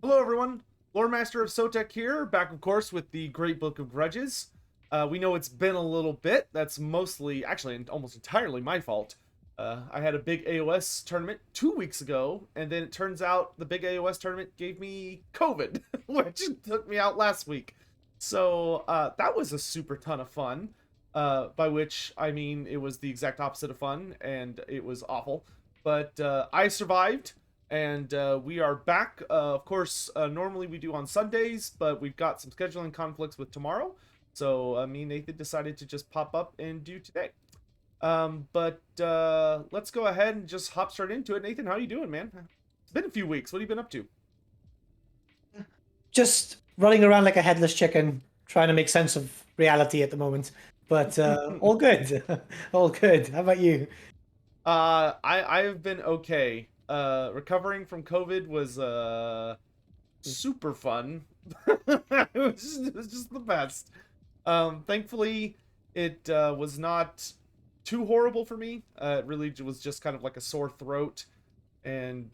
Hello, everyone. Loremaster of Sotek here, back, of course, with the Great Book of Grudges. We know it's been a little bit. That's mostly, actually, almost entirely my fault. I had a big AOS tournament 2 weeks ago, and then it turns out the big AOS tournament gave me COVID, which took me out last week. So that was a super ton of fun. By which I mean it was the exact opposite of fun, and it was awful. But I survived and we are back. Of course, normally we do on Sundays, but we've got some scheduling conflicts with tomorrow. So me and Nathan decided to just pop up and do today. But let's go ahead and just hop straight into it. Nathan, how you doing, man? It's been a few weeks. What have you been up to? Just running around like a headless chicken, trying to make sense of reality at the moment. But all good, all good. How about you? I have been okay. Recovering from COVID was super fun. It was just the best. Thankfully, it was not too horrible for me. It really was just kind of like a sore throat, and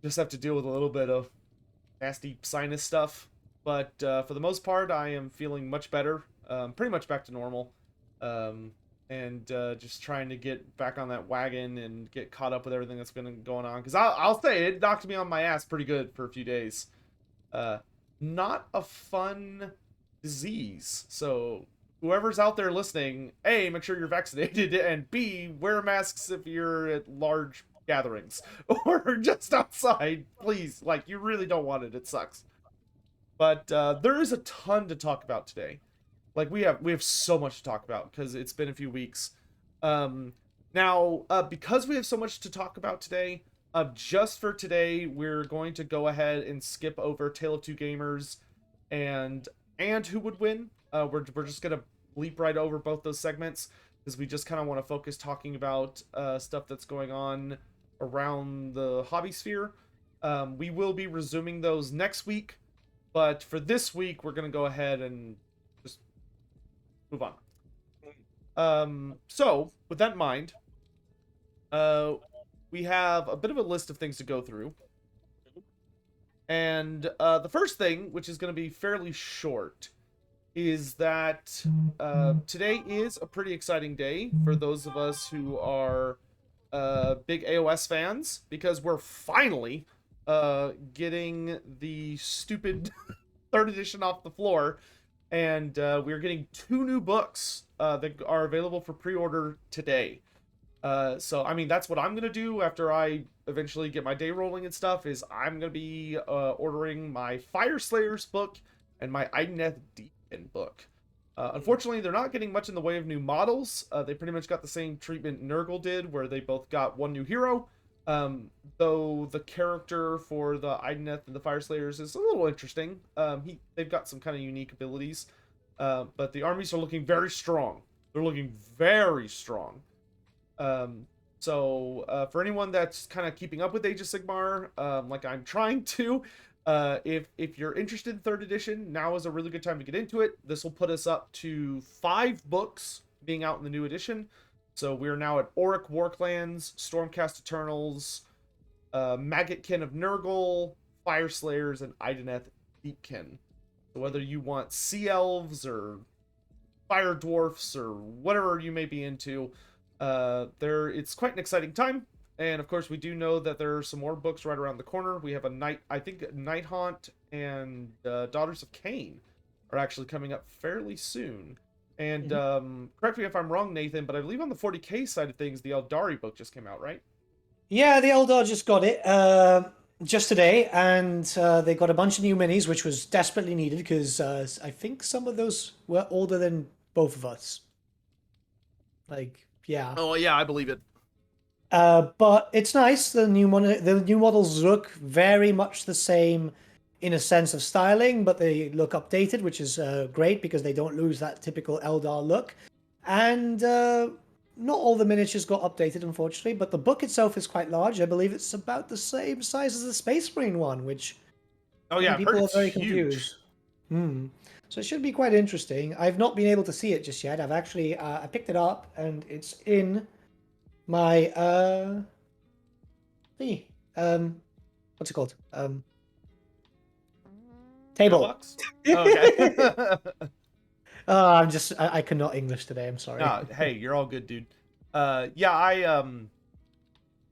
just have to deal with a little bit of nasty sinus stuff. But for the most part, I am feeling much better. Pretty much back to normal. Um, and just trying to get back on that wagon and get caught up with everything that's been going on. Because I'll say it knocked me on my ass pretty good for a few days. Uh, Not a fun disease. So whoever's out there listening, A, make sure you're vaccinated, and B, wear masks if you're at large gatherings or just outside. Please, like, you really don't want it. It sucks. But there is a ton to talk about today. Like we have so much to talk about because it's been a few weeks. Now because we have so much to talk about today, just for today, we're going to go ahead and skip over Tale of Two Gamers and who would win. We're just gonna leap right over both those segments because we just kind of want to focus talking about stuff that's going on around the hobby sphere. We will be resuming those next week, but for this week, we're gonna go ahead and just move on. So with that in mind, uh, we have a bit of a list of things to go through, and the first thing, which is going to be fairly short, is that today is a pretty exciting day for those of us who are big AOS fans because we're finally getting the stupid third edition off the floor, and we're getting two new books that are available for pre-order today. So I mean that's what I'm gonna do after I eventually get my day rolling and stuff. Is I'm gonna be ordering my Fire Slayers book and my Ideneth Deepkin book. Unfortunately, they're not getting much in the way of new models. They pretty much got the same treatment Nurgle did, where they both got one new hero. Though the character for the Ideneth and the Fire Slayers is a little interesting. They've got some kind of unique abilities. But the armies are looking very strong. They're looking very strong. For anyone that's kind of keeping up with Age of Sigmar, like I'm trying to, if you're interested in third edition, now is a really good time to get into it. This will put us up to 5 books being out in the new edition. So we're now at Auric Warclans, Stormcast Eternals, Maggotkin of Nurgle, Fire Slayers, and Ideneth Deepkin. So whether you want Sea Elves or Fire Dwarfs or whatever you may be into, it's quite an exciting time. And of course, we do know that there are some more books right around the corner. We have I think Night Haunt and Daughters of Cain are actually coming up fairly soon. And correct me if I'm wrong, Nathan, but I believe on the 40k side of things, the Eldari book just came out, right? Yeah, the Eldar just got it just today, and they got a bunch of new minis, which was desperately needed because I think some of those were older than both of us. Like, yeah. Oh yeah, I believe it. But it's nice. The new models look very much the same in a sense of styling, but they look updated, which is great because they don't lose that typical Eldar look. And not all the miniatures got updated, unfortunately, but the book itself is quite large. I believe it's about the same size as the Space Marine one, which Oh yeah, many I've heard people are it's very huge. confused. Hmm. So it should be quite interesting. I've not been able to see it just yet. I've actually I picked it up and it's in my thingy. What's it called? Table. Tailbox? Oh, okay. I cannot English today. I'm sorry. No, hey, you're all good, dude. Yeah,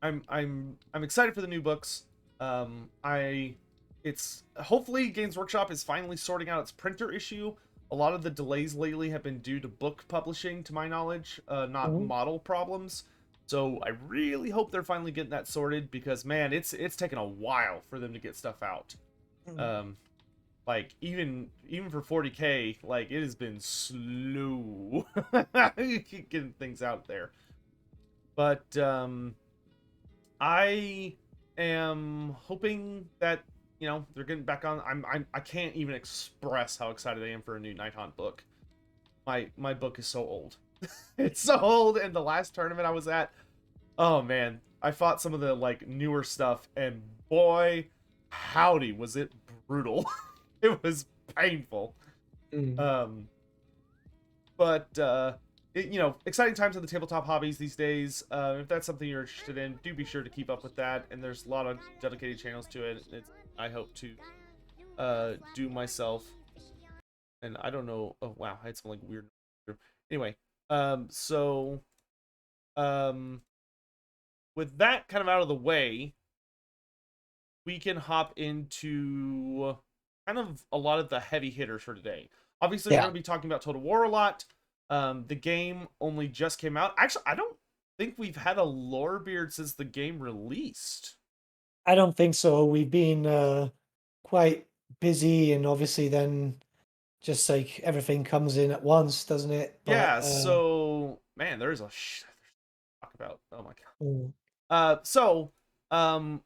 I'm excited for the new books. It's hopefully Games Workshop is finally sorting out its printer issue. A lot of the delays lately have been due to book publishing, to my knowledge, not Mhm. model problems. So I really hope they're finally getting that sorted because man, it's taken a while for them to get stuff out. Um, like even for 40K, like it has been slow getting things out there. But I am hoping that they're getting back on. I can't even express how excited I am for a new Night Hunt book. My book is so old. It's so old, and the last tournament I was at, oh man, I fought some of the like newer stuff, and boy, howdy, was it brutal. It was painful. Mm. Um, but exciting times in the tabletop hobbies these days. If that's something you're interested in, do be sure to keep up with that. And there's a lot of dedicated channels to it. I hope to do myself. And I don't know. Oh wow, I had some like weird. Anyway, so um, with that kind of out of the way, we can hop into kind of a lot of the heavy hitters for today. Obviously, we're Yeah. going to be talking about Total War a lot. The game only just came out. Actually, I don't think we've had a Lorebeard since the game released. I don't think so. We've been quite busy, and obviously then just like everything comes in at once, doesn't it? But Yeah, so man, there's a talk about. Oh my god. mm, So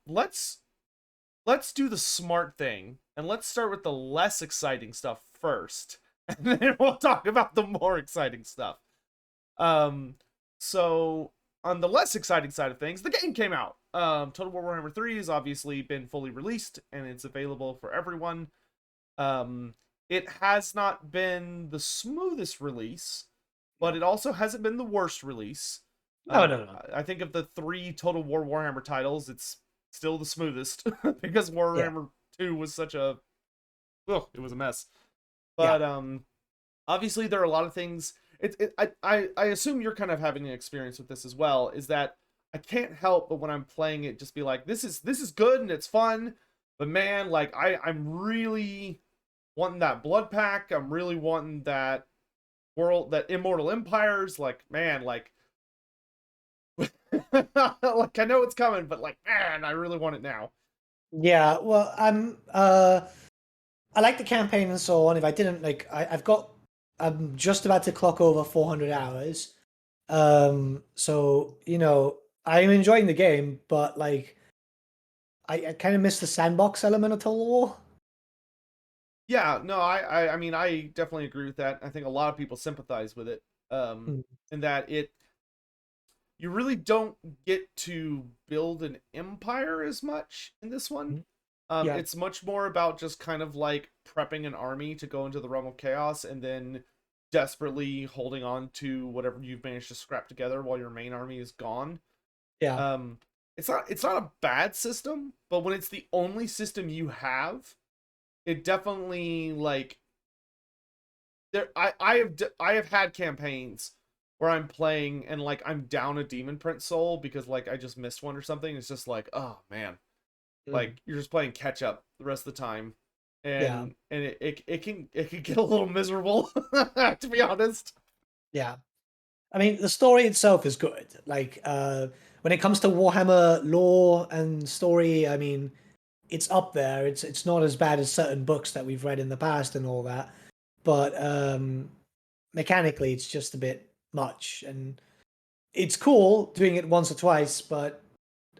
let's do the smart thing and let's start with the less exciting stuff first, and then we'll talk about the more exciting stuff. Um, so on the less exciting side of things, the game came out. Total War Warhammer 3 has obviously been fully released and it's available for everyone. Um, it has not been the smoothest release, but no, it also hasn't been the worst release. no, no, no. I think of the three Total War Warhammer titles, it's still the smoothest because Yeah, Warhammer 2 was such a it was a mess. yeah. But obviously there are a lot of things. I assume you're kind of having an experience with this as well, is that I can't help but when I'm playing it just be like, this is good and it's fun, but man, like I'm really wanting that blood pack. I'm really wanting that world, that immortal empires. Like man, like like I know it's coming, but like man, I really want it now. Yeah, well, I like the campaign and so on. If I didn't like, I'm just about to clock over 400 hours. So I'm enjoying the game, but like, I kind of miss the sandbox element of Total War. Yeah, no, I mean I definitely agree with that. I think a lot of people sympathize with it. Mm, In that you really don't get to build an empire as much in this one. mm. Yeah, It's much more about just kind of like prepping an army to go into the realm of chaos and then desperately holding on to whatever you've managed to scrap together while your main army is gone. yeah, Um, it's not a bad system, but when it's the only system you have, it definitely like I have had campaigns where I'm playing and like I'm down a demon prince soul because like I just missed one or something. It's just like, oh man, mm, like you're just playing catch up the rest of the time, yeah, and it can get a little miserable to be honest. yeah. I mean, the story itself is good. Like, when it comes to Warhammer lore and story, I mean, it's up there. It's not as bad as certain books that we've read in the past and all that. But mechanically, it's just a bit much, and it's cool doing it once or twice. But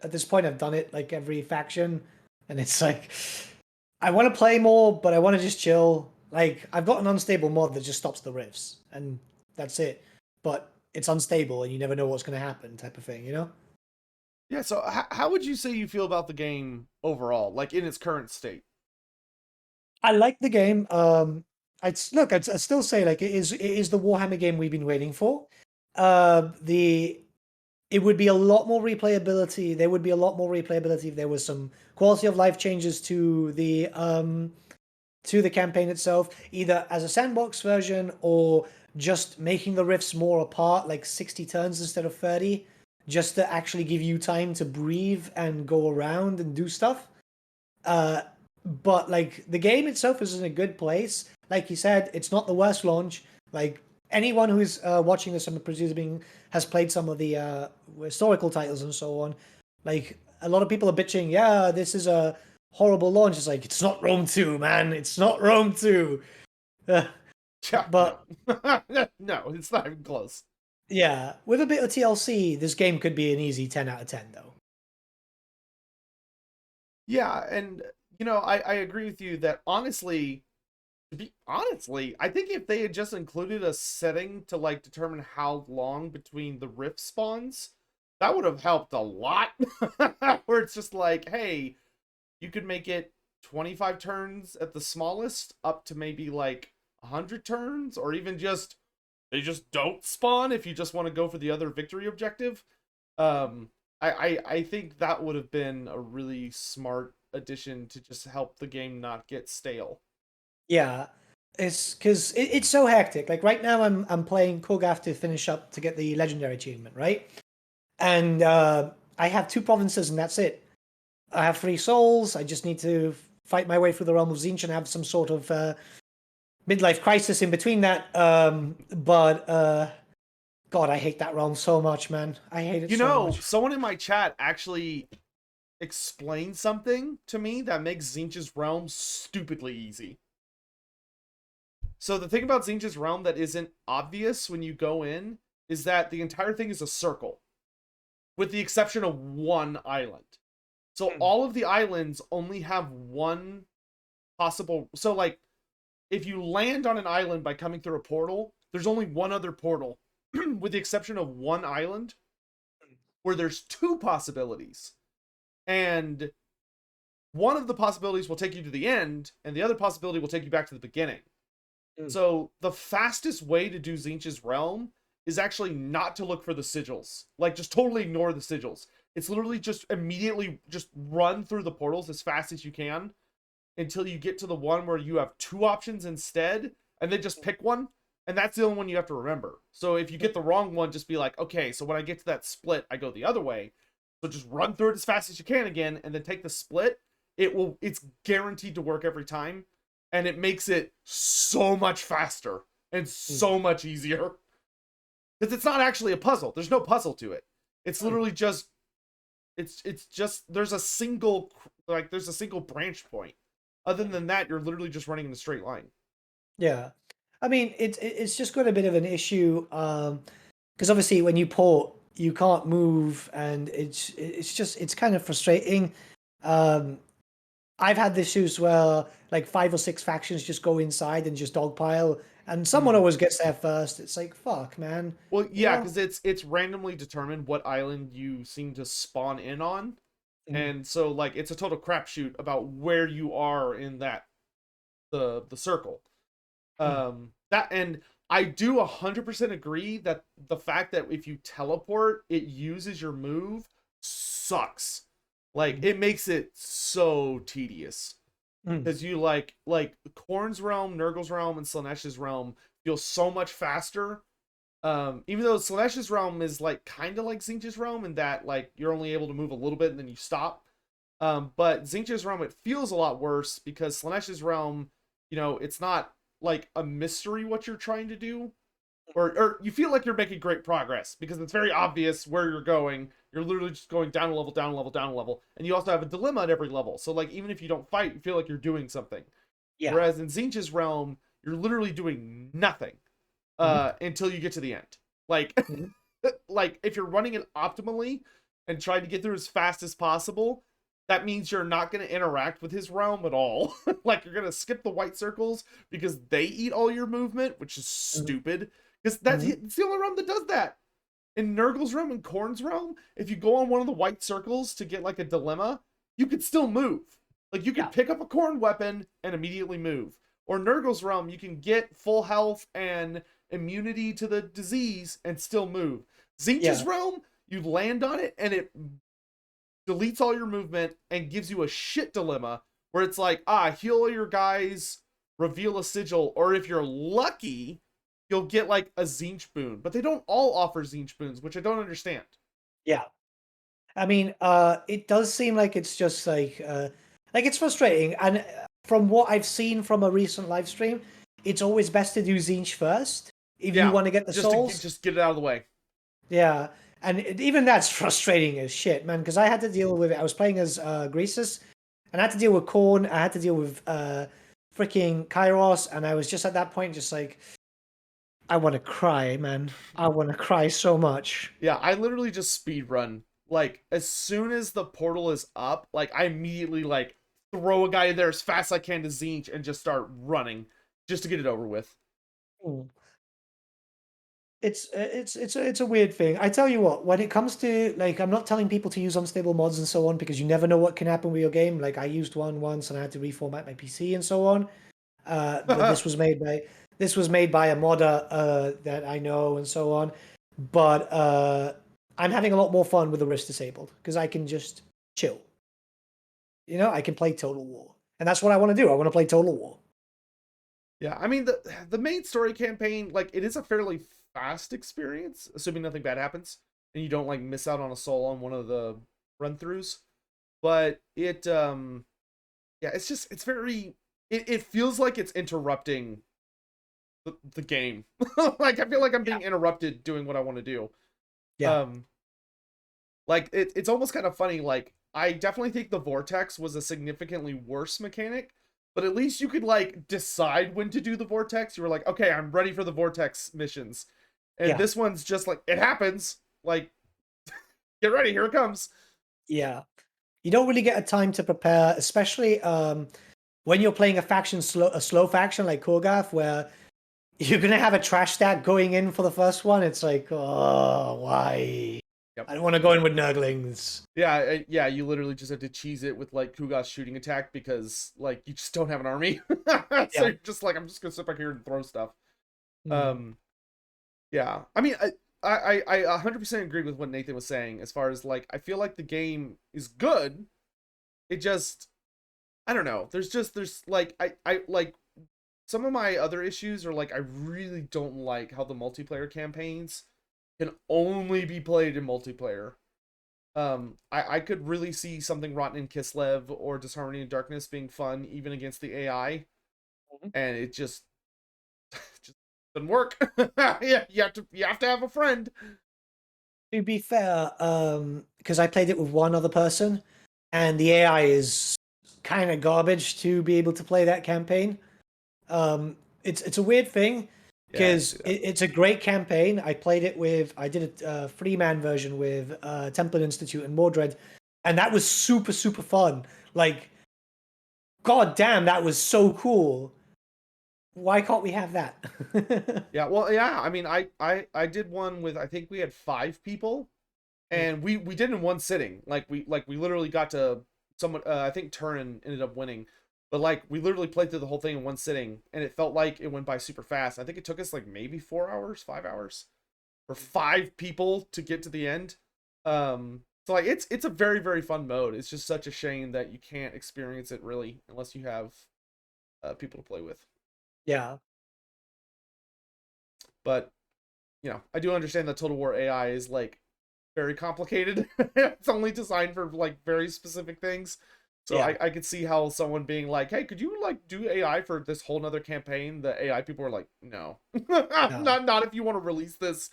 at this point, I've done it like every faction, and it's like I want to play more, but I want to just chill. Like I've got an unstable mod that just stops the rifts, and that's it. But it's unstable, and you never know what's going to happen, type of thing. Yeah. So how would you say you feel about the game overall, like in its current state? I like the game. I'd still say like it is the Warhammer game we've been waiting for. The It would be a lot more replayability. There would be a lot more replayability if there was some quality of life changes to the campaign itself, either as a sandbox version or just making the rifts more apart, like 60 turns instead of 30, just to actually give you time to breathe and go around and do stuff. But like the game itself is in a good place. Like you said, it's not the worst launch. Like anyone who's watching this, I'm presuming, has played some of the historical titles and so on. Like a lot of people are bitching, yeah, this is a horrible launch. It's like it's not Rome 2, man. It's not Rome 2. Yeah, But no. No, it's not even close. yeah, with a bit of TLC, this game could be an easy 10 out of 10 though. Yeah, and I agree with you that honestly, I think if they had just included a setting to like determine how long between the rift spawns, that would have helped a lot. Where it's just like, hey, you could make it 25 turns at the smallest, up to maybe like 100 turns, or even just they just don't spawn if you just want to go for the other victory objective. I think that would have been a really smart addition to just help the game not get stale. Yeah, it's because it's so hectic. Like right now, I'm playing Kogath to finish up to get the legendary achievement, right? And I have 2 provinces, and that's it. I have 3 souls. I just need to fight my way through the realm of Tzeentch and have some sort of midlife crisis in between that. But God, I hate that realm so much, man. I hate it so much. Someone in my chat actually explained something to me that makes Tzeentch's realm stupidly easy. So the thing about Tzeentch's realm that isn't obvious when you go in is that the entire thing is a circle, with the exception of one island. So all of the islands only have one possible. So like, if you land on an island by coming through a portal, there's only one other portal, with the exception of one island, where there's 2 possibilities. And one of the possibilities will take you to the end, and the other possibility will take you back to the beginning. So the fastest way to do Tzeentch's realm is actually not to look for the sigils. Like, just totally ignore the sigils. It's literally just immediately just run through the portals as fast as you can until you get to the one where you have 2 options instead, and then just pick one. And that's the only one you have to remember. So if you get the wrong one, just be like, okay, so when I get to that split, I go the other way. So just run through it as fast as you can again, and then take the split. It's guaranteed to work every time. And it makes it so much faster and so much easier. Because it's not actually a puzzle. There's no puzzle to it. It's literally just it's just there's a single branch point. Other than that, you're literally just running in a straight line. Yeah, I mean it's just got a bit of an issue because obviously when you port, you can't move, and it's kind of frustrating. I've had the issues where like 5 or 6 factions just go inside and just dogpile, and someone always gets there first. It's like, fuck, man. Well, yeah, because it's randomly determined what island you seem to spawn in on, and so like it's a total crapshoot about where you are in the circle. That, and I do 100% agree that the fact that if you teleport, it uses your move sucks. Like, it makes it so tedious. Because you like Khorne's realm, Nurgle's realm, and Slaaneish's realm feel so much faster. Even though Slaaneish's realm is like kind of like Tzeentch's realm in that like you're only able to move a little bit and then you stop. But Tzeentch's realm, it feels a lot worse because Slaaneish's realm, it's not like a mystery what you're trying to do. Or you feel like you're making great progress because it's very obvious where you're going. You're literally just going down a level, down a level, down a level. And you also have a dilemma at every level. So like even if you don't fight, you feel like you're doing something. Yeah. Whereas in Tzeentch's realm, you're literally doing nothing until you get to the end. Like, like if you're running it optimally and trying to get through as fast as possible, that means you're not going to interact with his realm at all. Like you're going to skip the white circles because they eat all your movement, which is stupid. Because it's the only realm that does that. In Nurgle's realm and Khorne's realm, if you go on one of the white circles to get like a dilemma, you could still move. Like you can pick up a Khorne weapon and immediately move. Or Nurgle's realm, you can get full health and immunity to the disease and still move. Tzeentch's realm, you land on it and it deletes all your movement and gives you a shit dilemma where it's like, heal all your guys reveal a sigil, or if you're lucky, you'll get like a Zinch boon. But they don't all offer Zinch boons, which I don't understand. Yeah. I mean, it does seem like it's just like it's frustrating. And from what I've seen from a recent live stream, it's always best to do Zinch first if you Yeah, want to get the souls. just get it out of the way. Yeah, and even that's frustrating as shit, man. Because I had to deal with it. I was playing as Greasus, and I had to deal with Korn. I had to deal with freaking Kairos, and I was just at that point, just like, I want to cry, man. I want to cry so much. Yeah, I literally just speed run. Like as soon as the portal is up, like I immediately like throw a guy in there as fast as I can to Zinch and just start running just to get it over with. Mm. It's a weird thing. I tell you what, when it comes to like, I'm not telling people to use unstable mods and so on because you never know what can happen with your game. Like I used one once and I had to reformat my PC and so on. This was made by a modder that I know and so on. But I'm having a lot more fun with the wrist disabled because I can just chill. You know, I can play Total War, and that's what I want to do. I want to play Total War. Yeah, I mean the main story campaign, like it is a fairly fast experience, assuming nothing bad happens and you don't like miss out on a soul on one of the run throughs. But yeah, it's very it feels like it's interrupting the game. Like I feel like I'm being interrupted doing what I want to do. Yeah. Um like it's almost kind of funny. Like I definitely think the vortex was a significantly worse mechanic, but at least you could like decide when to do the vortex. You were like, okay, I'm ready for the vortex missions. And Yeah. this one's just like it happens. Like get ready, here it comes. Yeah. You don't really get a time to prepare, especially when you're playing a slow faction like Korgath, where you're gonna have a trash stack going in for the first one. It's like, oh, why? Yep. I don't want to go in with Nurglings. Yeah, yeah, you literally just have to cheese it with like Kugat's shooting attack because like you just don't have an army. So Yeah. you're just like, I'm just gonna sit back here and throw stuff. Mm. Yeah. I mean, I 100% agree with what Nathan was saying as far as like I feel like the game is good. It just I don't know. There's like I like some of my other issues are like I really don't like how the multiplayer campaigns can only be played in multiplayer. I could really see something Rotten in Kislev or Disharmony in Darkness being fun even against the AI, Mhm. and it just doesn't work. Yeah, you have to have a friend. To be fair, because I played it with one other person, and the AI is kind of garbage to be able to play that campaign. It's a weird thing Yeah, I can because see that. it's a great campaign. I did a three-man version with Templin Institute and Mordred, and that was super fun. Like, god damn, that was so cool. Why can't we have that? Yeah, well, yeah. I mean, I did one with I think we had 5 people, and we did it in one sitting. Like we literally got to someone. I think Turin ended up winning, but like we literally played through the whole thing in one sitting, and it felt like it went by super fast. I think it took us like maybe 4 hours, 5 hours, for 5 people to get to the end. So like it's a very fun mode. It's just such a shame that you can't experience it really unless you have people to play with. Yeah. But you know, I do understand that Total War AI is like very complicated. It's only designed for like very specific things. So Yeah. I could see how someone being like, hey, could you like do AI for this whole nother campaign? The AI people are like, no. No. Not if you want to release this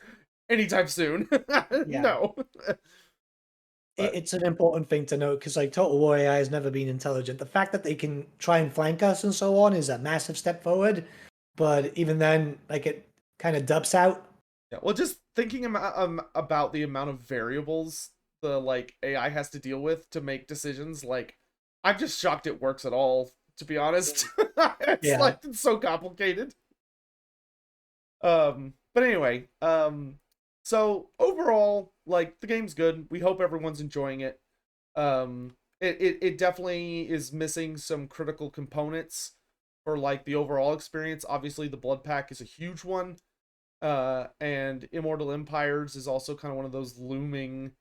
anytime soon. Yeah. No. But It's an important thing to note because like Total War AI has never been intelligent. The fact that they can try and flank us and so on is a massive step forward. But even then, like it kind of dubs out. yeah, well, just thinking about the amount of variables the like AI has to deal with to make decisions, like I'm just shocked it works at all, to be honest. It's Yeah. like it's so complicated. But anyway, so overall, like the game's good. We hope everyone's enjoying it. It definitely is missing some critical components for like the overall experience. Obviously, the blood pack is a huge one. And Immortal Empires is also kind of one of those looming.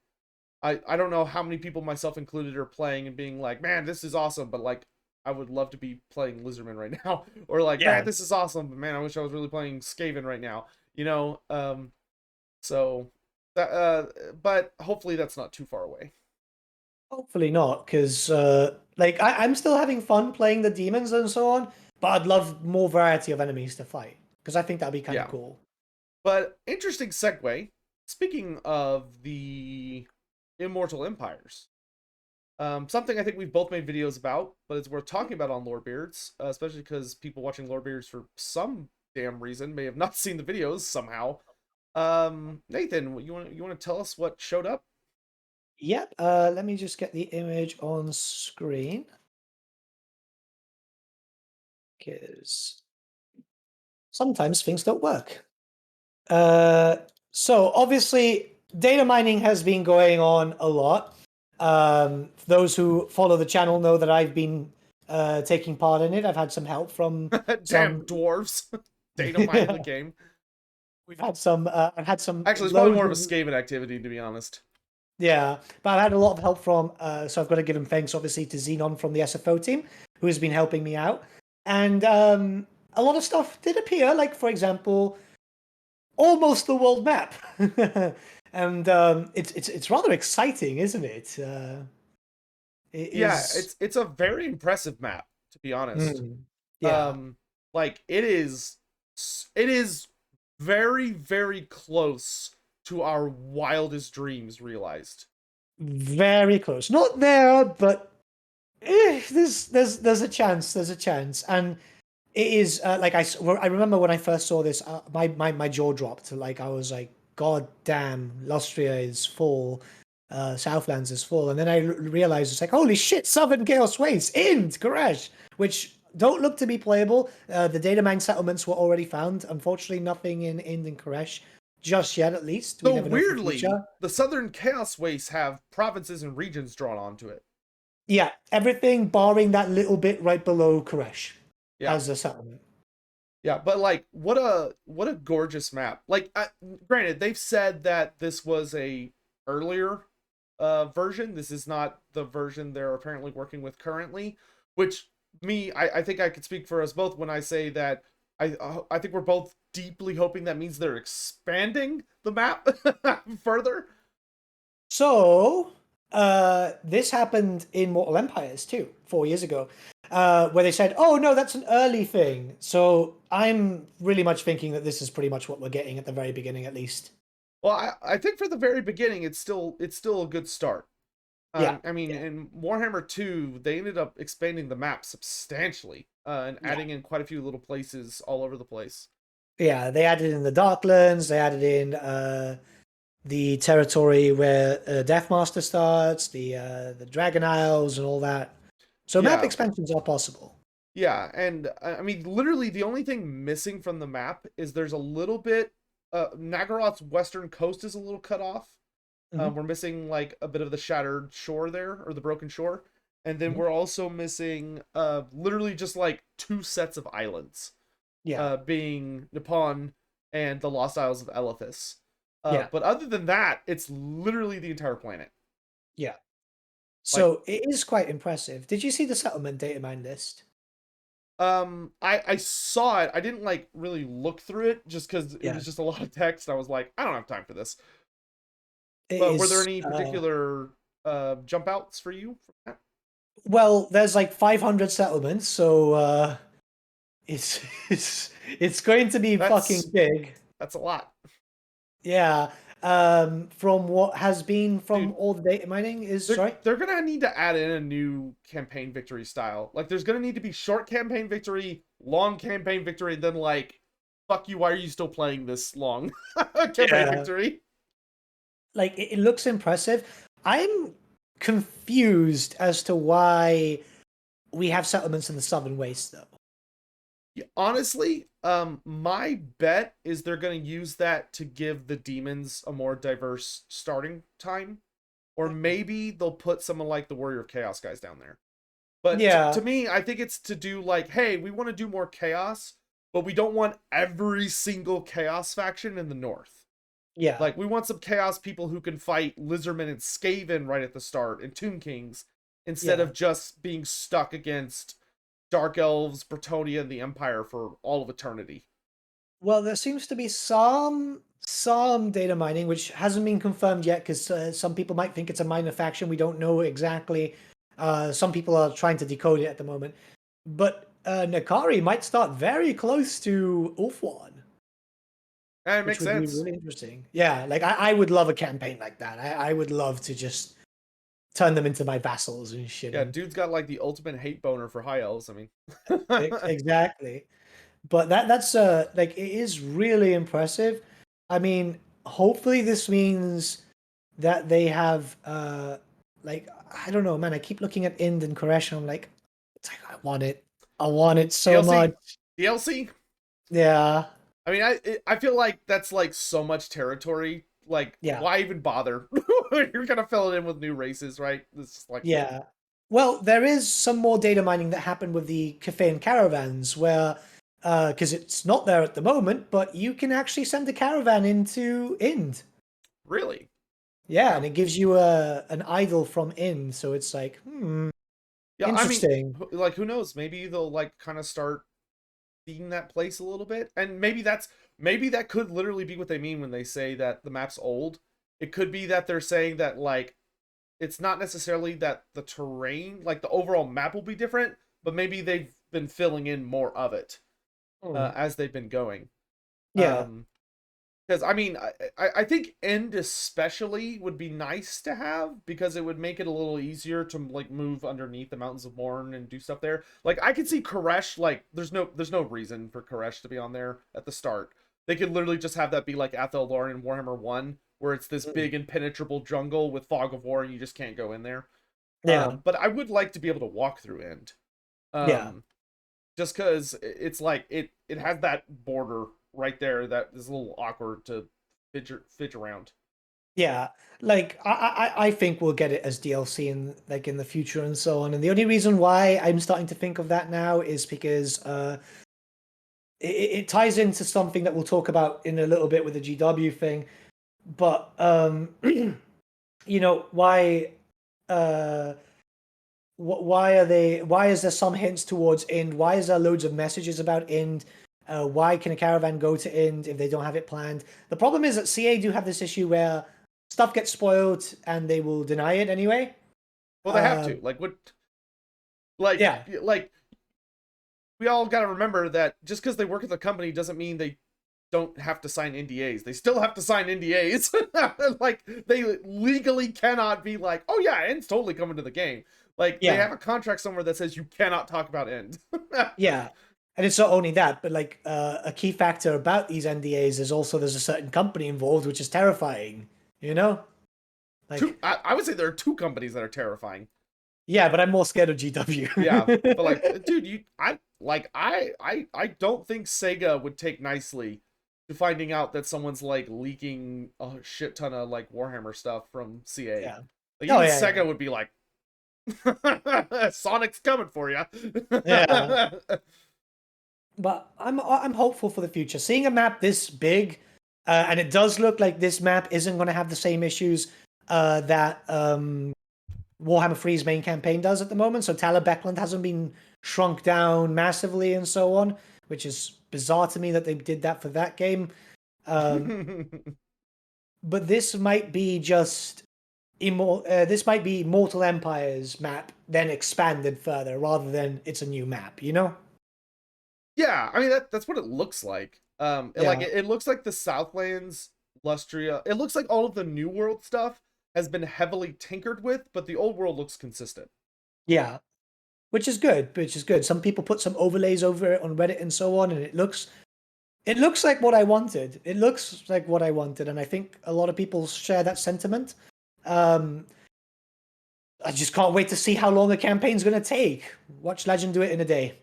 I don't know how many people, myself included, are playing and being like, man, this is awesome, but like I would love to be playing Lizardmen right now, or like, man, Yeah. this is awesome, but man, I wish I was really playing Skaven right now, you know. So that, but hopefully that's not too far away. Hopefully not, because like I'm still having fun playing the demons and so on, but I'd love more variety of enemies to fight because I think that'd be kind of Yeah, cool. but interesting segue. Speaking of the Immortal Empires, something I think we've both made videos about, but it's worth talking about on Lorebeards, especially because people watching Lorebeards for some damn reason may have not seen the videos somehow. Nathan, you want to tell us what showed up? Yep. Let me just get the image on screen because sometimes things don't work. Uh, so obviously, data mining has been going on a lot. Those who follow the channel know that I've been taking part in it. I've had some help from Damn some. dwarves, data mining the game. We've had some. I've had some Actually, it's probably loads more of a of. Skaven activity, to be honest. Yeah, but I've had a lot of help from. So I've got to give him thanks, obviously, to Xenon from the SFO team, who has been helping me out. And a lot of stuff did appear, like for example, almost the world map. And it's rather exciting, isn't it? It Yeah, is. it's a very impressive map, to be honest. Hmm. Yeah, Um, like it is very, very close to our wildest dreams realized. very close. Not there, but there's a chance. There's a chance, and it is like I remember when I first saw this, my jaw dropped. Like I was like, God damn, Lustria is full, Southlands is full, and then I realized it's like, holy shit, Southern Chaos Waste in Khuresh, which don't look to be playable. The data mine settlements were already found. Unfortunately, nothing in Ind and Khuresh just yet. At least we Though never know for weirdly, future. the Southern Chaos Wastes have provinces and regions drawn onto it. Yeah, everything barring that little bit right below Khuresh Yeah. has a settlement. Yeah, but like what a gorgeous map. Like granted, they've said that this was a earlier version. This is not the version they're apparently working with currently, which I think I could speak for us both when I say that I think we're both deeply hoping that means they're expanding the map further. So, this happened in Mortal Empires too, 4 years ago, where they said, "Oh no, that's an early thing." So I'm really much thinking that this is pretty much what we're getting at the very beginning, at least. Well, I think for the very beginning it's still a good start. Yeah, I mean, yeah, in Warhammer 2, they ended up expanding the map substantially and yeah, adding in quite a few little places all over the place. yeah. They added in the Darklands. They added in the territory where Deathmaster starts, the Dragon Isles, and all that. So map Yeah, expansions are possible. yeah, and I mean, literally the only thing missing from the map is there's a little bit. Nagaroth's western coast is a little cut off. Hmm. We're missing like a bit of the shattered shore there, or the broken shore, and then Hmm. we're also missing literally just like two sets of islands. Yeah, Being Nippon and the Lost Isles of Elithis. yeah, But other than that, it's literally the entire planet. yeah. Like, So it is quite impressive. Did you see the settlement data mine list? I saw it. I didn't like really look through it just because it Yeah, was just a lot of text. I was like, I don't have time for this. it But were there is. any particular jump outs for you from that? Well, there's like 500 settlements, so it's it's going to be fucking That's big. that's a lot, Yeah. From what has been from dude. all the data mining is They're sorry. they're gonna need to add in a new campaign victory style. Like, there's gonna need to be short campaign victory, long campaign victory, and then like, fuck you. Why are you still playing this long campaign Yeah. victory? Like it looks impressive. I'm confused as to why we have settlements in the Southern Waste, though. Yeah, honestly, my bet is they're gonna use that to give the demons a more diverse starting time, or maybe they'll put someone like the Warrior of Chaos guys down there. But to Yeah, me, I think it's to do like, hey, we want to do more chaos, but we don't want every single chaos faction in the north. yeah, Like, we want some chaos people who can fight Lizardmen and Skaven right at the start and Tomb Kings instead yeah. of just being stuck against Dark Elves, Bretonia, and the Empire for all of eternity. Well, there seems to be some data mining, which hasn't been confirmed yet, because some people might think it's a minor faction. We don't know exactly. Some people are trying to decode it at the moment. But Nakari might start very close to Ulfwan, And it which makes would be sense. really interesting. Yeah, like I would love a campaign like that. I would love to just turn them into my vassals and shit. Yeah, And dude's got like the ultimate hate boner for high elves. I mean, exactly. But that's like it is really impressive. I mean, hopefully this means that they have like I don't know, man. I keep looking at Ind and Koresh and I'm like, it's like I want it. I want it so DLC, much. DLC. Yeah. I mean, I feel like that's like so much territory. Like, Yeah. why even bother? You're gonna fill it in with new races, right? It's just like, Yeah. Well, there is some more data mining that happened with the Cathayan caravans where because it's not there at the moment, but you can actually send a caravan into Ind. really? Yeah, and Wow. it gives you an idol from Ind, so it's like, Yeah, I mean, interesting. like, who knows? Maybe they'll like kind of start feeding that place a little bit, and maybe that could literally be what they mean when they say that the map's old. It could be that they're saying that like it's not necessarily that the terrain, like the overall map will be different, but maybe they've been filling in more of it Hmm. as they've been going. Yeah, Because I mean, I think End especially would be nice to have because it would make it a little easier to like move underneath the mountains of Morn and do stuff there. Like I could see Koresh, like there's no reason for Koresh to be on there at the start. They could literally just have that be like Athel Loren in Warhammer 1, where it's this mm, big impenetrable jungle with fog of war and you just can't go in there. yeah, But I would like to be able to walk through End. yeah, Um, just because it's like it has that border right there that is a little awkward to fidget around. yeah. Like I think we'll get it as DLC in like in the future and so on. And the only reason why I'm starting to think of that now is because it ties into something that we'll talk about in a little bit with the GW thing. But you know why uh why are they why is there some hints towards Ind? Why is there loads of messages about Ind? Why can a caravan go to Ind if they don't have it planned? The problem is that CA do have this issue where stuff gets spoiled and they will deny it anyway. Well, they have uh to. Like what? Like yeah, like we all got to remember that just because they work at the company doesn't mean they don't have to sign NDAs. They still have to sign NDAs. Like they legally cannot be like, oh yeah, End's totally coming to the game. Like they yeah, have a contract somewhere that says you cannot talk about End. yeah. And it's not only that, but like a key factor about these NDAs is also there's a certain company involved, which is terrifying, you know? Two, Like, I would say there are two companies that are terrifying. yeah, but I'm more scared of GW. Yeah, but like, dude, I don't think Sega would take nicely to finding out that someone's like leaking a shit ton of like Warhammer stuff from CA. Yeah. Like Oh even yeah, yeah. Sega would be like, Sonic's coming for you. Yeah. But I'm hopeful for the future. Seeing a map this big, and it does look like this map isn't going to have the same issues that Warhammer 3's main campaign does at the moment. So Talabecland hasn't been shrunk down massively and so on, which is bizarre to me that they did that for that game. Um, but this might be just this might be Mortal Empire's map, then expanded further, rather than it's a new map. You know? Yeah, I mean that's what it looks like. Like Yeah. it looks like the Southlands, Lustria. It looks like all of the New World stuff has been heavily tinkered with, but the old world looks consistent. Yeah. Which is good, which is good. Some people put some overlays over it on Reddit and so on, and it looks like what I wanted. It looks like what I wanted, and I think a lot of people share that sentiment. Um, I just can't wait to see how long the campaign's gonna take. Watch Legend do it in a day.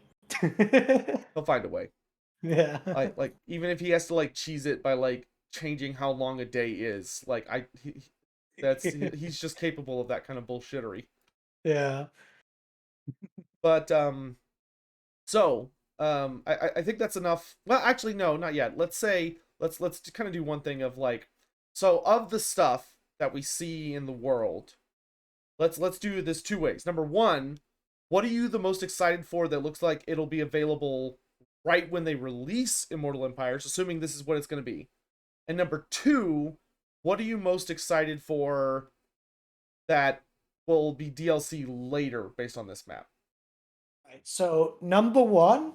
He'll find a way. Yeah. Like even if he has to like cheese it by like changing how long a day is, like he's just capable of that kind of bullshittery. Yeah. But so I think that's enough. Well, actually no, not yet. Let's say let's kind of do one thing of like, so of the stuff that we see in the world, let's do this two ways. Number one, what are you the most excited for that looks like it'll be available right when they release Immortal Empires, assuming this is what it's going to be? And number two, what are you most excited for that will be DLC later based on this map? Right. So number one,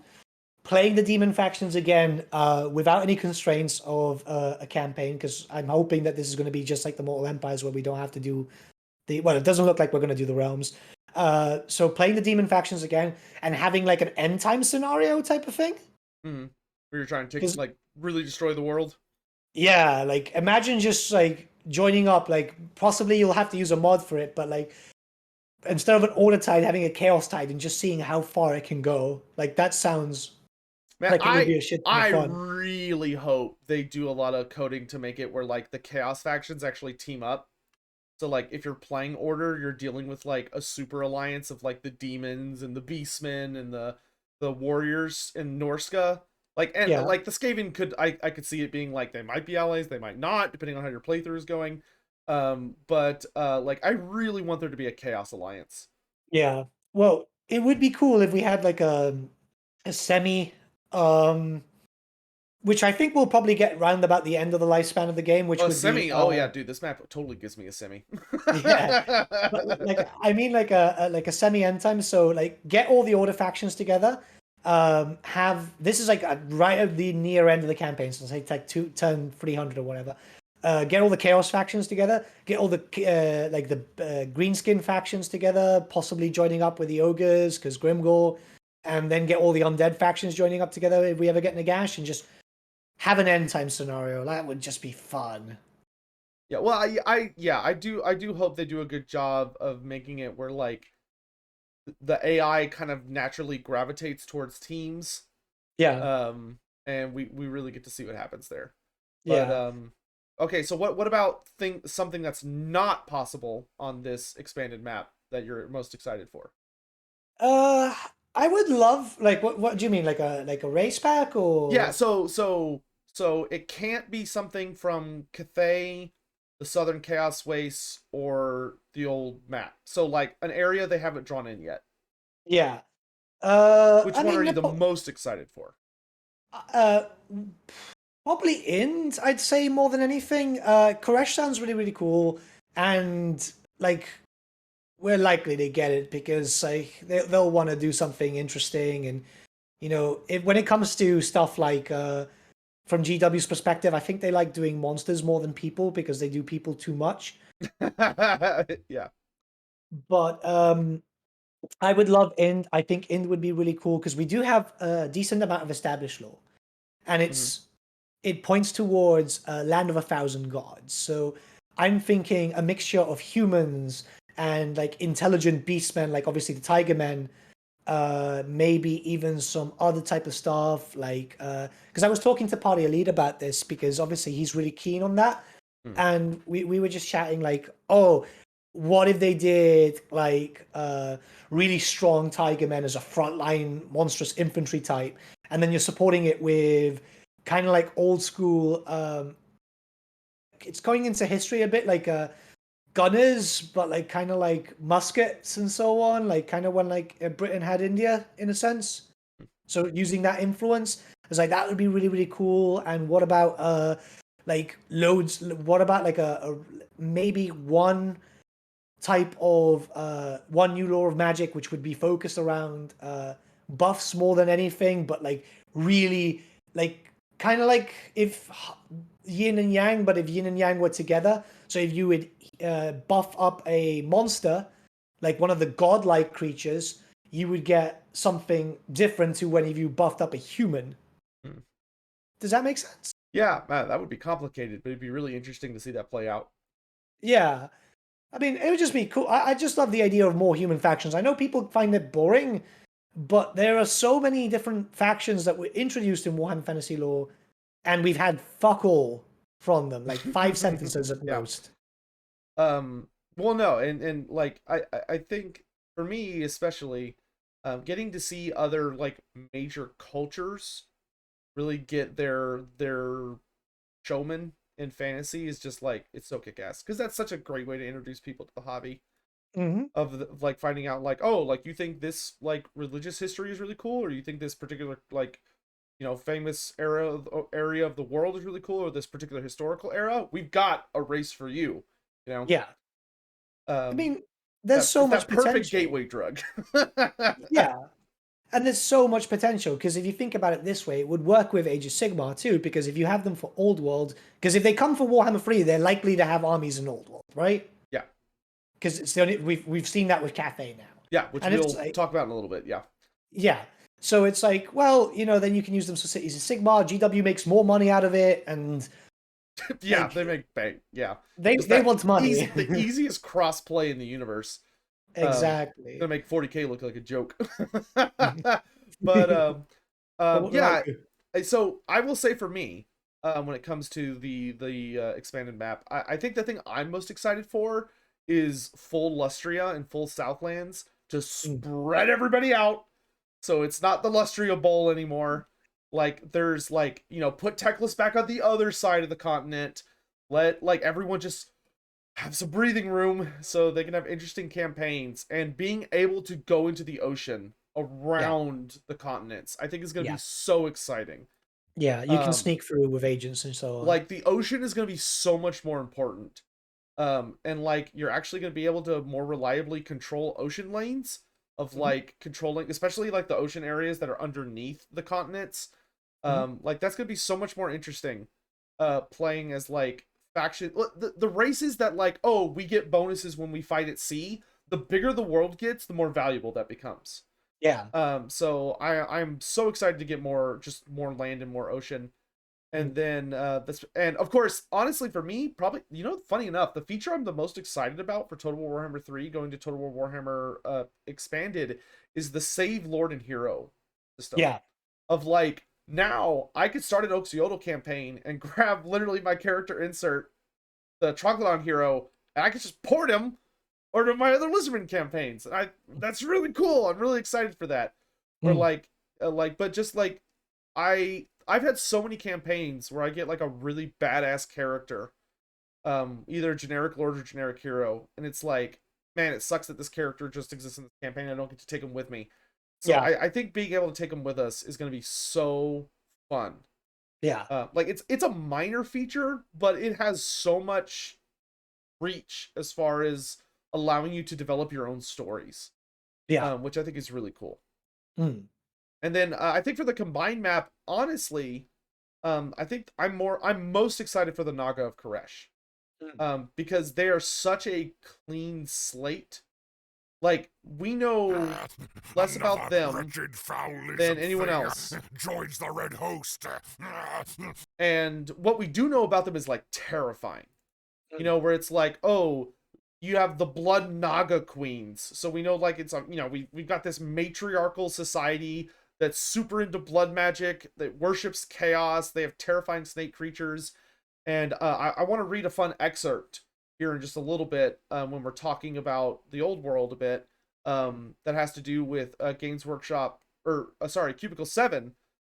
playing the demon factions again without any constraints of a campaign, because I'm hoping that this is going to be just like the Mortal Empires where we don't have to do well, it doesn't look like we're going to do the realms. So playing the demon factions again and having like an end time scenario type of thing. Mm-hmm. Where you're trying to take, Because like, really destroy the world. yeah, like imagine just like joining up, like possibly you'll have to use a mod for it, but like instead of an order tide, having a chaos tide and just seeing how far it can go. Like that sounds Man, like it would be a shit ton of I fun. really hope they do a lot of coding to make it where like the chaos factions actually team up. So like if you're playing Order, you're dealing with like a super alliance of like the demons and the beastmen and the warriors in Norsca. Like, and Yeah, like the Skaven could, I could see it being like they might be allies, they might not, depending on how your playthrough is going. But like I really want there to be a chaos alliance. yeah. Well, it would be cool if we had like a semi um which I think we'll probably get round about the end of the lifespan of the game, which Oh, would be semi. Oh yeah, dude, this map totally gives me a semi. yeah. But like I mean like a semi end time. So like get all the order factions together. Have this is like right at the near end of the campaign, so say it's like turn 300 or whatever. Get all the chaos factions together. Get all the like the greenskin factions together, possibly joining up with the ogres because Grimgore, and then get all the undead factions joining up together if we ever get Nagash, and just have an end time scenario. That would just be fun. Yeah, well, yeah, I do hope they do a good job of making it where like the AI kind of naturally gravitates towards teams. Yeah, And we really get to see what happens there. But yeah. okay, so what about something that's not possible on this expanded map that you're most excited for? Uh, I would love like what do you mean like a race pack Yeah, or so it can't be something from Cathay, the Southern Chaos Wastes, or the old map. So like an area they haven't drawn in yet. yeah. Which I one are mean you the most excited for? uh probably Ind, I'd say more than anything. Khuresh sounds really cool, and like we're likely to get it because like they'll want to do something interesting, and you know when it comes to stuff like from GW's perspective, I think they like doing monsters more than people because they do people too much. Yeah. But I would love Ind. I think Ind would be really cool because we do have a decent amount of established lore, and Hmm. it points towards a land of 1,000 gods. So I'm thinking a mixture of humans and like intelligent beastmen, like obviously the Tiger Men, maybe even some other type of stuff, like because I was talking to Party Elite about this because obviously he's really keen on that, Hmm. and we were just chatting like, oh, what if they did like really strong Tiger Men as a frontline monstrous infantry type, and then you're supporting it with kind of like old school. It's going into history a bit like gunners, but like kind of like muskets and so on, like kind of when like Britain had India in a sense. So using that influence, I was like that would be really cool. And what about like loads? What about like a maybe one type of one new law of magic which would be focused around buffs more than anything, but like really like kind of like if yin and yang, but if yin and yang were together. So if you would buff up a monster, like one of the godlike creatures, you would get something different to when if you buffed up a human. Hmm. Does that make sense? Yeah, man, that would be complicated, but it'd be really interesting to see that play out. Yeah. I mean, it would just be cool. I just love the idea of more human factions. I know people find it boring, but there are so many different factions that were introduced in Warhammer Fantasy Lore, and we've had fuck all from them, like 5 sentences at Yeah. most. Well, no, and like I think for me especially, getting to see other like major cultures really get their showman in fantasy is just like it's so kick ass because that's such a great way to introduce people to the hobby. Hmm. of like finding out like, oh, like you think this like religious history is really cool, or you think this particular like famous area of the world is really cool, or this particular historical era. We've got a race for you. You know, Yeah. I um, mean, there's that so it's much that perfect potential. gateway drug. Yeah. And there's so much potential because if you think about it this way, it would work with Age of Sigmar too. Because if you have them for Old World, because if they come for Warhammer 3, they're likely to have armies in Old World, right? Yeah, Because it's the only we've seen that with Cathay now, yeah, which and it's we'll like, talk about in a little bit. Yeah, yeah. So it's like, well, then you can use them for cities of Sigmar. GW makes more money out of it, and yeah, like they make bank. Yeah, just they that want money. the easiest cross play in the universe. Exactly. Gonna make 40K look like a joke. But But what about yeah. you? So I will say for me, when it comes to the expanded map, I think the thing I'm most excited for is full Lustria and full Southlands to Mm. spread everybody out. So it's not the Lustria Bowl anymore. Like there's like, put Teclis back on the other side of the continent. Let like everyone just have some breathing room so they can have interesting campaigns, and being able to go into the ocean Yeah, around the continents I think is going to be yeah, so exciting. yeah. You can um sneak through with agents and so on. like the ocean is going to be so much more important, and like you're actually going to be able to more reliably control ocean lanes of Mhm, like controlling especially like the ocean areas that are underneath the continents. mhm. Like that's going to be so much more interesting playing as like faction the races that like, oh, we get bonuses when we fight at sea. The bigger the world gets, the more valuable that becomes. Yeah. So I'm so excited to get more, just more land and more ocean. Mm. And then this, and of course, honestly for me, probably, funny enough, the feature I'm the most excited about for Total War Warhammer 3 going to Total War Warhammer expanded is the save lord and hero system. Yeah. Of like, now I could start an Oxiodal campaign and grab literally my character insert, the Troglodyte hero, and I could just port him or to my other Lizardman campaigns. And that's really cool. I'm really excited for that. Or Mm. but just like I've had so many campaigns where I get like a really badass character, either generic lord or generic hero, and it's like, man, it sucks that this character just exists in this campaign. I don't get to take him with me. So Yeah. I think being able to take him with us is going to be so fun. Yeah. Like it's a minor feature, but it has so much reach as far as allowing you to develop your own stories, Yeah. which I think is really cool. Mm. And then I think for the combined map, honestly, I think I'm most excited for the Naga of Khuresh, Mm. because they are such a clean slate. Like we know less about Another them wretched than foulism anyone thing else, joins the red host. and what we do know about them is like terrifying. Mm. Where it's like, oh, you have the blood Naga queens. So we know like it's we've got this matriarchal society that's super into blood magic, that worships chaos. They have terrifying snake creatures. And I want to read a fun excerpt here in just a little bit, when we're talking about the old world a bit, that has to do with Games Workshop, or sorry, Cubicle 7.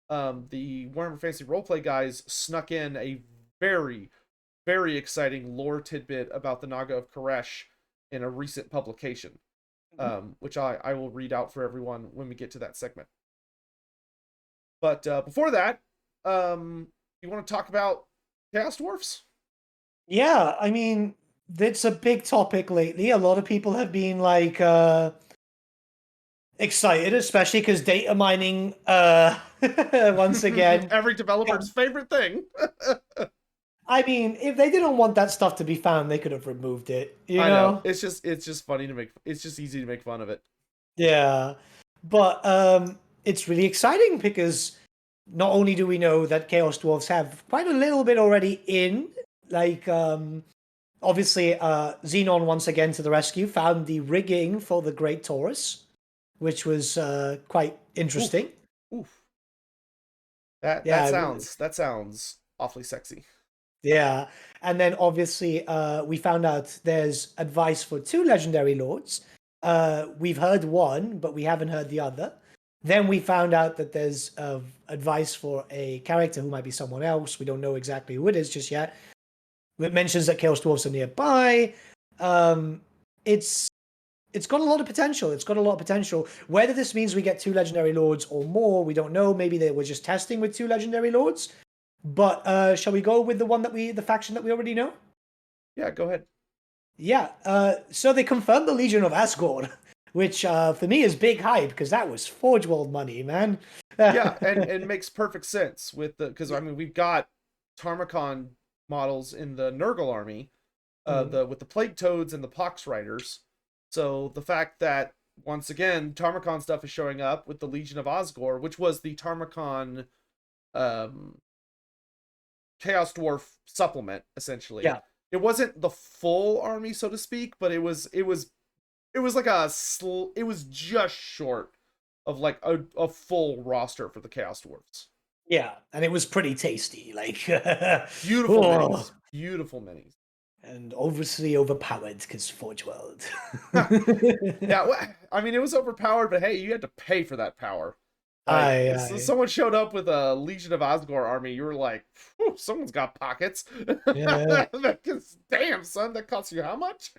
The Warhammer Fantasy Roleplay guys snuck in a very, very exciting lore tidbit about the Naga of Khuresh in a recent publication, Mhm. which I will read out for everyone when we get to that segment. But before that, you want to talk about Chaos Dwarfs? Yeah. I mean, it's a big topic lately. A lot of people have been like excited, especially because data mining once again. Every developer's favorite thing. I mean, if they didn't want that stuff to be found, they could have removed it, you I know. know? It's just funny to make. It's just easy to make fun of it. Yeah. But it's really exciting because not only do we know that Chaos Dwarfs have quite a little bit already in, like obviously Xenon once again to the rescue, found the rigging for the Great Taurus, which was quite interesting. Oof, oof. That that Yeah, sounds that sounds awfully sexy. yeah. And then obviously we found out there's advice for two legendary lords. We've heard one, but we haven't heard the other. Then we found out that there's advice for a character who might be someone else. We don't know exactly who it is just yet. It mentions that Chaos Dwarfs are nearby. Um, it's it's got a lot of potential. It's got a lot of potential. Whether this means we get 2 legendary lords or more, we don't know. Maybe they were just testing with 2 legendary lords. But shall we go with the faction that we already know? Yeah, go ahead. Yeah. So they confirmed the Legion of Asgore, which for me is big hype because that was Forgeworld money, man. Yeah, and it makes perfect sense with because I mean we've got Tarmacon models in the Nurgle army, with the Plague Toads and the Pox Riders. So the fact that once again Tarmacon stuff is showing up with the Legion of Asgore, which was the Tarmacon Chaos Dwarf supplement, essentially. Yeah. It wasn't the full army, so to speak, but it was like it was just short of like a full roster for the Chaos Dwarfs. Yeah, and it was pretty tasty. Like Beautiful oh, minis. Beautiful minis. and obviously overpowered because Forge World. Yeah, well, I mean, it was overpowered, but hey, you had to pay for that power. Like, Aye, so aye. someone showed up with a Legion of Asgore army, you were like, someone's got pockets. Yeah. Damn, son, that costs you how much?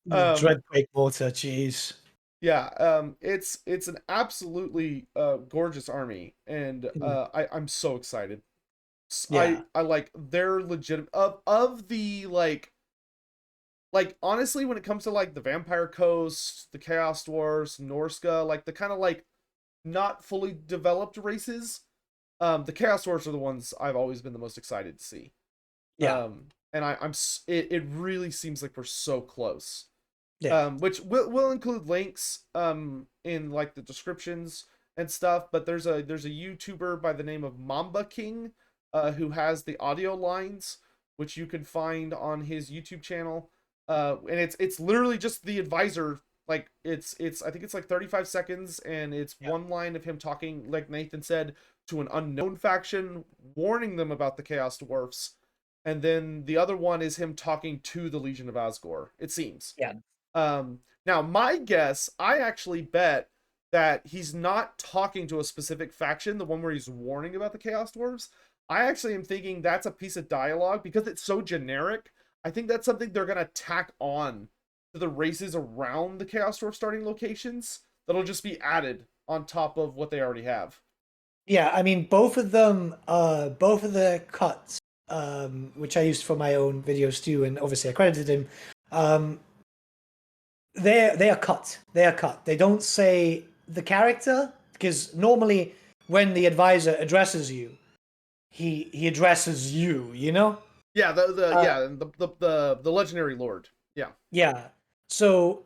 Dreadquake water, jeez. Yeah, it's an absolutely gorgeous army, and I'm so excited. Yeah. I like they're legitimate of the like honestly when it comes to like the Vampire Coast, the Chaos Dwarfs, Norsca, like the kind of like not fully developed races, the Chaos Dwarfs are the ones I've always been the most excited to see. Yeah. And it really seems like we're so close. Yeah. Which will include links in like the descriptions and stuff, but there's a YouTuber by the name of Mamba King who has the audio lines which you can find on his YouTube channel. And it's literally just the advisor, like it's I think it's like 35 seconds, and it's one line of him talking, like Nathan said, to an unknown faction, warning them about the Chaos Dwarfs, and then the other one is him talking to the Legion of Asgore, it seems. Yeah. Now my guess, I actually bet that he's not talking to a specific faction, the one where he's warning about the Chaos Dwarfs. I actually am thinking that's a piece of dialogue because it's so generic. I think that's something they're gonna tack on to the races around the Chaos Dwarf starting locations that'll just be added on top of what they already have. Yeah, I mean both of them, both of the cuts, which I used for my own videos too, and obviously I credited him. They are cut. They are cut. They don't say the character because normally when the advisor addresses you, he addresses you. You know. Yeah, the legendary lord. Yeah. Yeah. So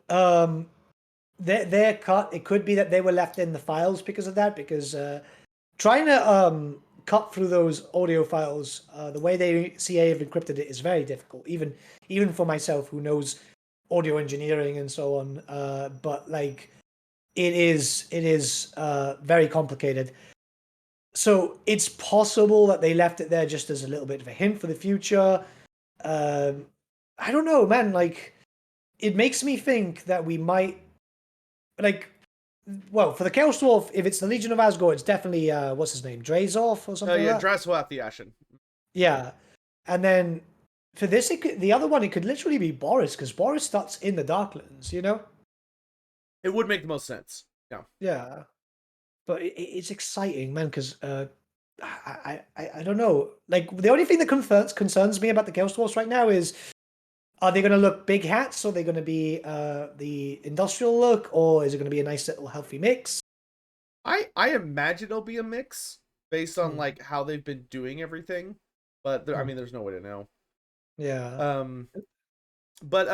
they're cut. It could be that they were left in the files because of that. Because trying to cut through those audio files, the way they CA have encrypted it is very difficult. Even for myself, who knows audio engineering and so on. But like, it is very complicated. So it's possible that they left it there just as a little bit of a hint for the future. I don't know, man. Like, it makes me think that we might, like, well, for the Chaos Dwarf, if it's the Legion of Asgore, it's definitely what's his name, Drazorf or something. Yeah, like that? Draswath the Ashen. Yeah, and then for this, the other one, it could literally be Boris because Boris starts in the Darklands. You know. It would make the most sense. Yeah. Yeah, but it's exciting, man. Because I don't know. Like the only thing that concerns me about the Chaos Dwarfs right now is, are they going to look big hats? Or are they going to be the industrial look, or is it going to be a nice little healthy mix? I imagine it'll be a mix based on like how they've been doing everything, but I mean, there's no way to know. Yeah. But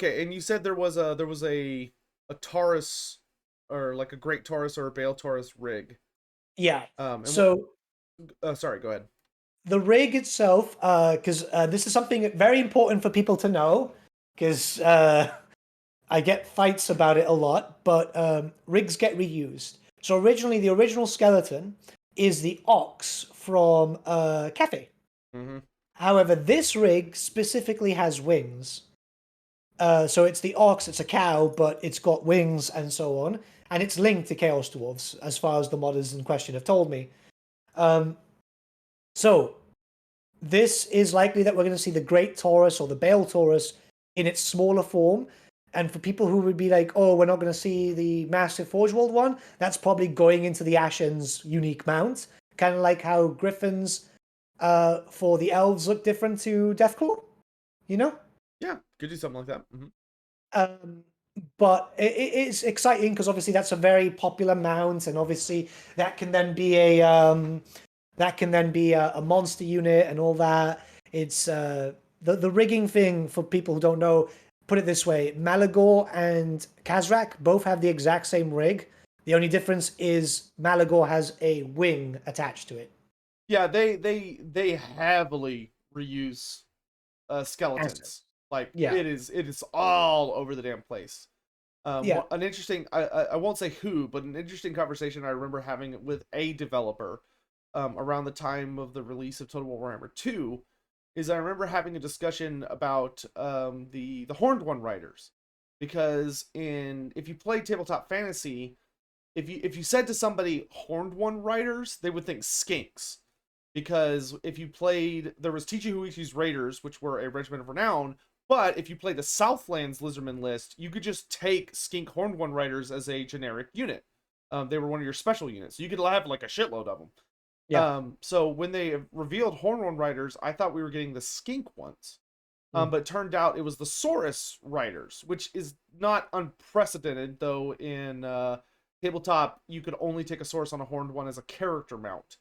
and you said there was a Taurus, or like a Great Taurus or a Bale Taurus rig. Yeah. And So sorry, go ahead. the rig itself, because this is something very important for people to know, because I get fights about it a lot, but rigs get reused. So originally, the original skeleton is the ox from Cafe. Mm-hmm. However, this rig specifically has wings. So it's the ox, it's a cow, but it's got wings and so on. And it's linked to Chaos Dwarfs, as far as the modders in question have told me. So this is likely that we're going to see the Great Taurus or the Bale Taurus in its smaller form. And for people who would be like, oh, we're not going to see the massive Forgeworld one, that's probably going into the Ashen's unique mount. Kind of like how Griffins for the elves look different to Deathclaw, you know? Yeah, could do something like that. Hmm. Um, but it's exciting because obviously that's a very popular mount, and obviously that can then be a monster unit and all that. It's the rigging thing for people who don't know. Put it this way: Malagor and Kazrak both have the exact same rig. The only difference is Malagor has a wing attached to it. Yeah, they heavily reuse Answer. skeletons. Like Yeah, it is all over the damn place. yeah, An interesting I won't say who, but an interesting conversation I remember having with a developer around the time of the release of Total War Warhammer 2 is I remember having a discussion about the Horned One Riders, because in if you play tabletop fantasy, if you said to somebody Horned One Riders, they would think skinks, because if you played, there was Tichihuichi's Raiders, which were a regiment of renown, but if you played the Southlands Lizardman list, you could just take Skink Horned One Riders as a generic unit. They were one of your special units, so you could have like a shitload of them. yeah. So when they revealed Horned One Riders, I thought we were getting the Skink ones. Mm. But it turned out it was the Saurus Riders, which is not unprecedented, though in tabletop you could only take a Saurus on a Horned One as a character mount.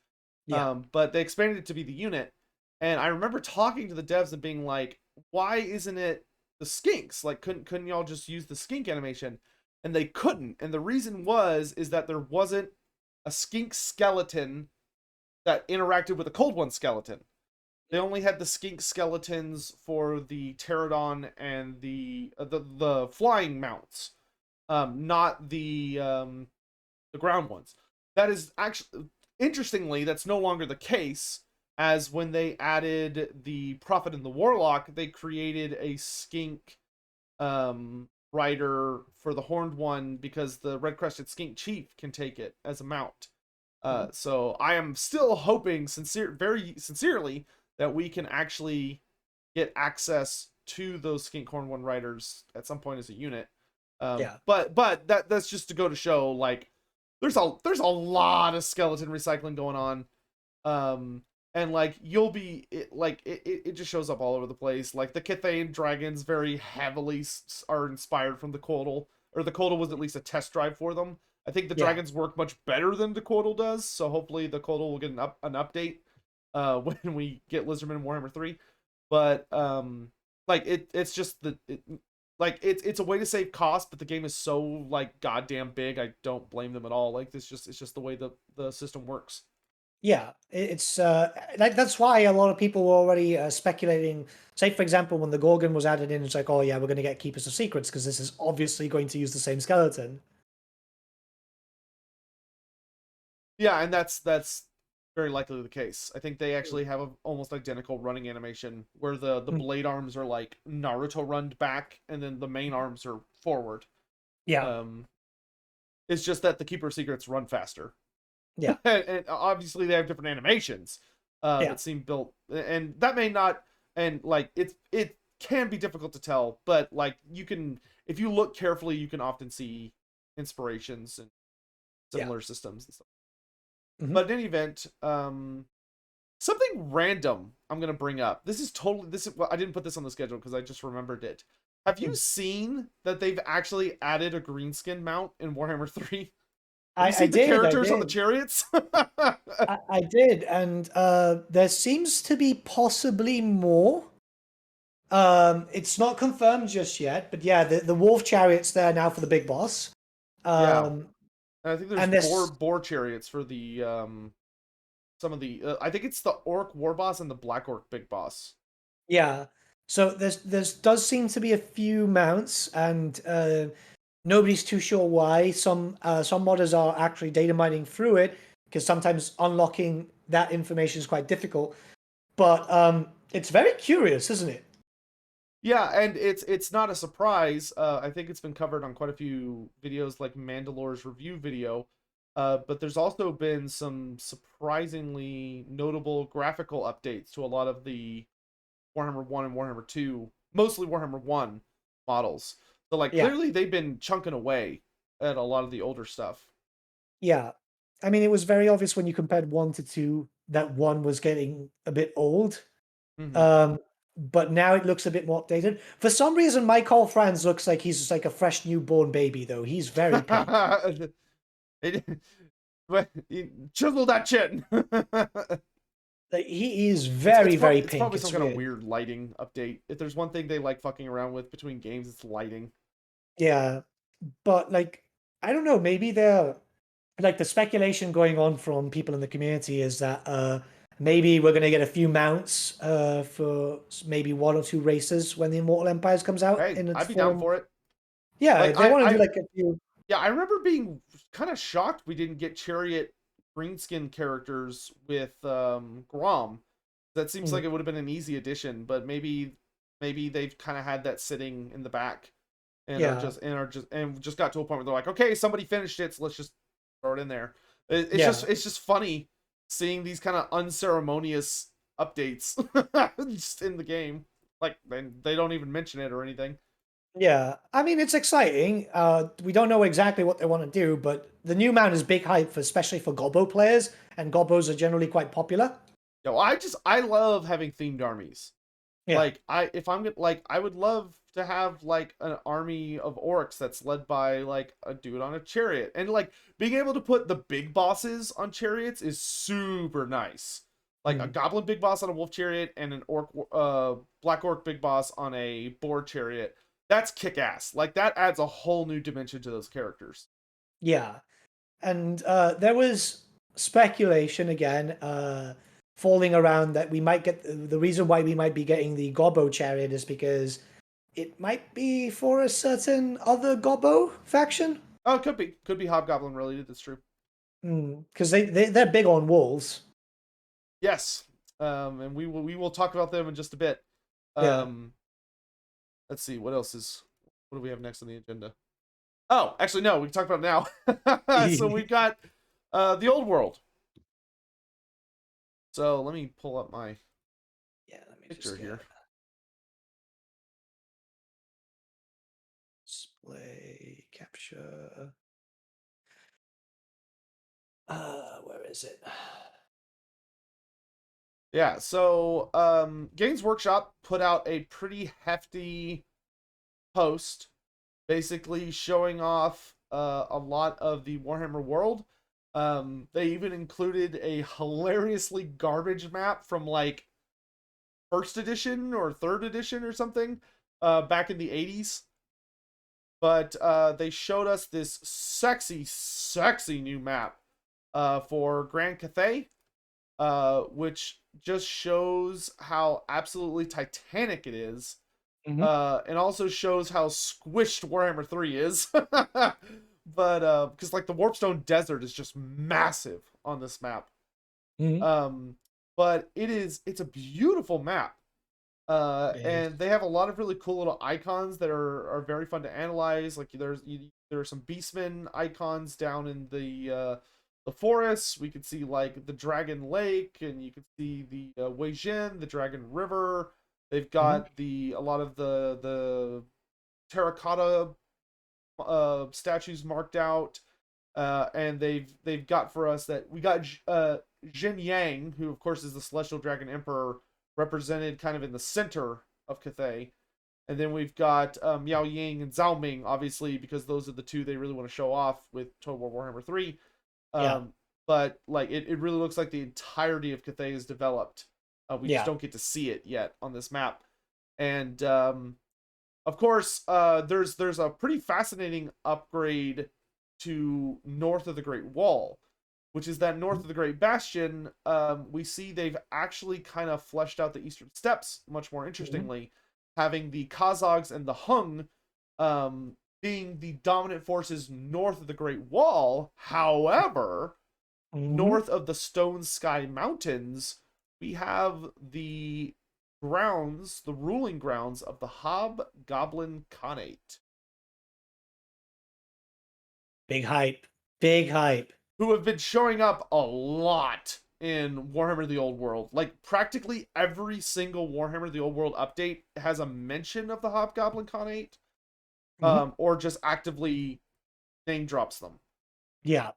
Yeah. But they expanded it to be the unit. And I remember talking to the devs and being like, why isn't it the skinks? Like, couldn't y'all just use the skink animation? And they couldn't. And the reason is that there wasn't a skink skeleton that interacted with a cold one skeleton. They only had the skink skeletons for the pterodon and the flying mounts, not the ground ones. That is actually, interestingly, that's no longer the case, as when they added the Prophet and the Warlock, they created a skink rider for the Horned One, because the Red Crested Skink Chief can take it as a mount. So I am still hoping, very sincerely, that we can actually get access to those Skink Horned One riders at some point as a unit. Yeah. But that's just to go to show, like, there's a lot of skeleton recycling going on. And like it just shows up all over the place. Like the Cathane dragons very heavily are inspired from the Coatl, or the Coatl was at least a test drive for them. I think the Yeah. dragons work much better than the Coatl does, so hopefully the Coatl will get an update when we get Lizardman in Warhammer 3. But like it's just it's a way to save cost, but the game is so like goddamn big, I don't blame them at all. Like it's just the way the system works. Yeah, it's like that's why a lot of people were already speculating. Say, for example, when the Gorgon was added in, it's like, oh yeah, we're going to get Keepers of Secrets because this is obviously going to use the same skeleton. Yeah, and that's very likely the case. I think they actually have a almost identical running animation where the Mm. blade arms are like Naruto runned back, and then the main arms are forward. Yeah, Um, it's just that the Keeper of Secrets run faster. yeah, And obviously they have different animations yeah, that seem built, and that may not, and like it can be difficult to tell, but like you can, if you look carefully, you can often see inspirations and yeah. similar systems and stuff. Hmm. But in any event, something random I'm gonna bring up. Well, I didn't put this on the schedule because I just remembered it. Have you seen that they've actually added a Greenskin mount in Warhammer 3? Have you I seen the did, I characters on the did, chariots? I did, and there seems to be possibly more. It's not confirmed just yet, but yeah, the wolf chariot's there now for the big boss. Yeah. Um, And I think there's and this, boar chariots for the some of the I think it's the orc war boss and the black orc big boss. yeah. So there's does seem to be a few mounts, and nobody's too sure why. Some modders are actually data mining through it because sometimes unlocking that information is quite difficult. But it's very curious, isn't it? Yeah, and it's not a surprise. I think it's been covered on quite a few videos, like Mandalore's review video. But there's also been some surprisingly notable graphical updates to a lot of the Warhammer 1 and Warhammer 2, mostly Warhammer 1 models. So like Yeah. clearly they've been chunking away at a lot of the older stuff. Yeah. I mean, it was very obvious when you compared 1 to 2 that 1 was getting a bit old. Mhm. Um, but now it looks a bit more updated. For some reason, my Call Franz looks like he's just like a fresh newborn baby, though. He's very pink. It- Chisel that chin. Like, he is It's it's very, probably very it's pink. probably some It's kind of weird. weird lighting update. If there's one thing they like fucking around with between games, it's lighting. Yeah. But like, I don't know, maybe they're like the speculation going on from people in the community is that maybe we're gonna get a few mounts for maybe 1 or 2 races when the Immortal Empires comes out Hey, in its I'd be down form. for it. Yeah, Like they want to do like a few. yeah, I remember being kind of shocked we didn't get Chariot Greenskin characters with Grom. That seems Mm, like it would have been an easy addition, but maybe they've kind of had that sitting in the back and yeah, and just got to a point where they're like, okay, somebody finished it, so let's just throw it in there. yeah, It's just funny seeing these kind of unceremonious updates just in the game. Like they don't even mention it or anything. yeah. I mean, it's exciting. We don't know exactly what they want to do, but the new mount is big hype, for, especially for Gobbo players, and Gobbos are generally quite popular. Yo, I love having themed armies. Yeah. Like I would love to have like an army of orcs that's led by like a dude on a chariot. And like being able to put the big bosses on chariots is super nice. Like a Mm. goblin big boss on a wolf chariot and an orc black orc big boss on a boar chariot. That's kick ass. Like that adds a whole new dimension to those characters. Yeah. And there was speculation again, falling around that we might get the reason why we might be getting the Gobbo chariot is because it might be for a certain other Gobbo faction. Oh, it could be hobgoblin related. That's true. Because they're big on wolves. Yes. And we will talk about them in just a bit. Yeah. Um, let's see what else is what do we have next on the agenda. Oh, actually no, we can talk about it now. So we got the old world. So let me pull up my Yeah, let me picture just here. display capture. Where is it? Yeah, so Games Workshop put out a pretty hefty post basically showing off a lot of the Warhammer world. They even included a hilariously garbage map from like first edition or third edition or something back in the 80s. But they showed us this sexy new map for Grand Cathay, which just shows how absolutely titanic it is, Mhm. and also shows how squished Warhammer 3 is. But because like the Warpstone Desert is just massive on this map. Mhm. But it's a beautiful map. It is. And they have a lot of really cool little icons that are very fun to analyze. Like there are some beastmen icons down in the forests. We could see like the Dragon Lake, and you can see the Weijin, the Dragon River. They've Mhm. got a lot of the terracotta statues marked out. And they've got for us that we got Jin Yang, who of course is the Celestial Dragon Emperor, represented kind of in the center of Cathay. And then we've got Miao Ying and Zhao Ming, obviously, because those are the two they really want to show off with Total War Warhammer 3. Yeah. But like it really looks like the entirety of Cathay is developed. We just Yeah. don't get to see it yet on this map. And of course, there's a pretty fascinating upgrade to north of the Great Wall, which is that north of the Great Bastion. We see they've actually kind of fleshed out the Eastern Steppes much more Mhm. interestingly, having the Kazakhs and the Hung being the dominant forces north of the Great Wall. However, Mhm. north of the Stone Sky Mountains, we have the ruling grounds of the Hobgoblin Khanate, Big hype. Big hype. who have been showing up a lot in Warhammer the Old World. Like practically every single Warhammer the Old World update has a mention of the Hobgoblin Khanate. or just actively name drops them. Yeah.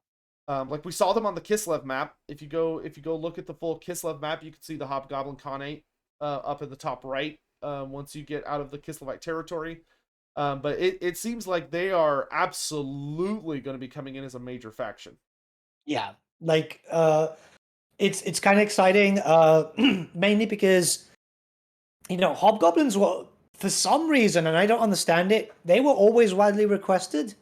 Like we saw them on the Kislev map. If you go look at the full Kislev map, you can see the Hobgoblin Khanate up in the top right. Once you get out of the Kislevite territory, but it seems like they are absolutely going to be coming in as a major faction. Yeah. Like it's kind of exciting, mainly because hobgoblins were, for some reason, and I don't understand it, they were always widely requested.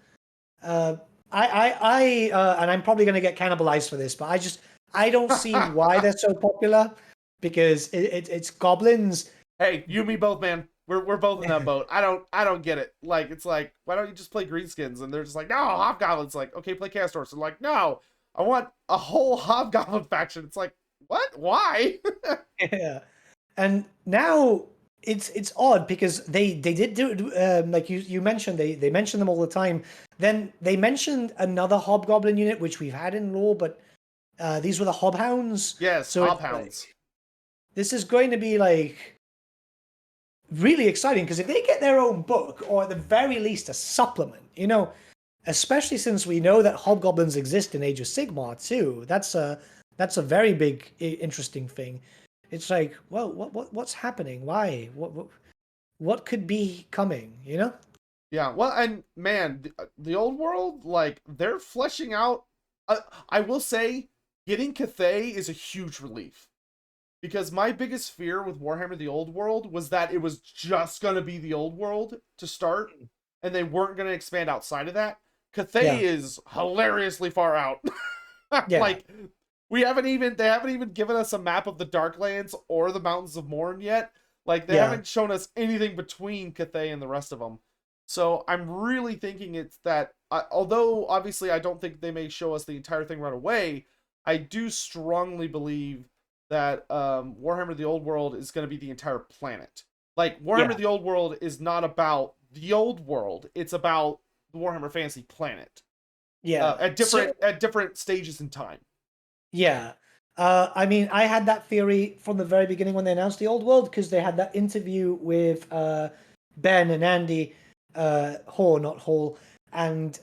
And I'm probably going to get cannibalized for this, but I don't see why they're so popular, because it's goblins. Hey, you and me both, man. We're both in that boat. I don't get it. Like, it's like, why don't you just play Greenskins? And they're just like, no, Hobgoblin's like, okay, play Castors. So like, no, I want a whole Hobgoblin faction. It's like, what? Why? Yeah. And now it's odd because they did do, like you mentioned, they mention them all the time. Then they mentioned another hobgoblin unit which we've had in lore, but these were the hobhounds. Yes, So Hobhounds. this is going to be like really exciting, because if they get their own book, or at the very least a supplement, especially since we know that hobgoblins exist in Age of Sigmar too, that's a very big interesting thing. It's like, well, what's happening? Why? What could be coming? Yeah, well, and man, the old world, like, they're fleshing out. I will say, getting Cathay is a huge relief. Because my biggest fear with Warhammer the Old World was that it was just going to be the Old World to start, and they weren't going to expand outside of that. Cathay is hilariously far out. Yeah. Like, they haven't even given us a map of the Darklands or the Mountains of Morn yet. Like, they haven't shown us anything between Cathay and the rest of them. So I'm really thinking it's that, although obviously I don't think they may show us the entire thing right away, I do strongly believe that Warhammer the Old World is going to be the entire planet. Like, Warhammer the Old World is not about the old world, it's about the Warhammer Fantasy planet. Yeah. At different stages in time. Yeah. I mean, I had that theory from the very beginning when they announced the Old World, because they had that interview with Ben and Andy not Hall, and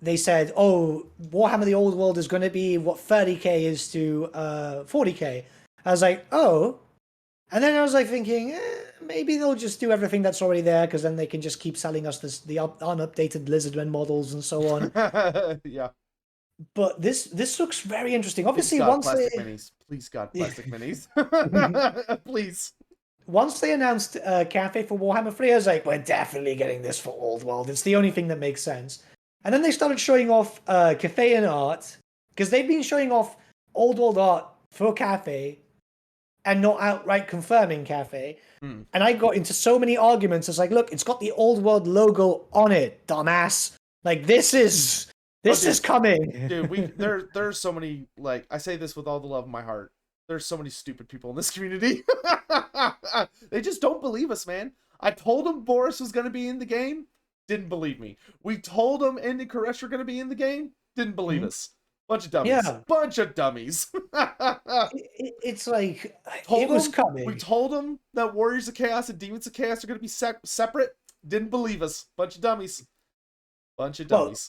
they said, "Oh, Warhammer: The Old World is going to be what 30K is to 40K." I was like, "Oh," and then I was like thinking, maybe they'll just do everything that's already there, because then they can just keep selling us the unupdated Lizardmen models and so on. Yeah. But this looks very interesting. Obviously, Please, God, once plastic they minis. Please, God, plastic minis. Please. once they announced Cafe for Warhammer 3, I was like, we're definitely getting this for Old World. It's the only thing that makes sense. And then they started showing off Cafe and art, because they've been showing off Old World art for Cafe and not outright confirming Cafe. And I got into so many arguments. It's like, look, it's got the Old World logo on it, dumbass. Like, this is coming. Dude, there's so many, like, I say this with all the love in my heart. There's so many stupid people in this community. They just don't believe us, man. I told them Boris was going to be in the game. Didn't believe me. We told them Naga of Khuresh were going to be in the game. Didn't believe us. Bunch of dummies. Yeah. Bunch of dummies. It's like, it was coming. We told them that Warriors of Chaos and Demons of Chaos are going to be separate. Didn't believe us. Bunch of dummies. Bunch of dummies.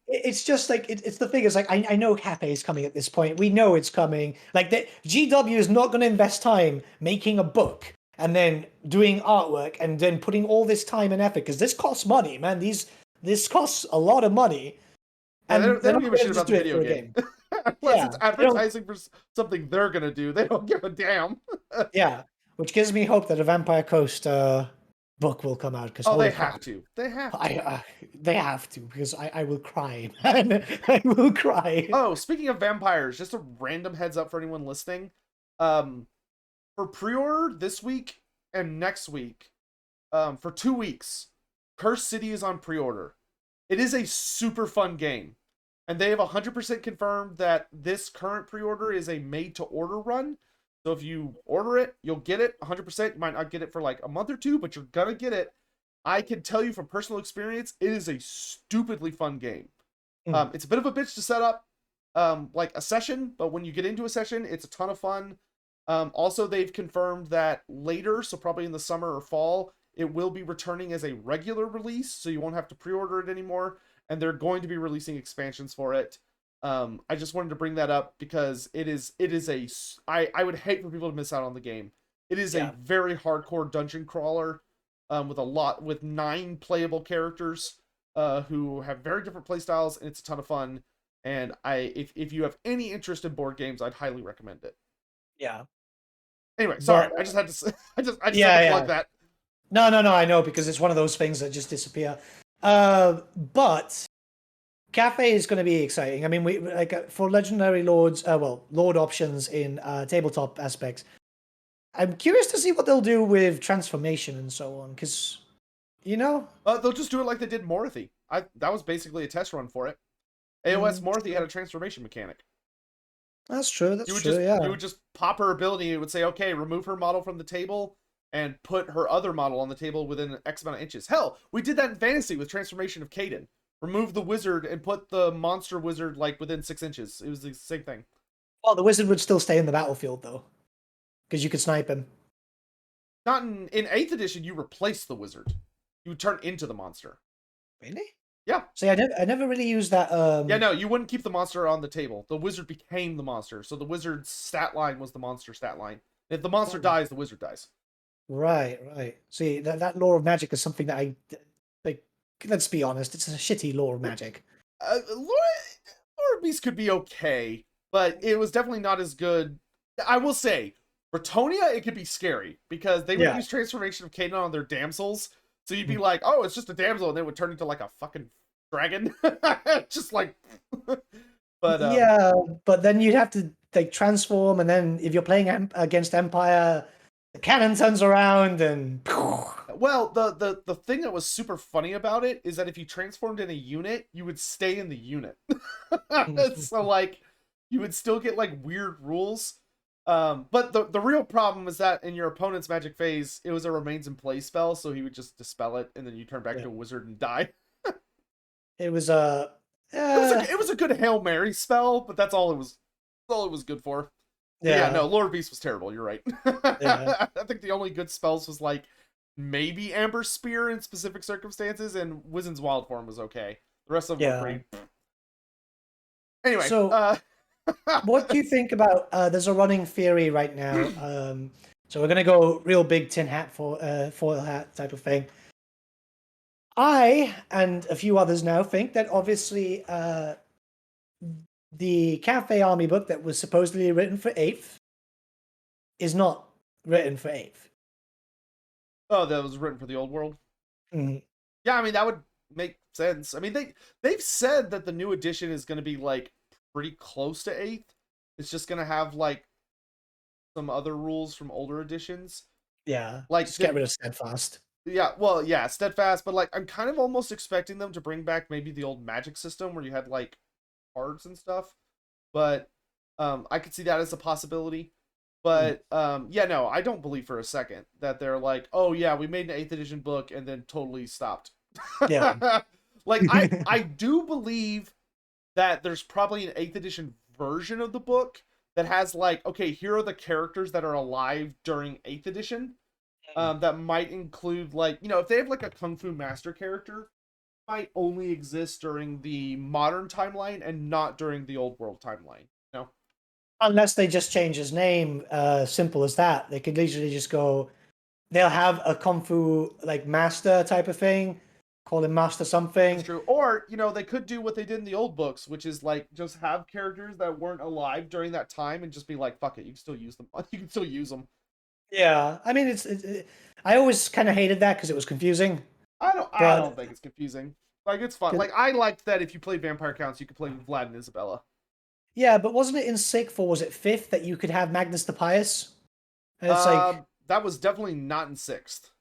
It's just like, it's the thing. It's like, I know Cafe is coming at this point. We know it's coming. Like, GW is not going to invest time making a book and then doing artwork and then putting all this time and effort, because this costs money, man. This costs a lot of money. And And they don't give a shit about the video game. Unless it's advertising for something they're going to do. They don't give a damn. Yeah, which gives me hope that a Vampire Coast book will come out. Cause they have to. They have to. They have to, because I will cry, man. I will cry. Oh, speaking of vampires, just a random heads up for anyone listening. For pre-order this week and next week, for 2 weeks, Cursed City is on pre-order. It is a super fun game. And they have 100% confirmed that this current pre-order is a made-to-order run. So if you order it, you'll get it 100%. You might not get it for like a month or two, but you're gonna get it. I can tell you from personal experience, it is a stupidly fun game. It's a bit of a bitch to set up like a session, but when you get into a session, it's a ton of fun. Also, they've confirmed that later, so probably in the summer or fall, it will be returning as a regular release, so you won't have to pre-order it anymore, and they're going to be releasing expansions for it. I just wanted to bring that up because it is I would hate for people to miss out on the game. It is a very hardcore dungeon crawler, with 9 playable characters, who have very different playstyles, and it's a ton of fun. And if you have any interest in board games, I'd highly recommend it. Yeah. Anyway, sorry, I just had to I just had to plug that. No, I know, because it's one of those things that just disappear. But Cafe is going to be exciting. I mean, we for legendary lords, lord options in tabletop aspects. I'm curious to see what they'll do with transformation and so on, because they'll just do it like they did Morothy. That was basically a test run for it. AOS Morothy had a transformation mechanic. That's true. You would just pop her ability. It would say, okay, remove her model from the table and put her other model on the table within X amount of inches. Hell, we did that in Fantasy with Transformation of Caden. Remove the wizard and put the monster wizard like within 6 inches. It was the same thing. Well, the wizard would still stay in the battlefield though, because you could snipe him. Not in 8th edition. You replace the wizard. You would turn into the monster. Really? Yeah. See, I never really used that. Yeah, no, you wouldn't keep the monster on the table. The wizard became the monster. So the wizard's stat line was the monster stat line. If the monster dies, the wizard dies. Right. See, that lore of magic is something that I like. Let's be honest, it's a shitty lore of magic. Lore Beast could be okay, but it was definitely not as good. I will say, Bretonia, it could be scary because they would use Transformation of Canon on their damsels. So you'd be like, oh, it's just a damsel, and they would turn into like a fucking dragon. Just like but yeah, but then you'd have to like transform, and then if you're playing against Empire, the cannon turns around and well, the thing that was super funny about it is that if you transformed in a unit, you would stay in the unit. So like you would still get like weird rules. But the real problem is that in your opponent's magic phase, it was a remains in play spell, so he would just dispel it, and then you turn back to a wizard and die. It was it was a good Hail Mary spell, but that's all it was. That's all it was good for. Yeah, no, Lord Beast was terrible. You're right. I think the only good spells was like maybe Amber Spear in specific circumstances, and Wizen's Wild Form was okay. The rest of them were pretty. Anyway, so what do you think about? There's a running theory right now. So we're gonna go real big tin hat for foil hat type of thing. I and a few others now think that obviously the Cafe Army book that was supposedly written for 8th is not written for 8th. Oh, that was written for the old world? Mm-hmm. Yeah, I mean, that would make sense. I mean, they've said that the new edition is going to be, like, pretty close to 8th. It's just going to have, like, some other rules from older editions. Yeah, like just get rid of Steadfast. Yeah, well, yeah, Steadfast, but, like, I'm kind of almost expecting them to bring back maybe the old magic system where you had, like, cards and stuff. But I could see that as a possibility. But yeah, no, I don't believe for a second that they're like, oh yeah, we made an 8th edition book and then totally stopped. Yeah. Like I do believe that there's probably an 8th edition version of the book that has like, okay, here are the characters that are alive during 8th edition. That might include like, you know, if they have like a Kung Fu Master character, might only exist during the modern timeline and not during the old world timeline. You know? Unless they just change his name, simple as that. They could literally just go, they'll have a Kung Fu like master type of thing, call him Master something. That's true. Or, you know, they could do what they did in the old books, which is like just have characters that weren't alive during that time and just be like, fuck it, you can still use them. You can still use them. Yeah, I mean, I always kind of hated that because it was confusing. I don't think it's confusing. Like, it's fun. Like, I liked that if you played Vampire Counts, you could play with Vlad and Isabella. Yeah, but wasn't it in 6th or was it 5th that you could have Magnus the Pious? And it's like that was definitely not in 6th.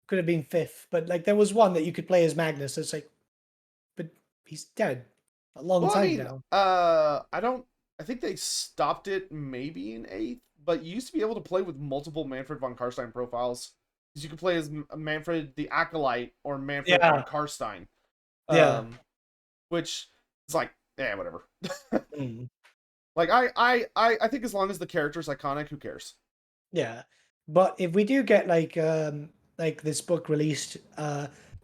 Could have been 5th, but like there was one that you could play as Magnus. It's like, but he's dead a long time now. I think they stopped it maybe in 8th, but you used to be able to play with multiple Manfred von Karstein profiles. Because you could play as Manfred the Acolyte or Manfred von Karstein. Which is like, yeah, whatever. Like, I think as long as the character's iconic, who cares? Yeah. But if we do get like like this book released,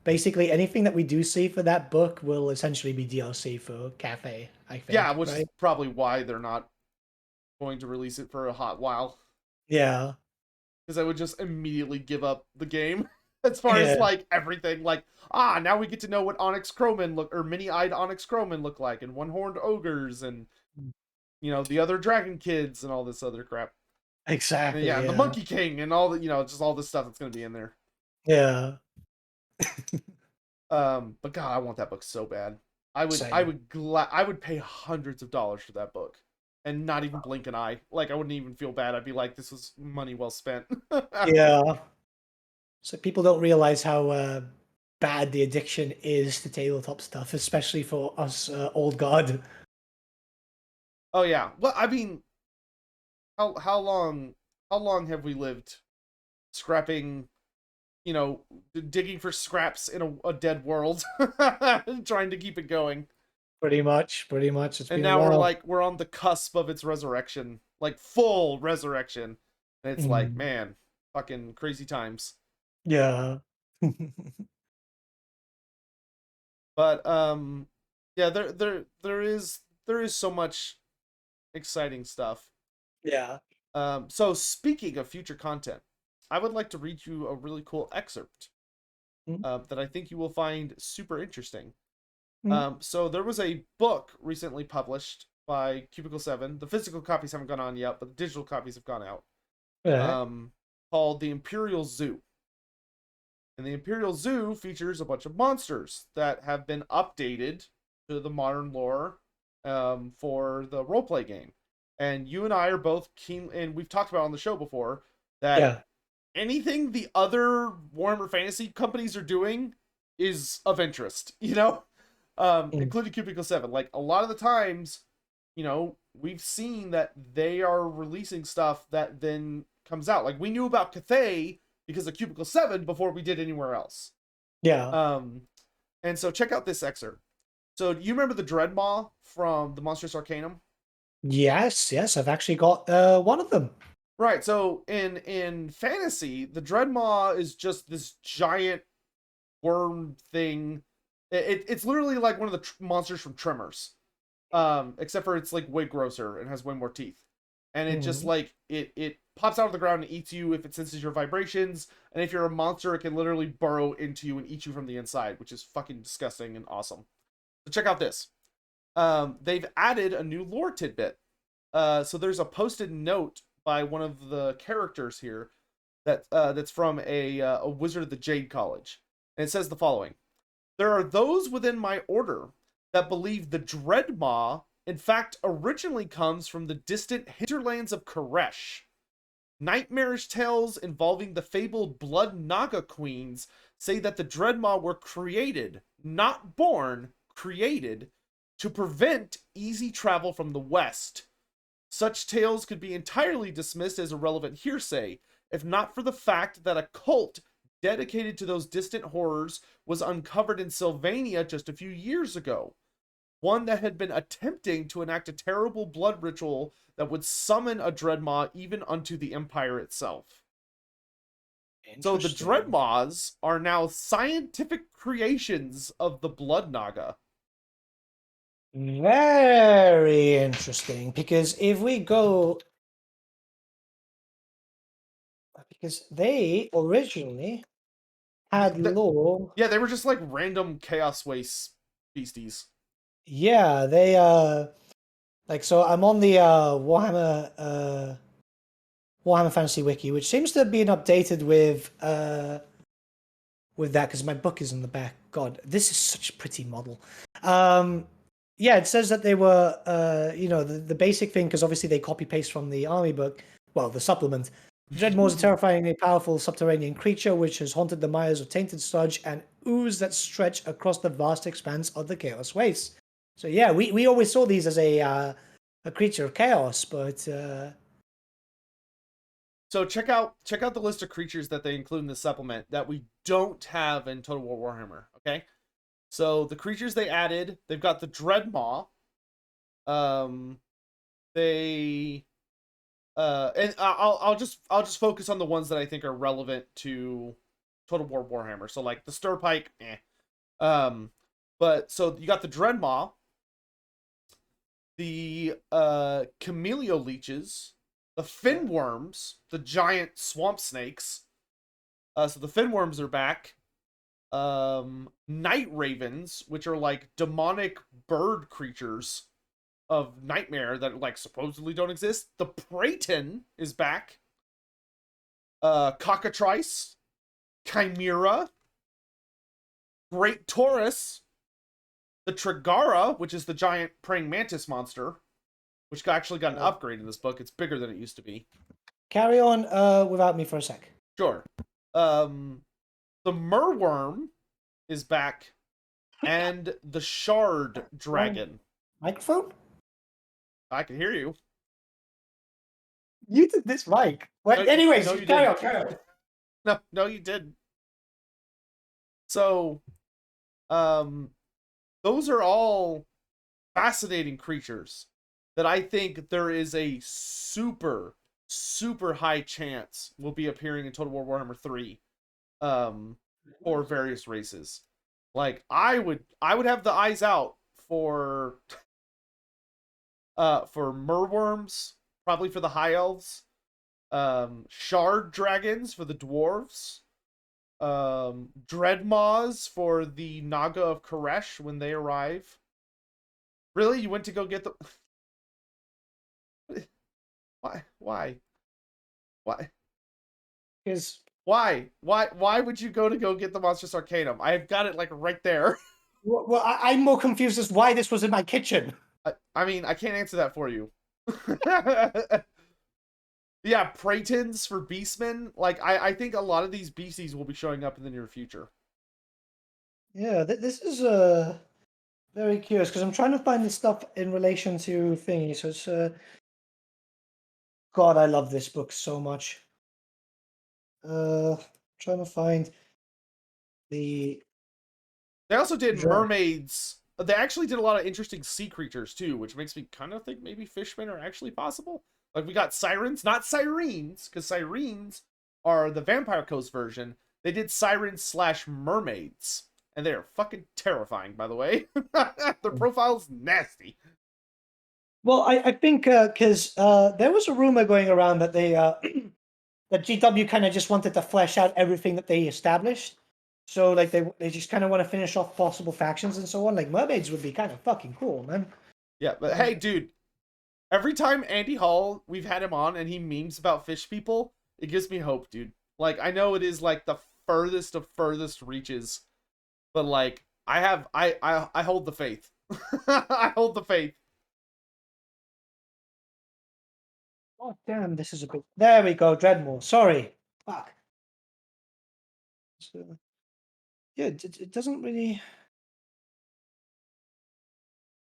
basically anything that we do see for that book will essentially be DLC for Cafe, I Yeah, think, which is right? probably why they're not going to release it for a hot while. Yeah. Because I would just immediately give up the game as far as Yeah. like everything. Like, now we get to know what Onyx Crowmen look, or mini-eyed Onyx Crowmen look like, and one-horned ogres, and the other dragon kids, and all this other crap. And Exactly. yeah, and the Yeah. Monkey King, and all the just all this stuff that's gonna be in there. Yeah. But God, I want that book so bad. I Same. would pay hundreds of dollars for that book, and not even blink an eye. Like I wouldn't even feel bad. I'd be like, this was money well spent. Yeah. So people don't realize how bad the addiction is to tabletop stuff, especially for us old guard. Oh yeah. Well, I mean, how long have we lived scrapping, digging for scraps in a dead world, trying to keep it going. Pretty much. Pretty much. It's And been a now while. we're on the cusp of its resurrection, like full resurrection. And it's like, Mm. man, fucking crazy times. Yeah. But yeah, there is so much exciting stuff. Yeah. So speaking of future content, I would like to read you a really cool excerpt Mm, that I think you will find super interesting. mm. So there was a book recently published by Cubicle 7. The physical copies haven't gone on yet, but the digital copies have gone out. Right. Um, Called The Imperial Zoo. And the Imperial Zoo features a bunch of monsters that have been updated to the modern lore for the roleplay game. And you and I are both keen, and we've talked about on the show before that Yeah. anything the other Warhammer Fantasy companies are doing is of interest, Mm. including Cubicle 7. Like, a lot of the times, we've seen that they are releasing stuff that then comes out. Like, we knew about Cathay because of Cubicle 7 before we did anywhere else. Yeah. Um, and so check out this excerpt. So, do you remember the Dreadmaw from the Monstrous Arcanum? Yes. Yes. I've actually got one of them. Right. So in fantasy, the Dreadmaw is just this giant worm thing. It's literally like one of the monsters from Tremors, except for it's like way grosser and has way more teeth. And it just Mm. like it pops out of the ground and eats you if it senses your vibrations. And if you're a monster, it can literally burrow into you and eat you from the inside, which is fucking disgusting and awesome. So check out this. They've added a new lore tidbit. So there's a posted note by one of the characters here that's from a Wizard of the Jade College, and it says the following: There are those within my order that believe the Dreadmaw, in fact, originally comes from the distant hinterlands of Khuresh. Nightmarish tales involving the fabled Blood Naga queens say that the Dreadmaw were created, not born, created, to prevent easy travel from the west. Such tales could be entirely dismissed as irrelevant hearsay, if not for the fact that a cult dedicated to those distant horrors was uncovered in Sylvania just a few years ago. One that had been attempting to enact a terrible blood ritual that would summon a Dreadmaw even unto the Empire itself. So the Interesting. Dreadmaws are now scientific creations of the Blood Naga. Very interesting. Because if we go, because they originally had lore. Yeah, they were just like random chaos waste beasties. Yeah, they like, so I'm on the Warhammer Fantasy Wiki, which seems to have been updated with that because my book is in the back. God, this is such a pretty model. Yeah, it says that they were the basic thing, because obviously they copy paste from the army book, well, the supplement. Dreadmaw is a terrifyingly powerful subterranean creature which has haunted the mires of tainted sludge and ooze that stretch across the vast expanse of the chaos wastes. So yeah, we always saw these as a creature of chaos, but So check out the list of creatures that they include in the supplement that we don't have in Total War Warhammer. Okay, so the creatures they added, they've got the Dreadmaw. Um, they and I'll just focus on the ones that I think are relevant to Total War Warhammer. So like the Stirpike, eh. But so you got the Dreadmaw, the Camellia Leeches, the Finworms, the giant swamp snakes. So the Finworms are back. Night Ravens, which are like demonic bird creatures of nightmare that like supposedly don't exist. The Praeton is back. Cockatrice, Chimera, Great Taurus, the Trigara, which is the giant praying mantis monster, which actually got an upgrade in this book. It's bigger than it used to be. Carry on without me for a sec. Sure. The Merworm is back, and the Shard Dragon. Microphone? I can hear you. You did this, Mike. Well, No, anyways, no, you carry on, didn't. carry on. No, you didn't. So, those are all fascinating creatures that I think there is a super, super high chance will be appearing in Total War Warhammer 3, for various races. Like, I would have the eyes out for Merworms, probably for the High Elves, Shard Dragons for the Dwarves, Dreadmaws for the Naga of Khuresh when they arrive. Really? You went to go get the... Why? Because Why would you go to go get the Monstrous Arcanum? I've got it like right there. well, I'm more confused as why this was in my kitchen. I mean, I can't answer that for you. Yeah, Praetons for Beastmen. Like, I think a lot of these beasties will be showing up in the near future. Yeah, this is very curious because I'm trying to find this stuff in relation to thingy. So it's God, I love this book so much. Trying to find the They also did Sure. mermaids. They actually did a lot of interesting sea creatures too, which makes me kind of think maybe fishmen are actually possible. Like we got sirens, not sirens, because sirens are the Vampire Coast version. They did sirens / mermaids, and they are fucking terrifying, by the way. Their profile's nasty. Well, I think because there was a rumor going around that they that GW kind of just wanted to flesh out everything that they established. So like they just kind of want to finish off possible factions and so on. Like mermaids would be kind of fucking cool, man. Yeah, but hey, dude, every time Andy Hall, we've had him on and he memes about fish people, it gives me hope, dude. Like, I know it is like the furthest of furthest reaches, but like, I hold the faith. I hold the faith. Oh damn, this is a bit. There we go, Dreadmore. Sorry, fuck. So, yeah, it doesn't really.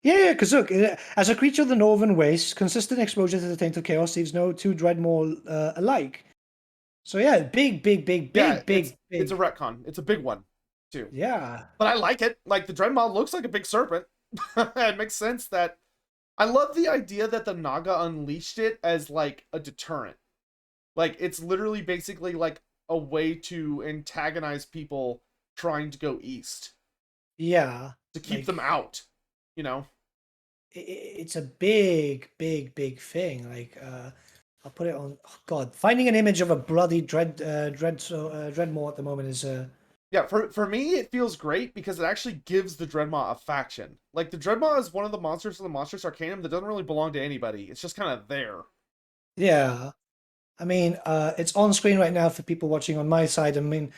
Yeah, because look, as a creature of the Northern Wastes, consistent exposure to the tainted chaos leaves no two Dreadmore alike. So yeah, big, Yeah, big. it's a retcon. It's a big one, too. Yeah. But I like it. Like, the Dreadmaw looks like a big serpent. It makes sense that... I love the idea that the Naga unleashed it as, like, a deterrent. Like, it's literally basically, like, a way to antagonize people trying to go east. Yeah. To keep them out, you know? It's a big thing. Like, I'll put it on. Oh God, finding an image of a bloody Dreadmore at the moment is Yeah, for me, it feels great because it actually gives the Dreadmaw a faction. Like, the Dreadmaw is one of the monsters in the Monstrous Arcanum that doesn't really belong to anybody. It's just kind of there. Yeah. I mean, it's on screen right now for people watching on my side. I mean,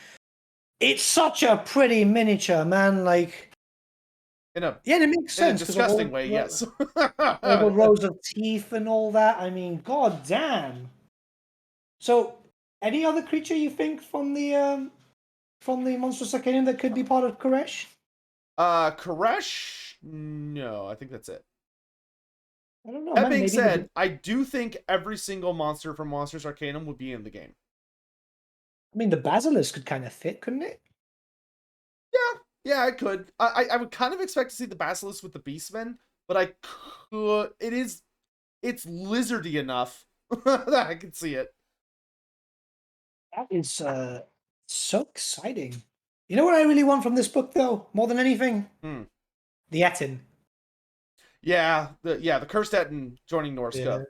it's such a pretty miniature, man. Like, Yeah, it makes sense. disgusting way, yes. All the rows of teeth and all that. I mean, god damn. So, any other creature you think from the Monstrous Arcanum that could be part of Khuresh? Khuresh? No, I think that's it. I don't know. That Man, being maybe said, I do think every single monster from Monsters Arcanum would be in the game. I mean, the Basilisk could kind of fit, couldn't it? Yeah, I could. I would kind of expect to see the Basilisk with the Beastmen, but I could. It's lizardy enough that I could see it. That is So exciting. You know what I really want from this book, though, more than anything? Hmm. The Etin. Yeah, the Cursed Etin joining Yeah, Norsca.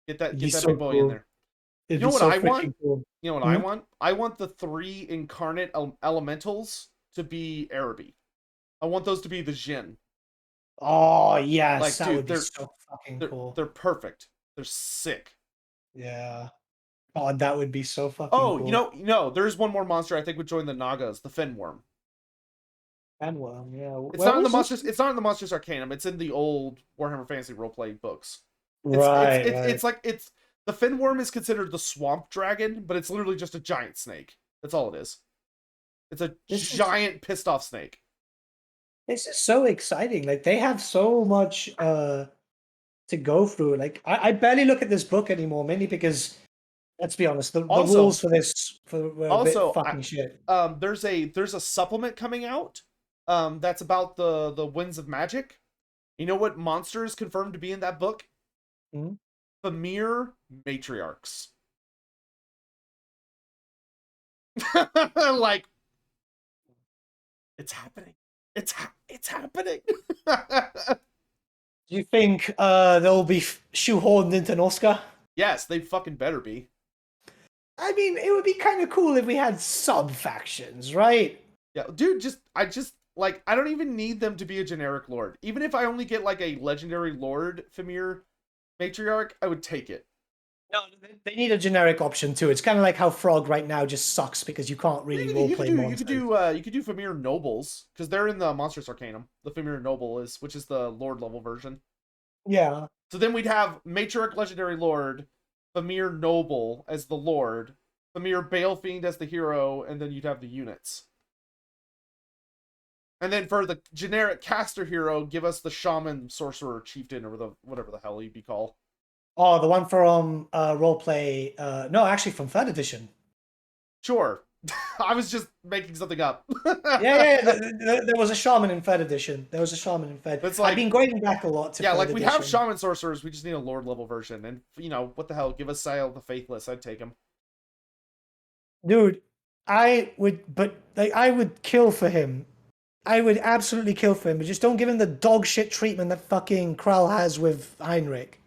it'd be Get that so big boy in cool. there. It'd You be know what so I want? freaking cool. You know what I Hmm? want? I want the 3 incarnate elementals to be Araby. I want those to be the Jinn. Oh yes, Like, that dude, would be so fucking cool. they're perfect. They're sick. Yeah. Oh, that would be so fucking Oh, cool. there's one more monster I think would join the Nagas, the Fenworm. And well, yeah. It's Where not in the was this? monsters. It's not in the Monsters Arcanum. It's in the old Warhammer Fantasy roleplay books. Right, right. It's the Fenworm is considered the swamp dragon, but it's literally just a giant snake. That's all it is. It's a This is giant pissed off snake. this is so exciting. Like they have so much to go through. Like I barely look at this book anymore, mainly because let's be honest, the rules Also, for this were a bit also, fucking shit. there's a supplement coming out. That's about the Winds of Magic. You know what monster is confirmed to be in that book? Hmm? Famir matriarchs. Like, it's happening. It's happening. Do you think they'll be shoehorned into Norsca? Yes, they fucking better be. I mean, it would be kind of cool if we had sub factions, right? Yeah, dude, I don't even need them to be a generic lord. Even if I only get like a legendary lord Famir matriarch, I would take it. No, they need a generic option too. It's kind of like how Frog right now just sucks because you can't really roleplay monsters. You could do Famir nobles because they're in the Monsters Arcanum. The Famir noble which is the lord level version. Yeah. So then we'd have matriarch legendary lord, Famir noble as the lord, Famir Balefiend as the hero, and then you'd have the units. And then for the generic caster hero, give us the shaman, sorcerer, chieftain, or whatever the hell he'd be called. Oh, the one from roleplay. No, actually from third edition. Sure. I was just making something up. Yeah. There was a shaman in third edition. There was a shaman in third. It's like, I've been going back a lot to yeah, third like we have edition. shaman sorcerers, we just need a lord level version. And what the hell? Give us Sile the Faithless. I'd take him. Dude, I would kill for him. I would absolutely kill for him, but just don't give him the dog shit treatment that fucking Krell has with Heinrich.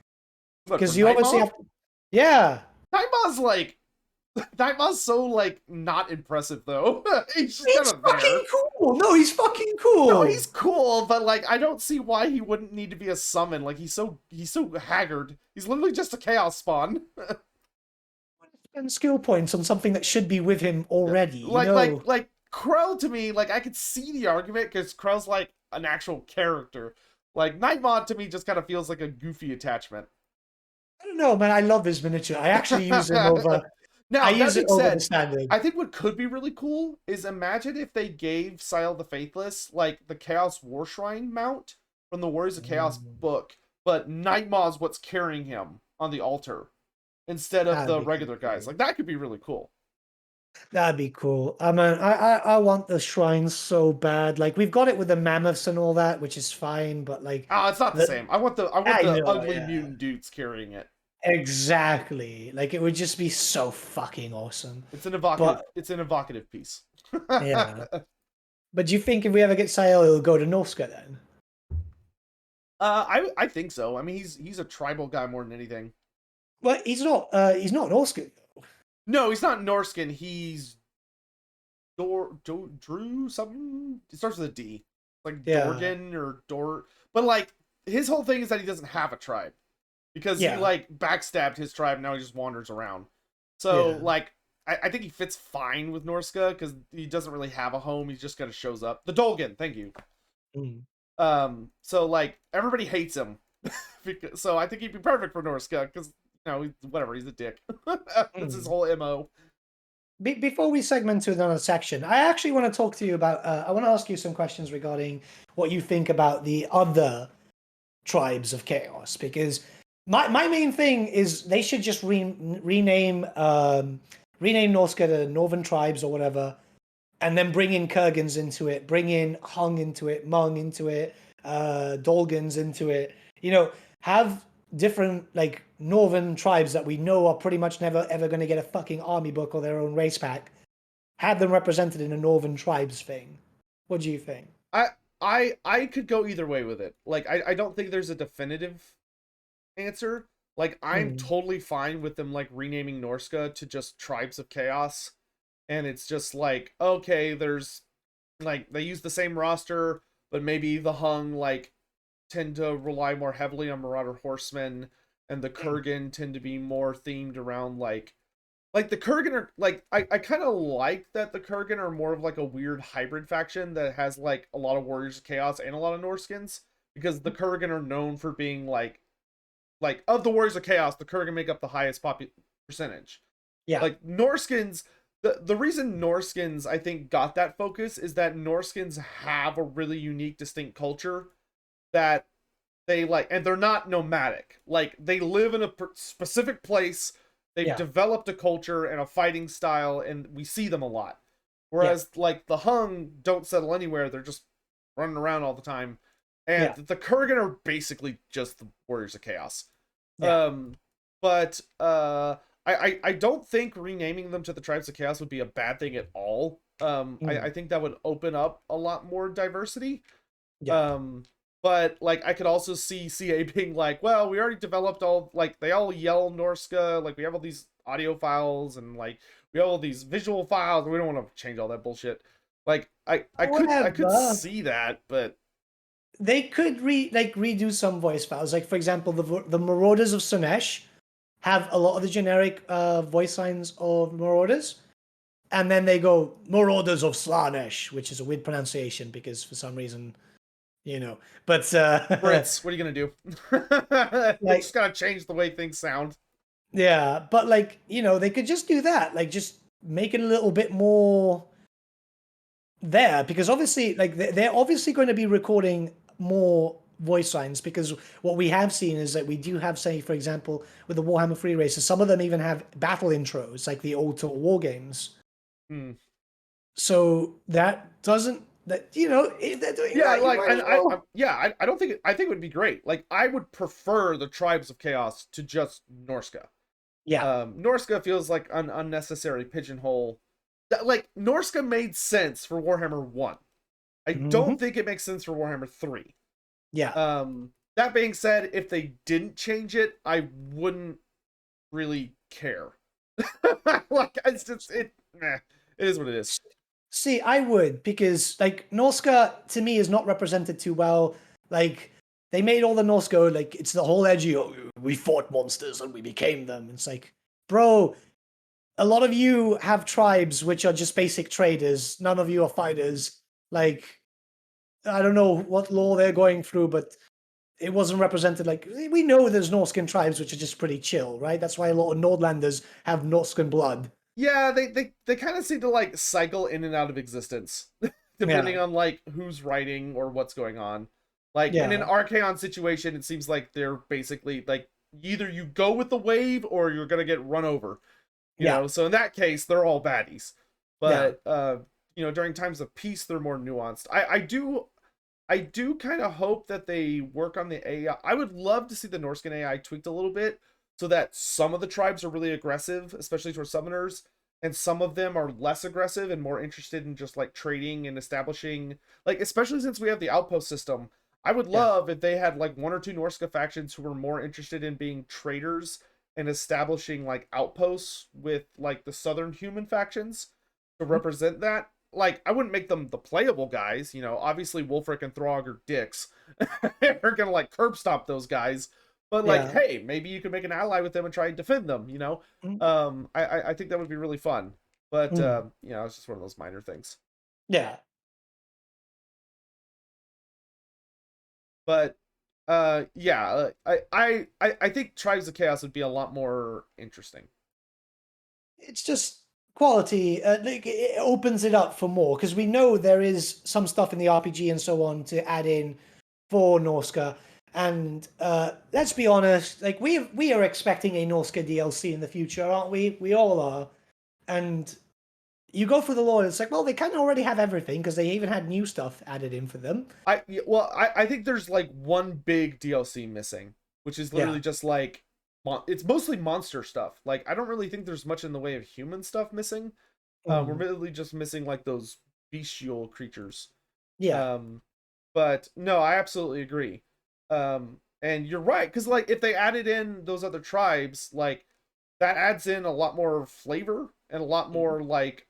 Because you obviously have to... Yeah. Nightmaw's like Nightmaw's so like not impressive though. He's just He's kind of there. fucking cool. No, he's fucking cool. No, he's cool, but like I don't see why he wouldn't need to be a summon. Like he's so haggard. He's literally just a chaos spawn. And skill points on something that should be with him already. Like Krell to me, like I could see the argument because Krell's like an actual character. Like Nightmaw to me just kind of feels like a goofy attachment. I don't know, man. I love his miniature. I actually use him over. Now, I use it over said, the standard. I think what could be really cool is imagine if they gave Sile the Faithless like the Chaos War Shrine mount from the Warriors of Chaos book, but Nightmaw's what's carrying him on the altar instead of the regular guys. Like that could be really cool. That'd be cool. I mean, I want the shrines so bad. Like we've got it with the mammoths and all that, which is fine. But like, it's not the same. I want the ugly yeah. mutant dudes carrying it. Exactly. Like it would just be so fucking awesome. It's an evocative piece. Yeah. But do you think if we ever get Sile, it'll go to Norsca then? I think so. I mean, he's a tribal guy more than anything. Well, he's not Norsca. No, he's not Norscan. He's Drew something. It starts with a D, like Dorgan or Dor. But like his whole thing is that he doesn't have a tribe because he like backstabbed his tribe. And now he just wanders around. So like I think he fits fine with Norsca because he doesn't really have a home. He just kind of shows up. The Dolgan, thank you. So like everybody hates him, so I think he'd be perfect for Norsca because whatever, he's a dick. That's his whole MO. Before we segment to another section, I actually want to talk to you about. I want to ask you some questions regarding what you think about the other tribes of chaos, because my main thing is they should just rename Norsca to Northern Tribes or whatever, and then bring in Kurgans into it, bring in Hung into it, Mung into it, Dolgans into it. Have different like northern tribes that we know are pretty much never ever going to get a fucking army book or their own race pack, had them represented in a Northern Tribes thing. What do you think? I could go either way with it. Like, I don't think there's a definitive answer. Like, I'm Mm. totally fine with them, like, renaming Norsca to just Tribes of Chaos. And it's just like, okay, there's, like, they use the same roster, but maybe the Hung, like, tend to rely more heavily on Marauder Horsemen, and the Kurgan tend to be more themed around, like the Kurgan are, like, I kind of like that the Kurgan are more of, like, a weird hybrid faction that has, like, a lot of Warriors of Chaos and a lot of Norskins, because the Kurgan are known for being, like, of the Warriors of Chaos, the Kurgan make up the highest percentage. Yeah. Like, Norskins, the reason Norskins, I think, got that focus is that Norskins have a really unique, distinct culture that they like, and they're not nomadic. Like, they live in a specific place. They've Yeah. developed a culture and a fighting style, and we see them a lot. Whereas, like, the Hung don't settle anywhere. They're just running around all the time. And the Kurgan are basically just the Warriors of Chaos. Yeah. But I don't think renaming them to the Tribes of Chaos would be a bad thing at all. I think that would open up a lot more diversity. Yeah. But, like, I could also see CA being like, well, we already developed all, like, they all yell Norsca, like, we have all these audio files, and, like, we have all these visual files, and we don't want to change all that bullshit. Like, I could see that, but they could redo some voice files. Like, for example, the Marauders of Slaanesh have a lot of the generic voice lines of Marauders, and then they go Marauders of Slaanesh, which is a weird pronunciation because for some reason, but Brits, what are you gonna do? They like, just gotta change the way things sound. yeah, but, like, they could just do that, like, just make it a little bit more there, because obviously, like, they're obviously going to be recording more voice lines, because what we have seen is that we do have, say, for example, with the Warhammer Free Races, some of them even have battle intros, like the old Total War games. So that doesn't, that, they're doing Yeah, that, like, and I don't think I think it would be great. Like, I would prefer the Tribes of Chaos to just Norsca. Yeah. Norsca feels like an unnecessary pigeonhole. Like, Norsca made sense for Warhammer 1. I don't think it makes sense for Warhammer 3. Yeah. That being said, if they didn't change it, I wouldn't really care. Like, it's just, it is what it is. See, I would, because, like, Norsca to me is not represented too well. Like, they made all the Norsca, like, it's the whole edgy, we fought monsters and we became them. It's like, bro, a lot of you have tribes which are just basic traders. None of you are fighters. Like, I don't know what lore they're going through, but it wasn't represented. Like, we know there's Norscan tribes which are just pretty chill, right? That's why a lot of Nordlanders have Norscan blood. Yeah, they kind of seem to, like, cycle in and out of existence depending on, like, who's writing or what's going on. Like, in an Archaon situation, it seems like they're basically, like, either you go with the wave or you're gonna get run over. You know, so in that case, they're all baddies. But during times of peace, they're more nuanced. I do kind of hope that they work on the AI. I would love to see the Norscan AI tweaked a little bit, so that some of the tribes are really aggressive, especially towards summoners, and some of them are less aggressive and more interested in just, like, trading and establishing, like, especially since we have the outpost system. I would love if they had, like, one or two Norsca factions who were more interested in being traders and establishing, like, outposts with, like, the southern human factions to represent that. Like, I wouldn't make them the playable guys, obviously Wolfric and Throg are dicks. They're gonna, like, curb stop those guys. But, like, hey, maybe you could make an ally with them and try and defend them, I think that would be really fun. But, it's just one of those minor things. Yeah. But, I think Tribes of Chaos would be a lot more interesting. It's just quality. Like, it opens it up for more, because we know there is some stuff in the RPG and so on to add in for Norsca. And let's be honest, like, we are expecting a Norsca DLC in the future, aren't we? We all are. And you go through the lore, it's like, well, they kind of already have everything, because they even had new stuff added in for them. I think there's, like, one big DLC missing, which is literally just, like, it's mostly monster stuff. Like, I don't really think there's much in the way of human stuff missing. We're really just missing like those bestial creatures. Yeah. But no, I absolutely agree. And you're right, because like if they added in those other tribes, like that adds in a lot more flavor and a lot more like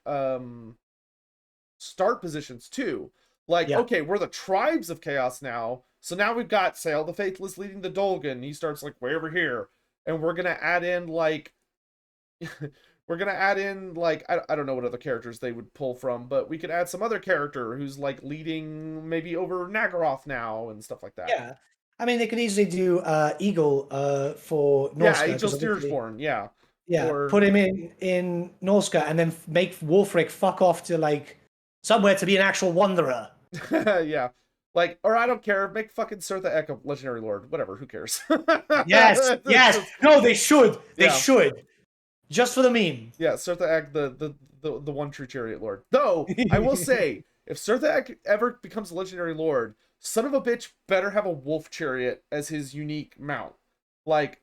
start positions too. Like, Yeah. okay, we're the tribes of chaos now. So now we've got Sail the Faithless leading the Dolgan. He starts like way over here. And we're gonna add in like we're gonna add in like I don't know what other characters they would pull from, but we could add some other character who's like leading maybe over Nagaroth now and stuff like that. Yeah. I mean, they could easily do Eagle for Yeah, Norsca, Angel because obviously, Steersborn, yeah. yeah, Or put him in Norsca and then make Wolfric fuck off to like somewhere to be an actual wanderer. yeah. Like, or I don't care, make fucking Sirtha Ek a legendary lord. Whatever, who cares? Yes, yes. No, they should. They Yeah. should. Just for the meme. Yeah, Sirtha Ek, the one true chariot lord. Though, I will say, if Sirtha Ek ever becomes a legendary lord, son of a bitch better have a wolf chariot as his unique mount. Like,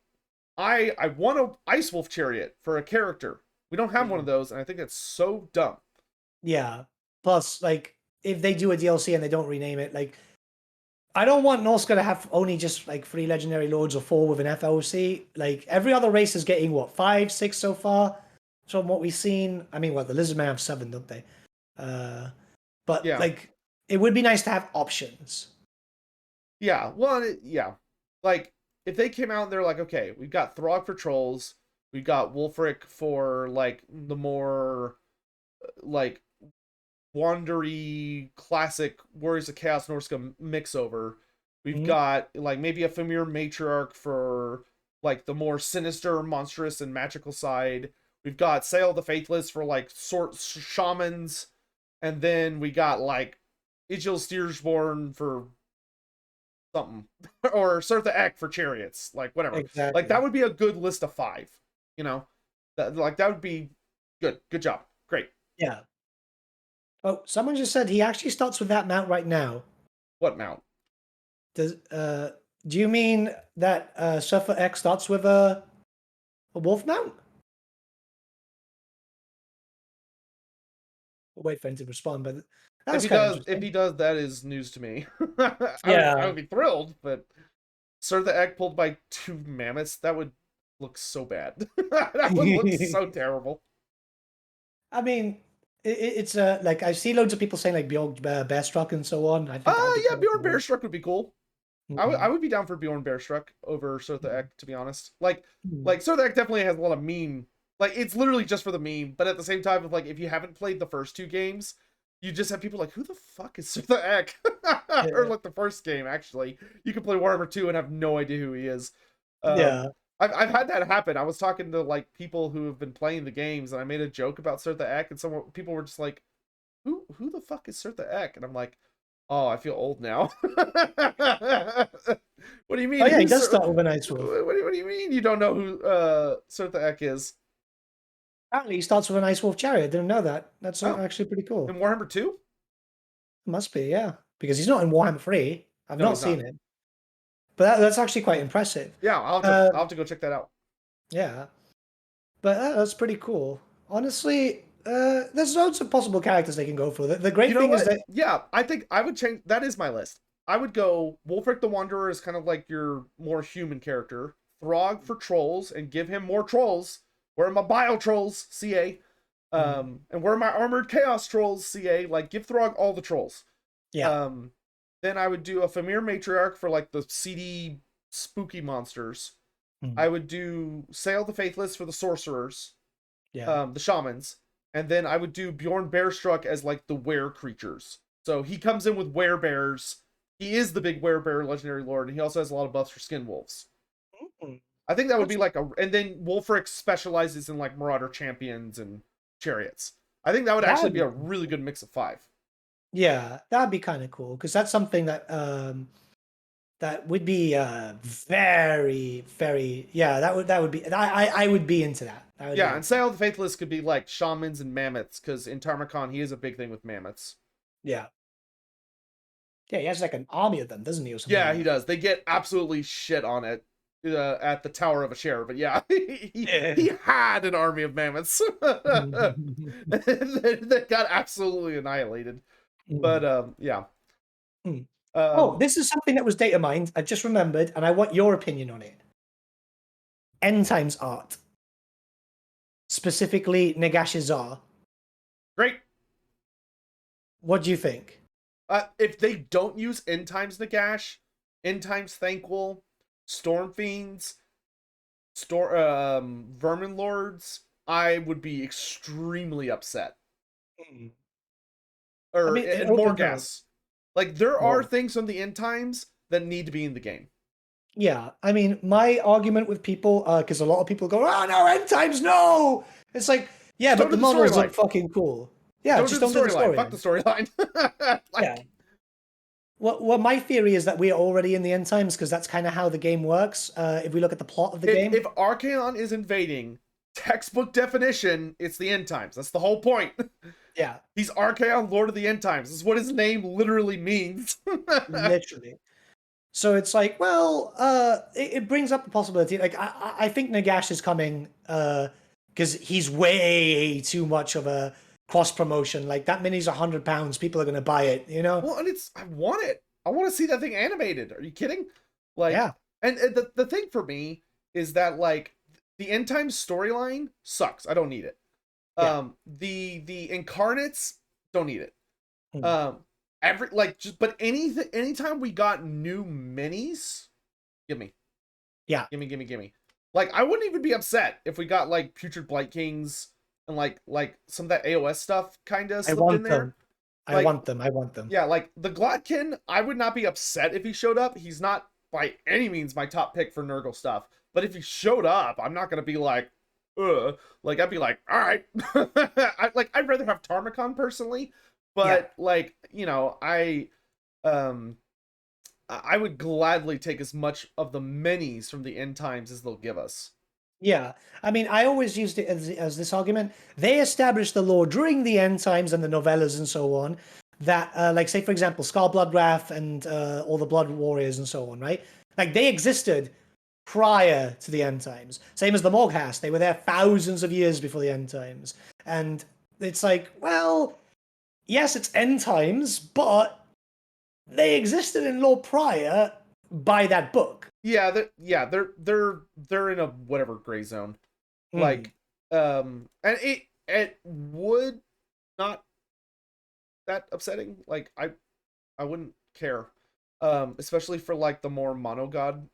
I want a ice wolf chariot for a character. We don't have one of those, and I think that's so dumb. Yeah. Plus, like, if they do a DLC and they don't rename it, like, I don't want Norsca to have only just like 3 legendary lords or 4 with an FLC. Like, every other race is getting what, 5, 6 so far from what we've seen. I mean, what, the Lizardmen have 7, don't they? But Yeah. like, it would be nice to have options. Yeah, well, yeah. Like, if they came out and they're like, okay, we've got Throg for trolls, we've got Wolfric for like the more like wandery classic Warriors of Chaos Norsca mix over. We've got like maybe a Famir Matriarch for like the more sinister, monstrous, and magical side. We've got Sail the Faithless for like shamans, and then we got like Igil Steersborn for something, or Sirtha Ek for chariots, like whatever. Exactly. Like that would be a good list of 5. You know, that would be good. Good job. Great. Yeah. Oh, someone just said he actually starts with that mount right now. What mount? Do you mean that Sirtha Ek starts with a wolf mount? We'll wait for him to respond, but that's If he does, that is news to me. Yeah. I would be thrilled, but Sirtha Ek pulled by 2 mammoths, that would look so bad. That would look so terrible. I mean, it's like I see loads of people saying like Bjorn Bearstruck and so on. I think Yeah, Bjorn Bearstruck would be cool. Mm-hmm. I would be down for Bjorn Bearstruck over Sirtha Ek, to be honest. Like Sirtha Ek definitely has a lot of meme. Like, it's literally just for the meme, but at the same time, if you haven't played the first 2 games, you just have people like, who the fuck is Sirtha Ek? Or like the first game, actually. You can play Warhammer 2 and have no idea who he is. Yeah. I've had that happen. I was talking to like people who have been playing the games, and I made a joke about Sirtha Ek, and people were just like, who the fuck is Sirtha Ek? And I'm like, oh, I feel old now. What do you mean? Oh yeah, he does start with an ice wolf. What do you mean you don't know who Sirtha Ek is? Apparently, he starts with an ice wolf chariot. Didn't know that. That's actually pretty cool. In Warhammer 2? Must be, yeah, because he's not in Warhammer 3. I've not seen it, but that's actually quite impressive. Yeah, I'll have to go check that out. Yeah, but that's pretty cool. Honestly, there's loads of possible characters they can go for. The great thing is that I think I would change. That is my list. I would go Wolfric the Wanderer is kind of like your more human character. Throg for trolls and give him more trolls. Where are my bio trolls, CA? And where are my armored chaos trolls, CA? Like, give Throg all the trolls. Yeah. Then I would do a Famir Matriarch for like the seedy, spooky monsters. I would do Sail the Faithless for the sorcerers. Yeah. The shamans. And then I would do Bjorn Bearstruck as like the were creatures. So he comes in with werebears. He is the big werebear legendary lord, and he also has a lot of buffs for skin wolves. I think that would be like and then Wolfric specializes in like marauder champions and chariots. I think that would actually be a really good mix of 5. Yeah, that'd be kind of cool, because that's something that that would be very, very, yeah, that would be, I would be into that. And Sail the Faithless could be like shamans and mammoths, because in Tarmakon he is a big thing with mammoths. Yeah. Yeah, he has like an army of them, doesn't he? Or something Yeah, he does. They get absolutely shit on it. at the Tower of Asher, but yeah, he had an army of mammoths that got absolutely annihilated. But yeah. Oh, this is something that was data mined. I just remembered, and I want your opinion on it. End times art, specifically Nagash's Czar. Great. What do you think? If they don't use End Times Nagash, End Times Thanquol, Storm Fiends, Vermin Lords, I would be extremely upset. Or Morghast. Like, there are things from the End Times that need to be in the game. Yeah, I mean, my argument with people, because a lot of people go, "Oh no, End Times, no!" It's like, yeah, but the models look fucking cool. Yeah, just don't do the storyline. Fuck the storyline. Yeah. Well, my theory is that we are already in the End Times because that's kind of how the game works. If we look at the plot of the game, if Archaon is invading, textbook definition, it's the End Times. That's the whole point. Yeah, he's Archaon, Lord of the End Times. This is what his name literally means. Literally. So it's like, well, it brings up the possibility. Like, I think Nagash is coming because he's way too much of a cross promotion. Like, that mini's £100. People are going to buy it, you know? Well, and I want it. I want to see that thing animated. Are you kidding? Like, yeah. And the thing for me is that, like, the End Times storyline sucks. I don't need it. Yeah. The Incarnates, don't need it. But anytime we got new minis, give me. Yeah. Gimme. Like, I wouldn't even be upset if we got, like, Putrid Blight Kings and like some of that AOS stuff kind of slipped in there. I want them. Yeah, like the Glotkin, I would not be upset if he showed up. He's not by any means my top pick for Nurgle stuff. But if he showed up, I'm not gonna be like, ugh. Like, I'd be like, all right. I'd rather have Tarmacon personally, but like, you know, I would gladly take as much of the minis from the End Times as they'll give us. Yeah, I mean, I always used it as this argument. They established the lore during the End Times and the novellas and so on. That, like, say for example, Skull Bloodwrath and all the Blood Warriors and so on, right? Like, they existed prior to the End Times. Same as the Morghast. They were there thousands of years before the End Times. And it's like, well, yes, it's End Times, but they existed in lore prior by that book. Yeah, they're in a whatever gray zone. Like, and it would not that upsetting. Like, I wouldn't care. Especially for like the more monogod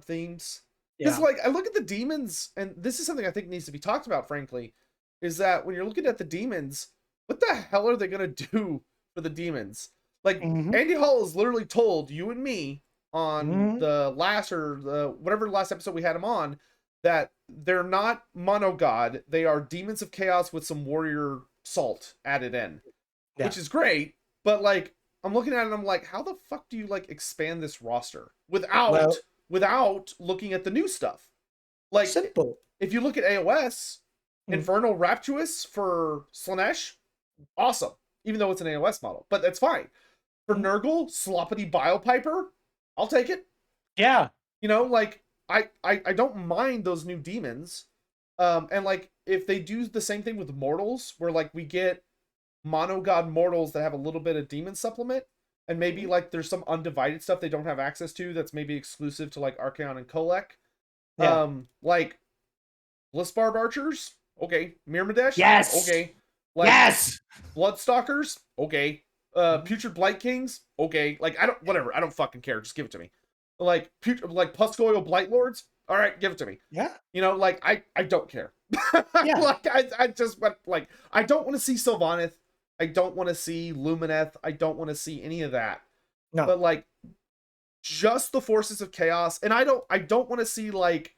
themes. Because like, I look at the demons, and this is something I think needs to be talked about, frankly, is that when you're looking at the demons, what the hell are they gonna do for the demons? Like, Andy Hall has literally told you and me on the last, or the whatever last episode we had him on, that they're not monogod, they are demons of chaos with some warrior salt added in. Which is great, but like, I'm looking at it and I'm like, how the fuck do you like expand this roster without looking at the new stuff? Like, simple. If you look at AOS, Infernal Rapturous for Slanesh, awesome. Even though it's an AOS model, but that's fine. For Nurgle, Sloppity Bilepiper, I'll take it. Yeah. You know, like, I don't mind those new demons. And like, if they do the same thing with mortals, where like we get monogod mortals that have a little bit of demon supplement, and maybe like there's some undivided stuff they don't have access to that's maybe exclusive to like Archaon and Kolek. Like Blissbarb Archers, okay. Myrmidesh, yes, okay. Like, yes. Bloodstalkers, okay. Putrid Blight Kings, okay. Like, I don't fucking care. Just give it to me. Like, Puskoil Blight Lords, all right, give it to me. Yeah. You know, like, I don't care. Yeah. Like, I just went, like, I don't want to see Sylvaneth. I don't want to see Lumineth. I don't want to see any of that. No. But like, just the Forces of Chaos, and I don't want to see like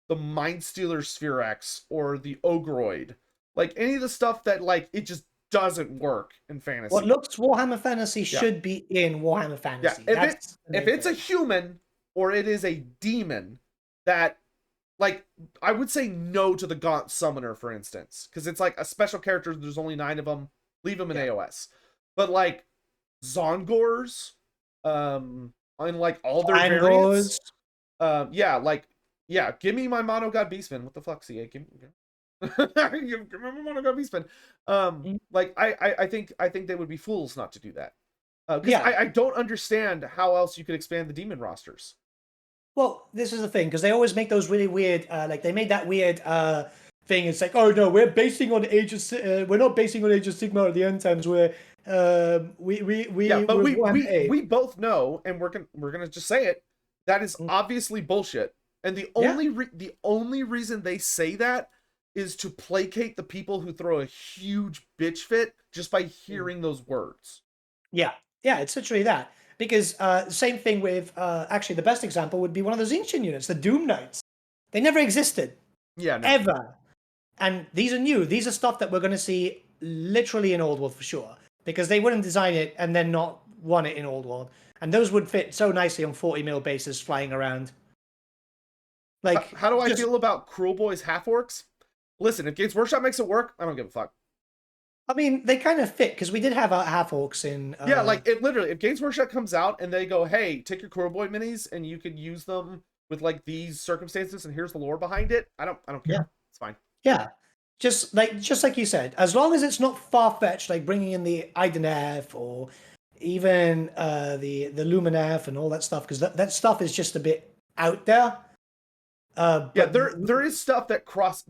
the Mindstealer Spherex or the Ogroid. Like, any of the stuff that like it just doesn't work in fantasy. What looks Warhammer Fantasy should be in Warhammer Fantasy. Yeah, if it's a human or it is a demon, that, like, I would say no to the Gaunt Summoner, for instance, because it's like a special character. There's only 9 of them. Leave them in AOS. But like Zongors, and like all their variants, Yeah, like, yeah, give me my Mono God Beastman. What the fuck, CA? Give me my Mono God Beastman. Like, I think they would be fools not to do that. Because Yeah. I don't understand how else you could expand the demon rosters. Well, this is the thing, because they always make those really weird, like they made that weird thing. It's like, oh no, we're basing on we're not basing on Age of Sigmar at the end times. Yeah, but we're we one we A. we both know, and we're gonna just say it. That is obviously bullshit. And the only reason they say that is to placate the people who throw a huge bitch fit just by hearing those words. Yeah, it's literally that. Because same thing with actually the best example would be one of those ancient units, the Doom Knights. They never existed. Yeah, no. Ever. And these are new. These are stuff that we're going to see literally in Old World for sure. Because they wouldn't design it and then not run it in Old World. And those would fit so nicely on 40 mil bases flying around. Like, how do I feel about Cruel Boys half orcs? Listen, if Games Workshop makes it work, I don't give a fuck. I mean, they kind of fit because we did have our half orcs in. Yeah, like it literally. If Games Workshop comes out and they go, "Hey, take your Cruel Boy minis and you can use them with like these circumstances, and here's the lore behind it," I don't care. Yeah. It's fine. Yeah, just like you said, as long as it's not far fetched, like bringing in the Idenef or even the Luminef and all that stuff, because that stuff is just a bit out there. Yeah, there is stuff that crosses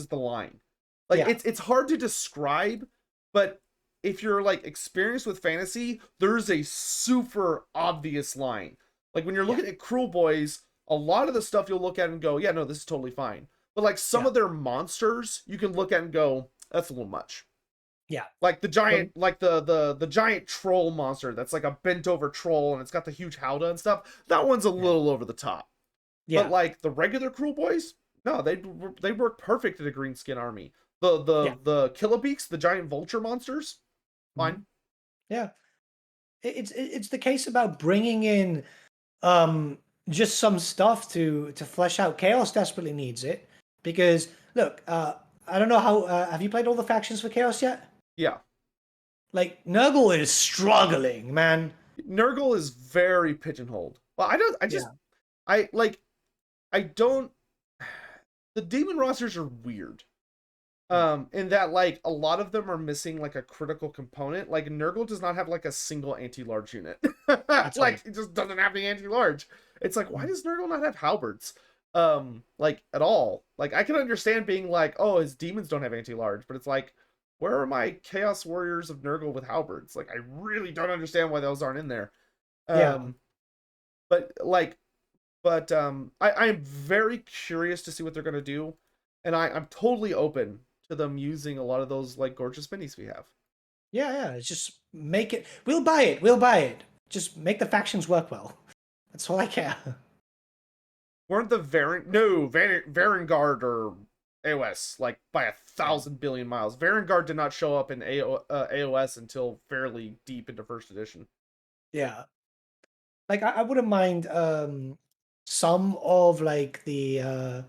the line. Like Yeah. it's hard to describe, but if you're like experienced with fantasy, there's a super obvious line. Like when you're looking at Cruel Boys, a lot of the stuff you'll look at and go, yeah, no, this is totally fine. But like some of their monsters, you can look at and go, that's a little much. Yeah. Like the giant, like the giant troll monster that's like a bent over troll and it's got the huge howdah and stuff. That one's a little over the top. Yeah. But like the regular Cruel Boys, no, they work perfect in a Greenskin army. The Killabeaks, the giant vulture monsters, fine. Yeah. It's the case about bringing in just some stuff to flesh out. Chaos desperately needs it because look, I don't know how have you played all the factions for Chaos yet? Yeah. Like Nurgle is struggling, man. Nurgle is very pigeonholed. Well, I don't. The demon rosters are weird. In that like a lot of them are missing like a critical component. Like Nurgle does not have like a single anti-large unit. Like it just doesn't have the anti-large. It's like, why does Nurgle not have halberds? Like at all. Like I can understand being like, oh, his demons don't have anti-large, but it's like, where are my Chaos Warriors of Nurgle with halberds? Like I really don't understand why those aren't in there. But I am very curious to see what they're gonna do, and I'm totally open to them using a lot of those like gorgeous minis we have. Yeah, just make it. We'll buy it. Just make the factions work well. That's all I care. Weren't the Varangard or AOS like by 1,000 billion miles? Varangard did not show up in AOS until fairly deep into first edition. Yeah, like I wouldn't mind some of like the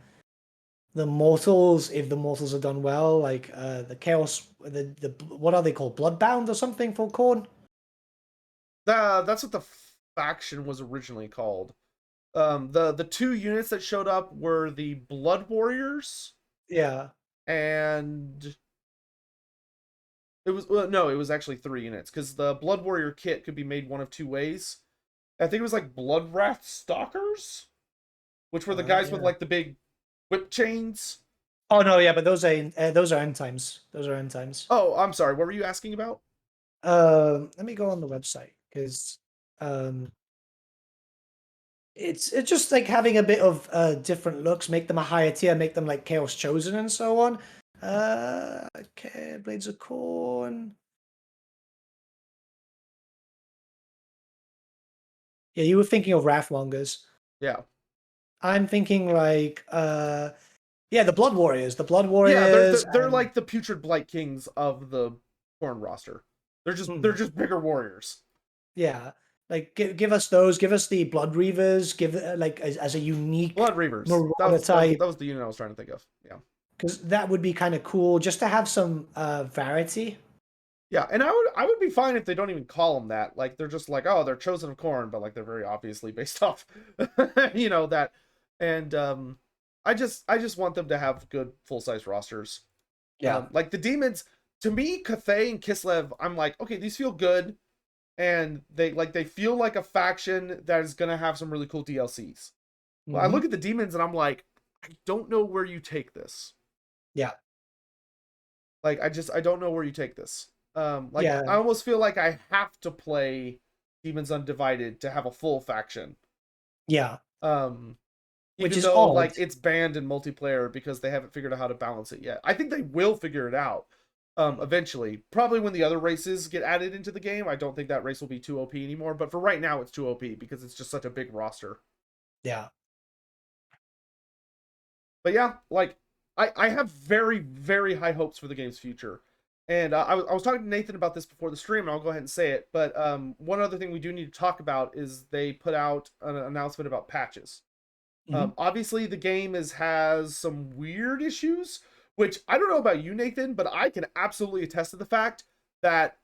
mortals if the mortals are done well, like the chaos, the what are they called, bloodbound or something for Khorne? That's what the faction was originally called. The two units that showed up were the Blood Warriors. Yeah. And it was actually 3 units because the Blood Warrior kit could be made one of 2 ways. I think it was like Blood Wrath Stalkers, which were the guys with like the big whip chains. Oh no, yeah, but those are end times. Those are end times. Oh, I'm sorry. What were you asking about? Let me go on the website because it's just like having a bit of different looks, make them a higher tier, make them like Chaos Chosen and so on. Okay, Blades of Khorne. Yeah, you were thinking of Wrathmongers. Yeah. I'm thinking like the Blood Warriors. The Blood Warriors. Yeah, they're like the Putrid Blight Kings of the Khorne roster. They're just bigger warriors. Yeah. Like give us those, give us the Blood Reavers, give like as a unique Blood Reavers. That was the unit I was trying to think of. Yeah. Because that would be kind of cool just to have some variety. Yeah, and I would be fine if they don't even call them that. Like they're just like, oh, they're chosen of corn, but like they're very obviously based off, that. And I just want them to have good full size rosters. Yeah. Like the demons, to me, Cathay and Kislev, I'm like, okay, these feel good, and they feel like a faction that is gonna have some really cool DLCs. Well, I Mhm. look at the demons and I'm like, I don't know where you take this. Yeah. Like I don't know where you take this. Like Yeah. I almost feel like I have to play Demons Undivided to have a full faction. Yeah. Um, Which even is though odd. like it's banned in multiplayer because they haven't figured out how to balance it yet. I think they will figure it out. Eventually, probably when the other races get added into the game. I don't think that race will be too OP anymore. But for right now, it's too OP because it's just such a big roster. Yeah. But yeah, like I have very very high hopes for the game's future, and I was talking to Nathan about this before the stream, and I'll go ahead and say it. But one other thing we do need to talk about is they put out an announcement about patches. Mhm. Obviously, the game has some weird issues, which I don't know about you, Nathan, but I can absolutely attest to the fact that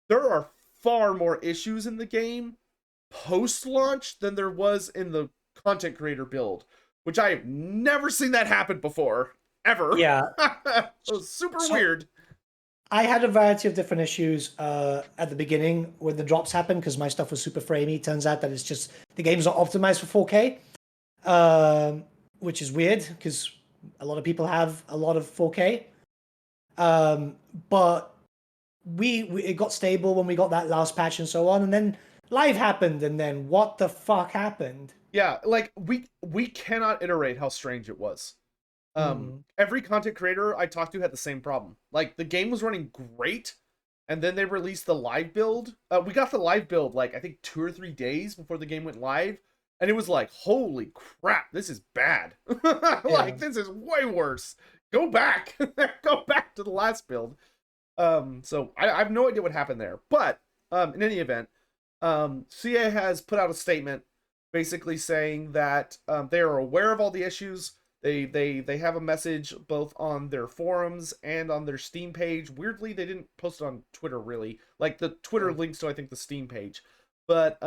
there are far more issues in the game post launch than there was in the content creator build, which I have never seen that happen before, ever. Yeah. It was super So weird. I had a variety of different issues at the beginning when the drops happened because my stuff was super framey. Turns out that it's just the game's not optimized for 4K, which is weird because a lot of people have a lot of 4K. But it got stable when we got that last patch and so on, and then live happened, and then what the fuck happened? Yeah, like we cannot iterate how strange it was. Mm. Every content creator I talked to had the same problem. Like the game was running great, and then they released the live build. We got the live build like I think 2 or 3 days before the game went live, and it was like, holy crap, this is bad. Yeah. Like this is way worse. Go back, go back to the last build. So I have no idea what happened there, but in any event, CA has put out a statement basically saying that they are aware of all the issues. They have a message both on their forums and on their Steam page. Weirdly, they didn't post it on Twitter really. Like the Twitter links to I think the Steam page, but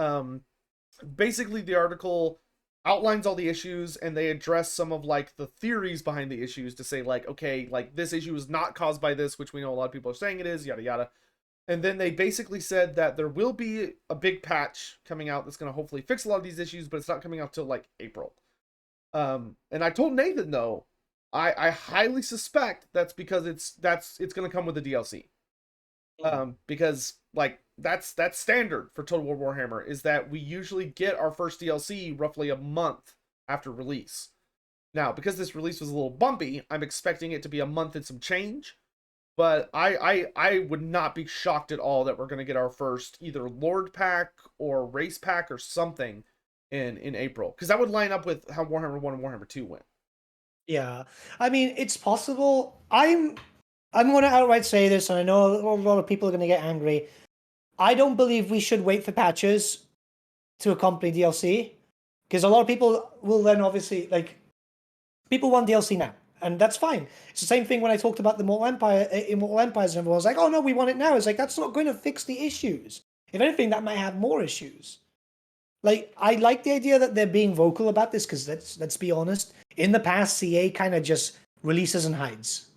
basically the article outlines all the issues and they address some of like the theories behind the issues to say like, okay, like this issue is not caused by this, which we know a lot of people are saying it is, yada yada. And then they basically said that there will be a big patch coming out that's going to hopefully fix a lot of these issues, but it's not coming out till like April. And I told Nathan though, I highly suspect that's because it's going to come with the DLC. Because like that's standard for Total War Warhammer is that we usually get our first DLC roughly a month after release. Now, because this release was a little bumpy, I'm expecting it to be a month and some change. But I would not be shocked at all that we're gonna get our first either Lord pack or race pack or something in April. Because that would line up with how Warhammer 1 and Warhammer 2 went. Yeah. I mean, it's possible. I'm going to outright say this, and I know a lot of people are going to get angry. I don't believe we should wait for patches to accompany DLC, because a lot of people will then obviously like people want DLC now, and that's fine. It's the same thing when I talked about the Immortal Empires, and everyone was like, "Oh no, we want it now." It's like that's not going to fix the issues. If anything, that might have more issues. Like I like the idea that they're being vocal about this because let's be honest. In the past, CA kind of just releases and hides,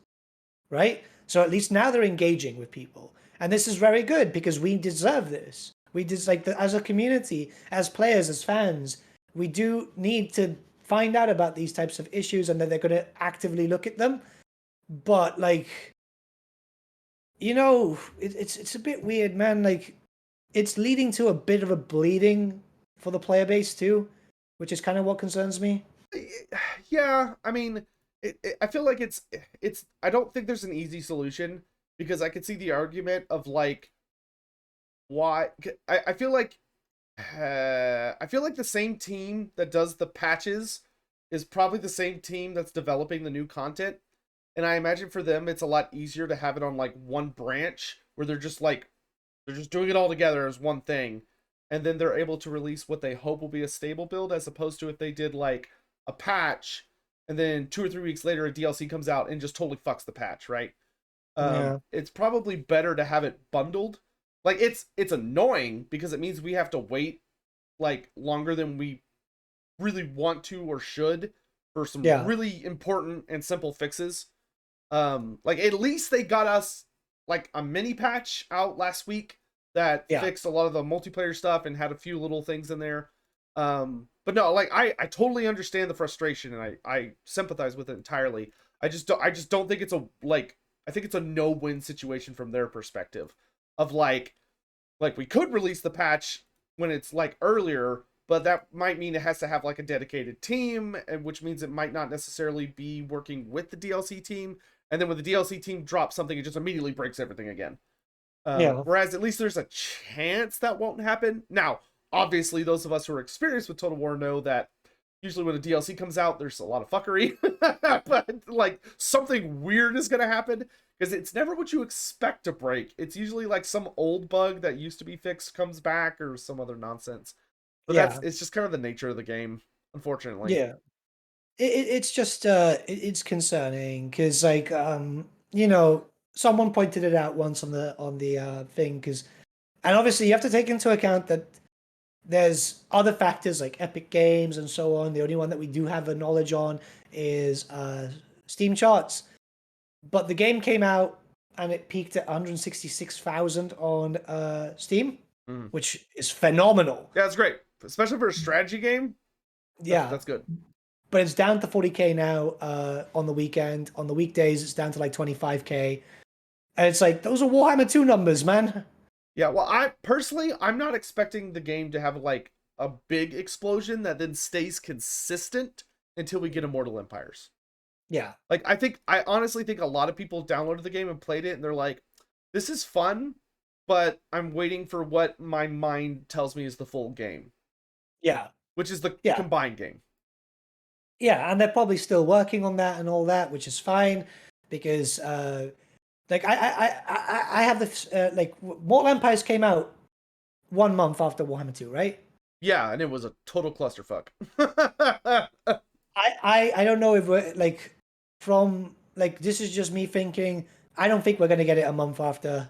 right? So at least now they're engaging with people, and this is very good because we deserve this. We just like as a community, as players, as fans, we do need to find out about these types of issues, and that they're going to actively look at them. But like, it's a bit weird, man. Like, it's leading to a bit of a bleeding for the player base too, which is kind of what concerns me. Yeah, I mean, I feel like it's. I don't think there's an easy solution because I could see the argument of like why. I feel like I feel like the same team that does the patches is probably the same team that's developing the new content. And I imagine for them it's a lot easier to have it on like one branch where they're just doing it all together as one thing. And then they're able to release what they hope will be a stable build as opposed to if they did like a patch and then 2 or 3 weeks later a DLC comes out and just totally fucks the patch, right? Yeah. It's probably better to have it bundled. Like it's annoying because it means we have to wait like longer than we really want to or should for some Yeah. really important and simple fixes. Like at least they got us like a mini patch out last week that Yeah. fixed a lot of the multiplayer stuff and had a few little things in there. But no, like I totally understand the frustration and I sympathize with it entirely. I just don't think it's a like I think it's a no-win situation from their perspective of like we could release the patch when it's like earlier, but that might mean it has to have like a dedicated team, and which means it might not necessarily be working with the DLC team. And then when the DLC team drops something, it just immediately breaks everything again. Yeah. Whereas at least there's a chance that won't happen. Now, obviously, those of us who are experienced with Total War know that usually when a DLC comes out, there's a lot of fuckery, but like something weird is gonna happen because it's never what you expect to break. It's usually like some old bug that used to be fixed comes back or some other nonsense. But Yeah. it's just kind of the nature of the game, unfortunately. Yeah. It's just it's concerning because like you know, someone pointed it out once on the thing because, and obviously you have to take into account that there's other factors like Epic Games and so on. The only one that we do have a knowledge on is Steam charts. But the game came out and it peaked at 166,000 on Steam, Mm. which is phenomenal. Yeah, it's great, especially for a strategy game. Yeah, That's good. but it's down to 40K now on the weekend. On the weekdays, it's down to like 25K. And it's like, those are Warhammer 2 numbers, man. Yeah, well, I'm not expecting the game to have like a big explosion that then stays consistent until we get Immortal Empires. Yeah. Like I honestly think a lot of people downloaded the game and played it and they're like, this is fun, but I'm waiting for what my mind tells me is the full game, Yeah. which is the Yeah. combined game. Yeah, and they're probably still working on that and all that, which is fine because like I have the like Mortal Empires came out 1 month after Warhammer 2, right? Yeah, and it was a total clusterfuck. I don't know if we're like from like this is just me thinking. I don't think we're gonna get it a month after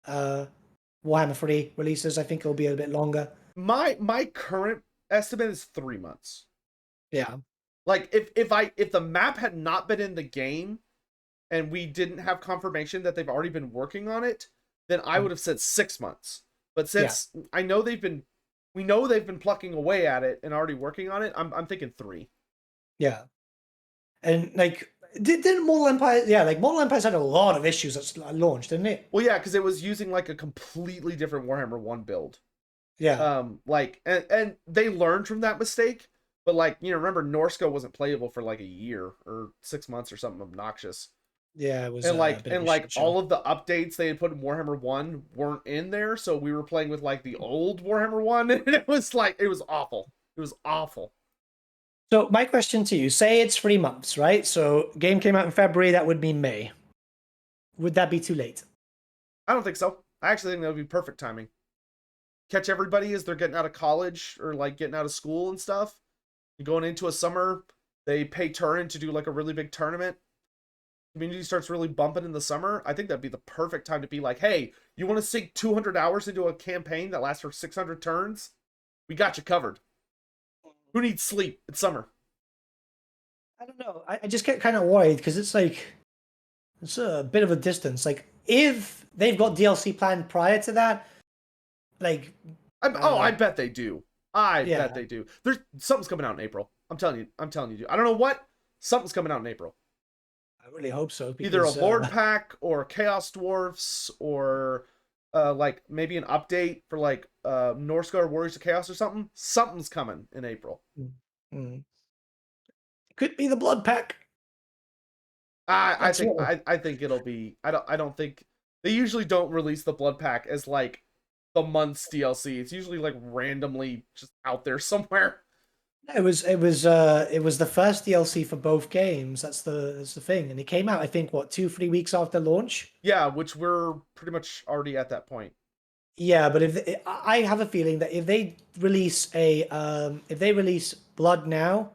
Warhammer 3 releases. I think it'll be a bit longer. My current estimate is 3 months. Yeah. Like if the map had not been in the game and we didn't have confirmation that they've already been working on it, then I would have said 6 months. But since I know we know they've been plucking away at it and already working on it, I'm thinking 3. Yeah. And like didn't Mortal Empire like Mortal Empires had a lot of issues at launch, didn't it? Well, yeah, because it was using like a completely different Warhammer 1 build. Yeah. Like and they learned from that mistake, but like, you know, remember Norsca wasn't playable for like a year or 6 months or something obnoxious. Yeah, it was And a like bit of and a like shit show. all of the updates they had put in Warhammer 1 weren't in there, so we were playing with like the old Warhammer 1 and it was awful. It was awful. So my question to you, say it's 3 months, right? So game came out in February, that would be May. Would that be too late? I don't think so. I actually think that would be perfect timing. Catch everybody as they're getting out of college or like getting out of school and stuff. You're going into a summer, they pay Turin to do like a really big tournament. Community starts really bumping in the summer. I think that'd be the perfect time to be like, hey, you want to sink 200 hours into a campaign that lasts for 600 turns? We got you covered. Who needs sleep? It's summer. I don't know. I just get kind of worried because it's like, it's a bit of a distance. Like, if they've got DLC planned prior to that, like... I bet they do. I Yeah. bet they do. There's something's coming out in April. I'm telling you. I don't know what. Something's coming out in April. I really hope so. Because, Either a Lord pack or Chaos Dwarfs or like maybe an update for like Norsca or Warriors of Chaos or something. Something's coming in April. Mm. Could be the Blood Pack. I think it'll be. I don't think they usually don't release the Blood Pack as like the month's DLC. It's usually like randomly just out there somewhere. It was the first DLC for both games. That's the thing, and it came out I think 2-3 weeks after launch. Yeah, which we're pretty much already at that point. Yeah, but I have a feeling that if they release Blood now,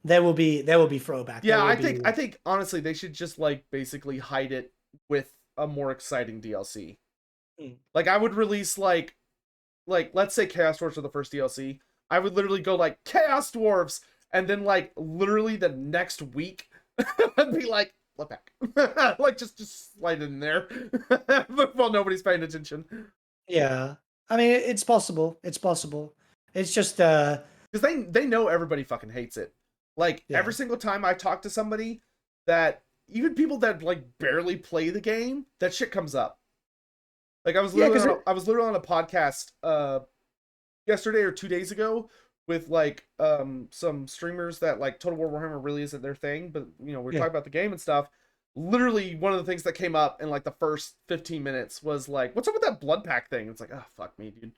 there will be throwback. Yeah, I think honestly they should just like basically hide it with a more exciting DLC. Mm. Like I would release like let's say Chaos Dwarfs are the first DLC. I would literally go like Chaos Dwarfs, and then like literally the next week I'd be like, what back? Like just slide it in there. While nobody's paying attention. Yeah. I mean, it's possible. It's possible. It's just because they know everybody fucking hates it. Like Yeah. every single time I talk to somebody that even people that like barely play the game, that shit comes up. Like I was literally I was literally on a podcast yesterday or 2 days ago with like some streamers that like Total War Warhammer really isn't their thing, but you know, we're talking about the game and stuff. Literally one of the things that came up in like the first 15 minutes was like, what's up with that blood pack thing? It's like, oh fuck me, dude.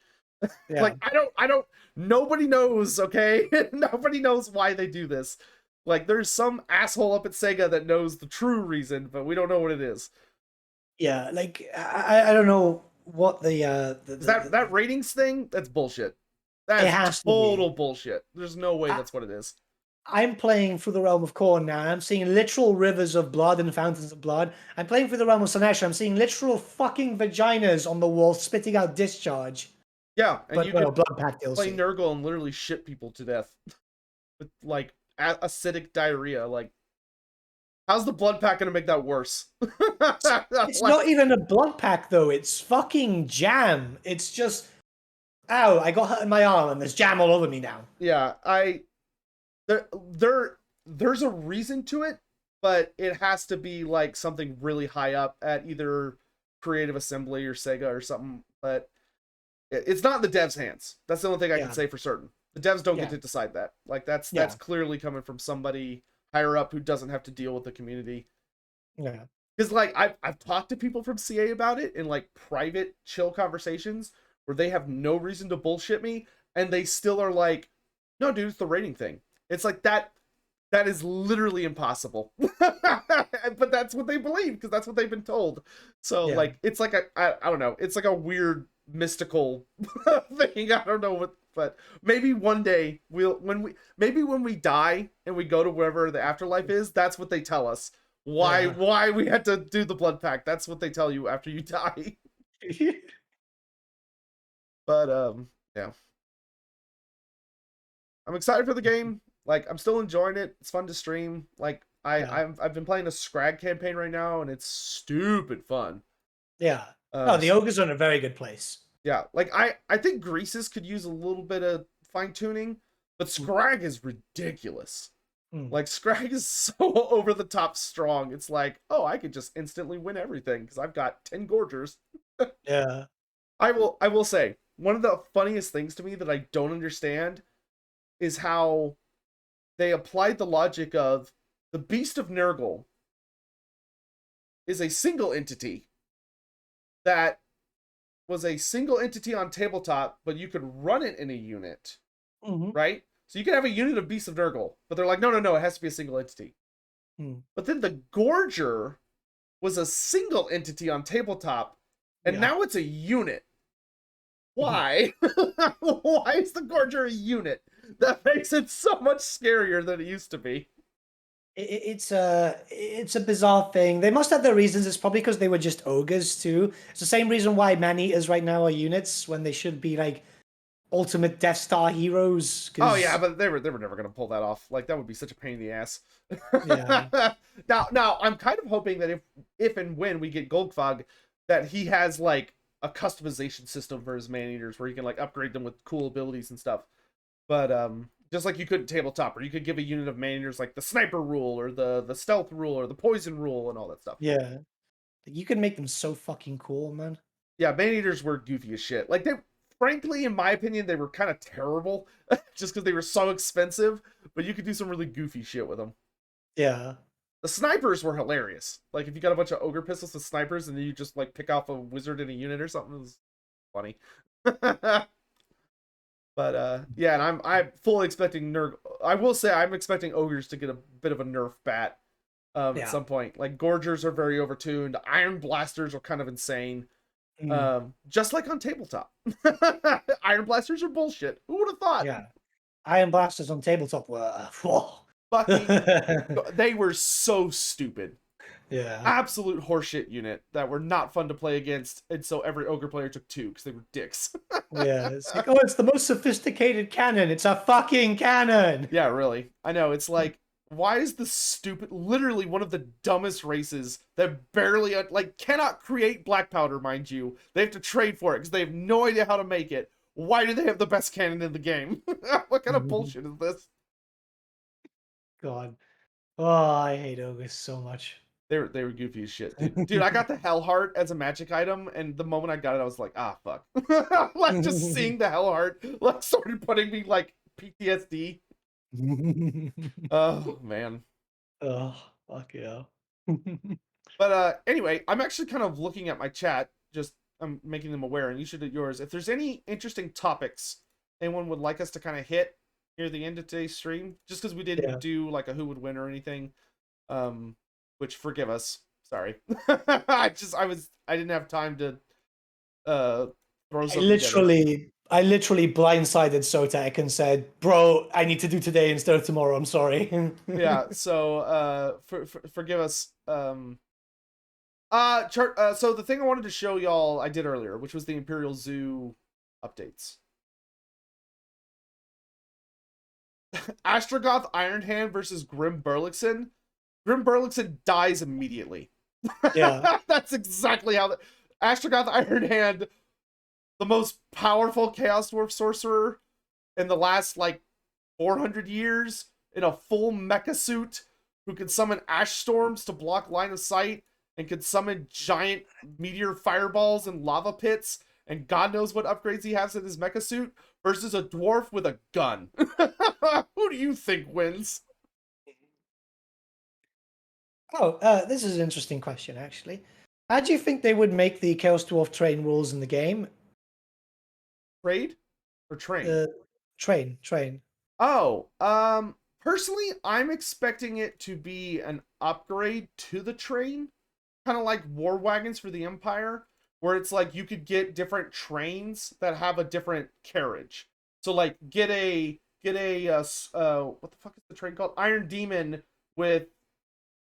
Yeah. Like I don't nobody knows, okay? Nobody knows why they do this. Like there's some asshole up at Sega that knows the true reason, but we don't know what it is. Yeah, like I don't know what that ratings thing, that's bullshit. It has That's to be. total bullshit. There's no way that's what it is. I'm playing through the realm of Khorne now, and I'm seeing literal rivers of blood and fountains of blood. I'm playing through the realm of Sinesha. I'm seeing literal fucking vaginas on the wall spitting out discharge. Yeah, and But you no, can blood pack DLC. play Nurgle and literally shit people to death with like acidic diarrhea. Like, how's the blood pack gonna make that worse? It's not even a blood pack though. It's fucking jam. It's just, ow! I got hurt in my arm, and there's jam all over me now. Yeah, there's a reason to it, but it has to be like something really high up at either Creative Assembly or Sega or something. But it's not in the devs' hands. That's the only thing I can say for certain. The devs don't get to decide that. Like that's clearly coming from somebody higher up who doesn't have to deal with the community. Yeah. Because like I've talked to people from CA about it in like private chill conversations where they have no reason to bullshit me, and they still are like, no, dude, it's the rating thing. It's like that is literally impossible. But that's what they believe because that's what they've been told. So like it's like I don't know, it's like a weird mystical thing. I don't know what, but maybe one day when we die and we go to wherever the afterlife is, that's what they tell us. Why we had to do the blood pack. That's what they tell you after you die. But yeah. I'm excited for the game. Like I'm still enjoying it. It's fun to stream. Like I've been playing a Scrag campaign right now and it's stupid fun. Yeah. The ogres are in a very good place. Yeah, like I think Greases could use a little bit of fine tuning, but Scrag is ridiculous. Like Scrag is so over the top strong. It's like, oh, I could just instantly win everything because I've got 10 Gorgers. Yeah. I will say one of the funniest things to me that I don't understand is how they applied the logic of the Beast of Nurgle is a single entity that was a single entity on tabletop, but you could run it in a unit, right? So you can have a unit of Beast of Nurgle, but they're like, no, it has to be a single entity. But then the Gorger was a single entity on tabletop, and now it's a unit. Why? Why is the Gorger a unit? That makes it so much scarier than it used to be. It's a bizarre thing. They must have their reasons. It's probably because they were just ogres too. It's the same reason why man-eaters right now are units when they should be like ultimate Death Star heroes. Oh yeah, but they were never gonna pull that off. Like that would be such a pain in the ass. Yeah. now I'm kind of hoping that if and when we get Goldfog, that he has like a customization system for his man-eaters where you can like upgrade them with cool abilities and stuff. But just like you could in tabletop, or you could give a unit of man-eaters like the sniper rule or the stealth rule or the poison rule and all that stuff. Yeah. You can make them so fucking cool, man. Yeah, man-eaters were goofy as shit. Like they frankly, in my opinion, they were kind of terrible just because they were so expensive, but you could do some really goofy shit with them. Yeah. The snipers were hilarious. Like if you got a bunch of ogre pistols with snipers and then you just like pick off a wizard in a unit or something, it was funny. But yeah, and I'm fully expecting I will say I'm expecting ogres to get a bit of a nerf bat at some point. Like Gorgers are very overtuned. Iron blasters are kind of insane. Just like on tabletop. Iron blasters are bullshit. Who would have thought? Yeah. Iron blasters on tabletop were Fucking they were so stupid. Yeah. Absolute horseshit unit that were not fun to play against, and so every ogre player took 2 because they were dicks. Yeah. It's like, oh, it's the most sophisticated cannon. It's a fucking cannon. Yeah, really. I know. It's like, why is the stupid, literally one of the dumbest races that barely, like, cannot create black powder, mind you. They have to trade for it because they have no idea how to make it. Why do they have the best cannon in the game? What kind of bullshit is this? God. Oh, I hate ogres so much. They were goofy as shit, dude. Dude, I got the Hell Heart as a magic item, and the moment I got it, I was like, ah, fuck. Like, just seeing the Hell Heart, like, started putting me, like, PTSD. Oh, man. Oh, fuck yeah. But anyway, I'm actually kind of looking at my chat, just I'm making them aware, and you should do yours. If there's any interesting topics anyone would like us to kind of hit near the end of today's stream, just because we didn't Yeah. do like a who would win or anything, which forgive us, sorry. I didn't have time to throw I something together. literally blindsided Sotek and said, "Bro, I need to do today instead of tomorrow. I'm sorry." Yeah, so forgive us. So the thing I wanted to show y'all I did earlier, which was the Imperial Zoo updates. Astrogoth Iron Hand versus Grim Burlixon. Grim Burlixon dies immediately. Yeah. That's exactly how the Astrogoth Iron Hand, the most powerful Chaos Dwarf sorcerer in the last like 400 years, in a full mecha suit, who can summon ash storms to block line of sight and can summon giant meteor fireballs and lava pits, and God knows what upgrades he has in his mecha suit, versus a dwarf with a gun. Who do you think wins? Oh, this is an interesting question, actually. How do you think they would make the Chaos Dwarf train rules in the game? Trade or train? Uh, train. Oh, personally, I'm expecting it to be an upgrade to the train, kind of like war wagons for the Empire, where it's like you could get different trains that have a different carriage. So like what the fuck is the train called? Iron Demon with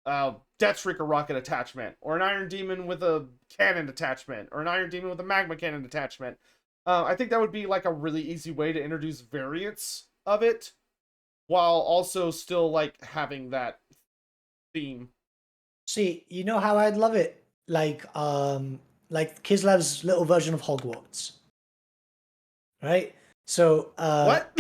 Deathstreaker rocket attachment, or an Iron Demon with a cannon attachment, or an Iron Demon with a magma cannon attachment. I think that would be like a really easy way to introduce variants of it, while also still like having that theme. See, you know how I'd love it? Like Kislev's little version of Hogwarts. Right? So, What?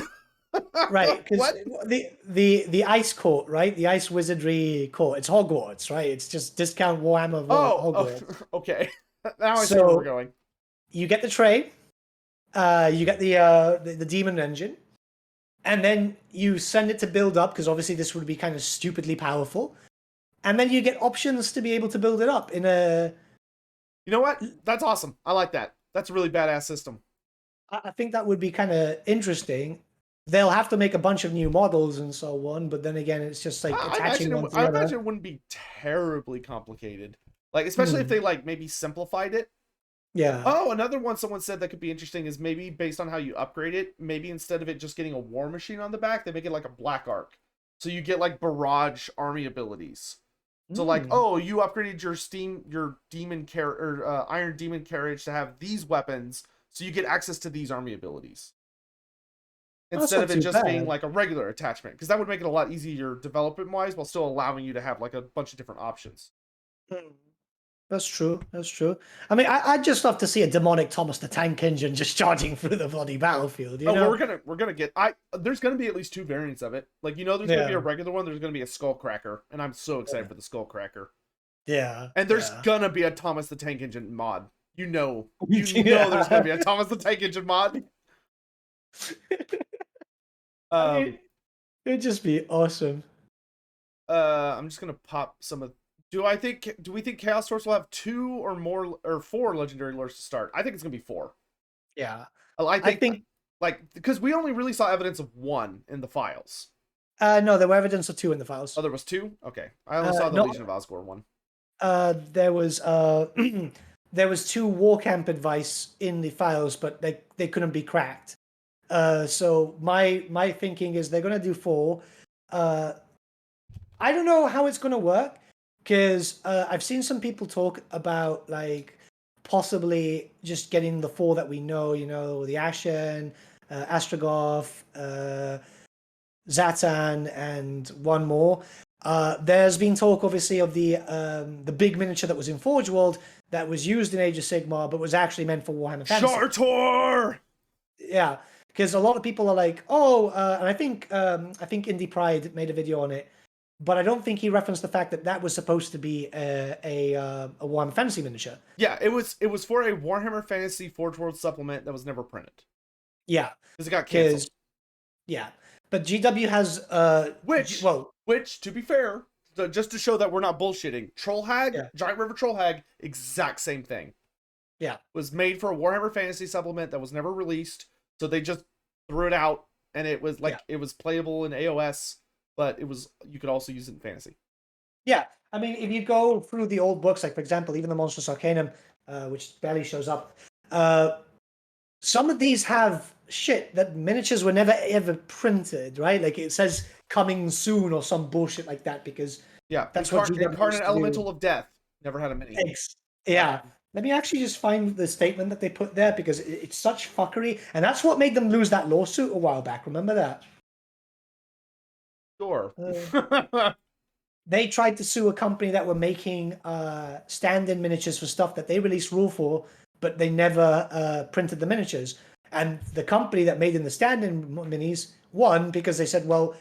right, because What? the ice court, right? The ice wizardry court. It's Hogwarts, right? It's just discount Warhammer Oh, Hogwarts. okay. Now I see where we're So going. you get the train, you get the demon engine, and then you send it to build up because obviously this would be kind of stupidly powerful, and then you get options to be able to build it up in a. You know what? That's awesome. I like that. That's a really badass system. I think that would be kind of interesting. They'll have to make a bunch of new models and so on, but then again, it's just like attaching one to I the imagine other. it wouldn't be terribly complicated. Like, especially if Hmm. they like maybe simplified it. Yeah. Oh, another one someone said that could be interesting is maybe based on how you upgrade it, maybe instead of it just getting a war machine on the back, they make it like a black arc. So you get like barrage army abilities. So like, Hmm. oh, you upgraded your demon iron demon carriage to have these weapons, so you get access to these army abilities. That's Instead not of it too just being bad. like a regular attachment, because that would make it a lot easier development wise while still allowing you to have like a bunch of different options. Hmm. That's true. That's true. I mean, I'd just love to see a demonic Thomas the Tank Engine just charging through the bloody battlefield, you Oh, well, know? we're gonna get there's gonna be at least 2 variants of it. Like, there's gonna be Yeah. a regular one, there's gonna be a skull cracker, and I'm so excited Yeah. for the skull cracker. Yeah. And there's Yeah. gonna be a Thomas the Tank Engine mod. There's gonna Yeah. be a Thomas the Tank Engine mod. I Um mean, it'd just be awesome. I'm just gonna pop some of. Do we think Chaos Source will have 2 or more or 4 legendary lures to start? I think it's gonna be 4. Yeah. I I think think, like because we only really saw evidence of 1 in the files. no, there were evidence of 2 in the Oh, files. there was 2. Okay, I only saw the No, Legion of Osgore one. there was there was 2 war camp advice in the files, but they couldn't be cracked. So my thinking is they're gonna do 4. I don't know how it's gonna work. Because I've seen some people talk about like possibly just getting the four that we know, the Ashen, Astrogoth, Zatan, and one more. There's been talk, obviously, of the big miniature that was in Forgeworld that was used in Age of Sigmar, but was actually meant for Warhammer Fantasy. Shartor! Yeah, because a lot of people are like, oh, and I think Indie Pride made a video on it, but I don't think he referenced the fact that that was supposed to be a Warhammer Fantasy miniature. Yeah, it was for a Warhammer Fantasy Forge World supplement that was never printed. Yeah, Because it got canceled. Yeah, but GW has which to be fair, just to show that we're not bullshitting, Troll Hag, Yeah. Giant River Troll Hag, exact same thing. Yeah, Was made for a Warhammer Fantasy supplement that was never released, so they just threw it out, and it was like it was playable in AOS, but you could also use it in Fantasy. Yeah, I mean, if you go through the old books, like for example, even the Monstrous Arcanum, which barely shows up, some of these have shit that miniatures were never ever printed, right? Like it says coming soon or some bullshit like that because that's what GW Incarnate Elemental of Death never had a mini. Yeah. Let me actually just find the statement that they put there because it's such fuckery, and that's what made them lose that lawsuit a while back. Remember that? Sure. They tried to sue a company that were making stand-in miniatures for stuff that they released rule for, but they never printed the miniatures. And the company that made them the stand-in minis won because they said, well,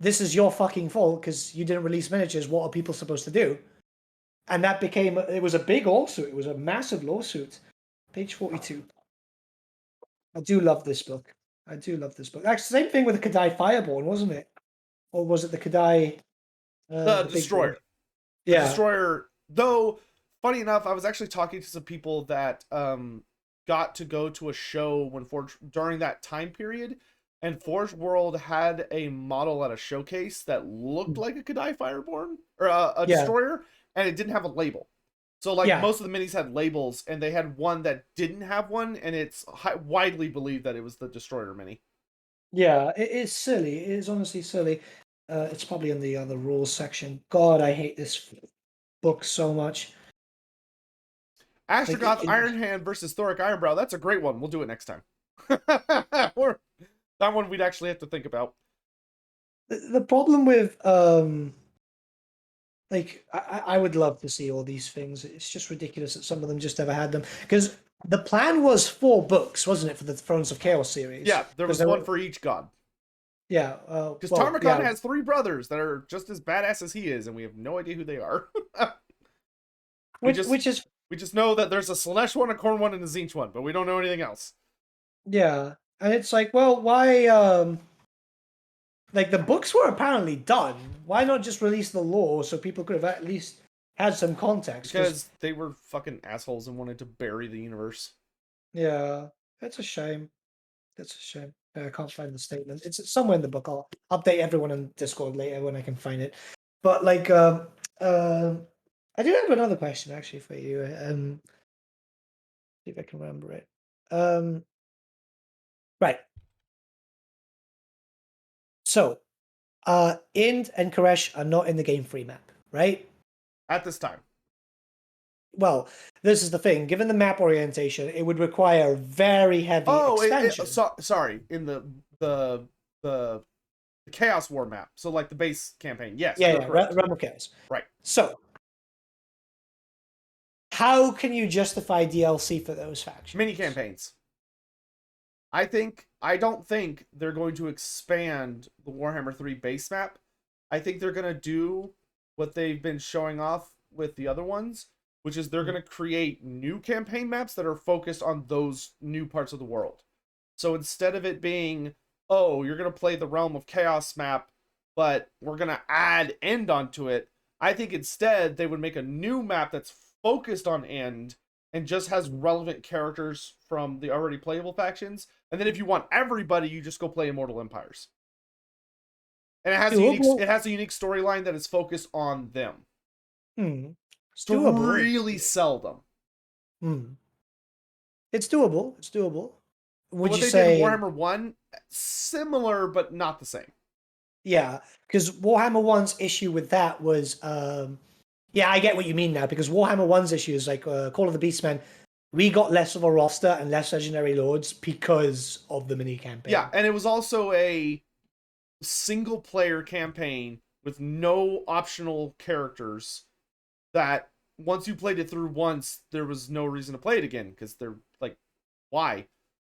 this is your fucking fault because you didn't release miniatures. What are people supposed to do? And that became, it was a big lawsuit. It was a massive lawsuit. Page 42. I do love this book. Actually, same thing with the Kadai Fireborn, wasn't it? Or was it the Kadai... the Destroyer. Yeah. The Destroyer, though, funny enough, I was actually talking to some people that got to go to a show during that time period, and Forgeworld had a model at a showcase that looked like a Kadai Fireborn, or a Destroyer, and it didn't have a label. So, most of the minis had labels, and they had one that didn't have one, and it's widely believed that it was the Destroyer mini. Yeah, it is silly. It is honestly silly. It's probably in the rules section. God, I hate this book so much. Astrogoth Iron Hand versus Thoric Ironbrow. That's a great one. We'll do it next time. That one we'd actually have to think about. The problem with I would love to see all these things. It's just ridiculous that some of them just never had them. Because the plan was 4 books, wasn't it, for the Thrones of Chaos series? Yeah, there was one for each god. Yeah. Because Tarmakon has 3 brothers that are just as badass as he is, and we have no idea who they are. We just know that there's a Slanesh one, a Khorne one, and a Tzeentch one, but we don't know anything else. Yeah. And it's like, well, why... Like, the books were apparently done. Why not just release the lore so people could have at least had some context? Because they were fucking assholes and wanted to bury the universe. Yeah, that's a shame. I can't find the statement. It's somewhere in the book. I'll update everyone on Discord later when I can find it. But, like, I do have another question, actually, for you. See if I can remember it. Right. So, Ind and Khuresh are not in the game free map, right? At this time. Well, this is the thing. Given the map orientation, it would require very heavy expansion. Sorry, in the Chaos War map. So, like the base campaign. Yes. Yeah, Realm of Chaos. Right. So, how can you justify DLC for those factions? Mini campaigns. I don't think they're going to expand the Warhammer 3 base map. I think they're going to do what they've been showing off with the other ones, which is they're going to create new campaign maps that are focused on those new parts of the world. So instead of it being, oh, you're going to play the Realm of Chaos map, but we're going to add End onto it, I think instead they would make a new map that's focused on End and just has relevant characters from the already playable factions. And then if you want everybody, you just go play Immortal Empires. And it has a unique storyline that is focused on them. It's to doable. Really sell them. It's doable. Would what you they say did in Warhammer 1, similar but not the same. Yeah, because Warhammer 1's issue with that was Yeah, I get what you mean now, because Warhammer 1's issues, like Call of the Beastmen, we got less of a roster and less legendary lords because of the mini campaign. Yeah, and it was also a single player campaign with no optional characters that once you played it through once, there was no reason to play it again, because they're like, why?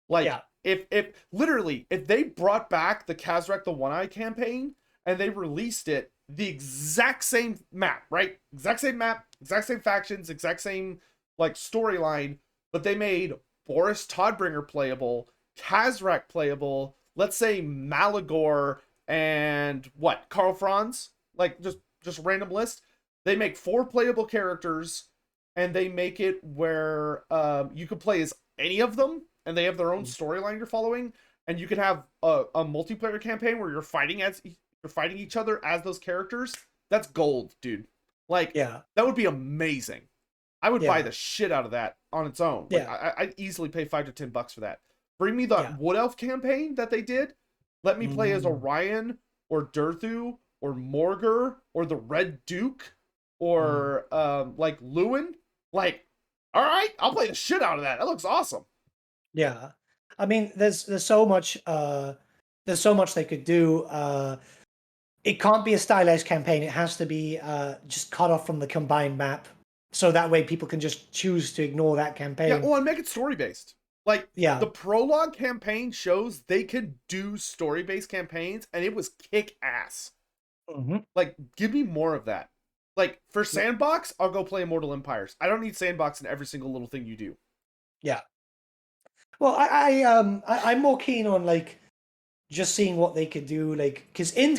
Like, Yeah. if literally, if they brought back the Kazrak the One-Eye campaign and they released it the exact same map, right? Exact same map, exact same factions, exact same like storyline, but they made Boris Todbringer playable, Kazrak playable, let's say Malagor and what? Karl Franz? Like just random list. They make 4 playable characters and they make it where you could play as any of them and they have their own storyline you're following, and you could have a multiplayer campaign where you're fighting each other as those characters. That's gold, dude. Like, Yeah. that would be amazing. I would buy Yeah. the shit out of that on its own. Like, Yeah. I'd easily pay $5 to $10 for that. Bring me the Wood Elf campaign that they did. Let me play as Orion or Durthu or Morgur or the Red Duke or like Lewin. Like, all right, I'll play the shit out of that. That looks awesome. Yeah. I mean, there's so much they could do. It can't be a stylized campaign. It has to be just cut off from the combined map, so that way people can just choose to ignore that campaign. Yeah, well, and make it story based. Like, yeah, the prologue campaign shows they could do story based campaigns, and it was kick ass. Mm-hmm. Like, give me more of that. Like, for sandbox, I'll go play Immortal Empires. I don't need sandbox in every single little thing you do. Yeah. Well, I'm more keen on like just seeing what they could do, like because Ind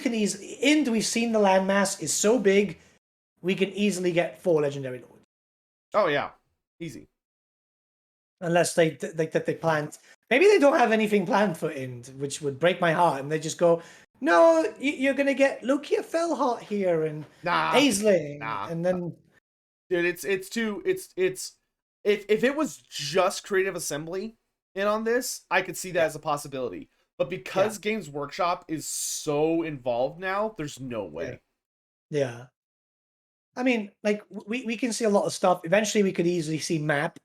we've seen the landmass is so big, we can easily get 4 legendary lords. Oh yeah, easy. Unless they planned, maybe they don't have anything planned for Ind, which would break my heart, and they just go, no, you're gonna get Lucia Fellheart here and Aisling, and then dude, it's if it was just Creative Assembly in on this, I could see that as a possibility. But because Games Workshop is so involved now, there's no way. Yeah. I mean, like we can see a lot of stuff. Eventually, we could easily see map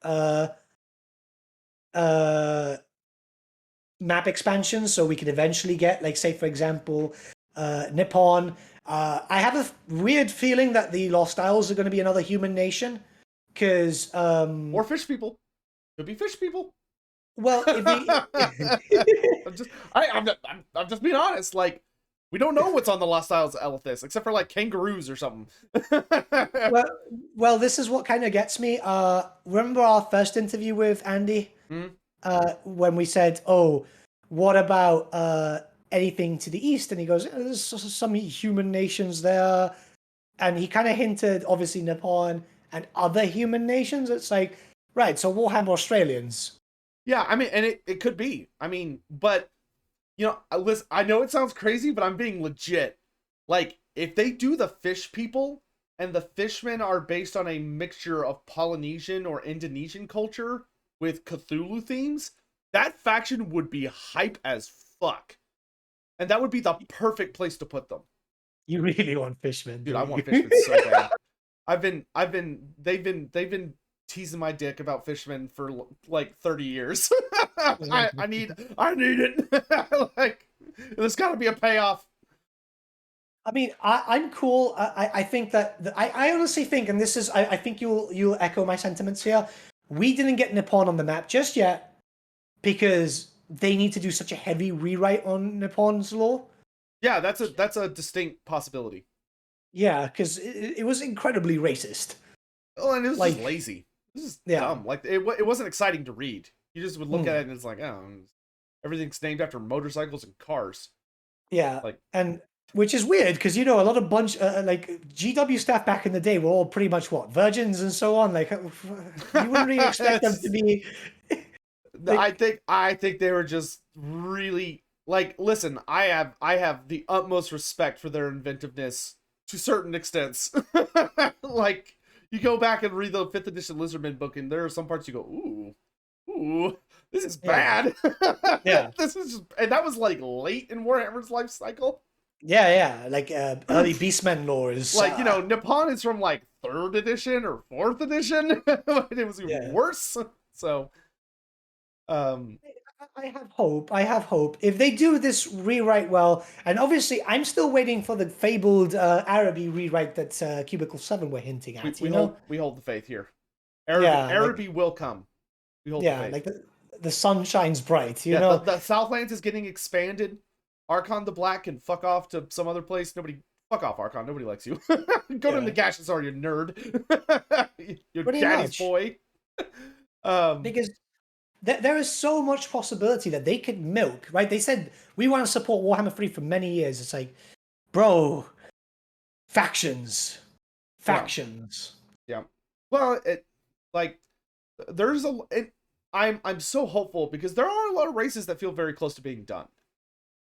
expansions, so we could eventually get, like, say for example, Nippon. I have a weird feeling that the Lost Isles are going to be another human nation, because or fish people. Could be fish people. Well, I'm just being honest. Like, we don't know what's on the Lost Isles of Elithis, except for like kangaroos or something. well, this is what kind of gets me. Remember our first interview with Andy? When we said, "Oh, what about anything to the east?" And he goes, "There's some human nations there," and he kind of hinted, obviously, Nippon and other human nations. It's like, right, so Warhammer Australians. Yeah, I mean, and it could be. I mean, but, you know, listen, I know it sounds crazy, but I'm being legit. Like, if they do the fish people, and the fishmen are based on a mixture of Polynesian or Indonesian culture with Cthulhu themes, that faction would be hype as fuck. And that would be the perfect place to put them. You really want fishmen, dude? I want fishmen so bad. They've been teasing my dick about fishmen for like 30 years. I need it. Like, there's got to be a payoff. I mean, I'm cool. I think that I honestly think, and this is, I think you'll echo my sentiments here. We didn't get Nippon on the map just yet because they need to do such a heavy rewrite on Nippon's lore. Yeah, that's a distinct possibility. Yeah, because it was incredibly racist. Oh, and it was like, just lazy. This is dumb. Like, it wasn't exciting to read. You just would look at it and it's like, oh, everything's named after motorcycles and cars. Yeah, like, and which is weird because, you know, a lot of like GW staff back in the day were all pretty much virgins and so on. Like, you wouldn't really expect them to be. Like, I think they were just really, like, listen, I have the utmost respect for their inventiveness to certain extents. Like, you go back and read the 5th edition Lizardman book, and there are some parts you go, ooh, this is bad. Yeah. This is just, and that was like late in Warhammer's life cycle. Yeah, like early Beastmen lores. Like, you know, Nippon is from like 3rd edition or 4th edition. It was even Yeah. worse. So, I have hope. I have hope. If they do this rewrite well, and obviously I'm still waiting for the fabled Araby rewrite that Cubicle 7 were hinting at, we you know? hold the faith here. Yeah, Araby will come. We hold the yeah, faith. like the sun shines bright, you Yeah, know? the Southlands is getting expanded. Archon the Black can fuck off to some other place. Fuck off, Archon. Nobody likes you. Go to Yeah. Nagash, you nerd. Your Pretty daddy's much. boy. Because there is so much possibility that they could milk, right? They said, we want to support Warhammer 3 for many years. It's like, bro, factions. Factions. Yeah. Well, there's I'm so hopeful because there are a lot of races that feel very close to being done.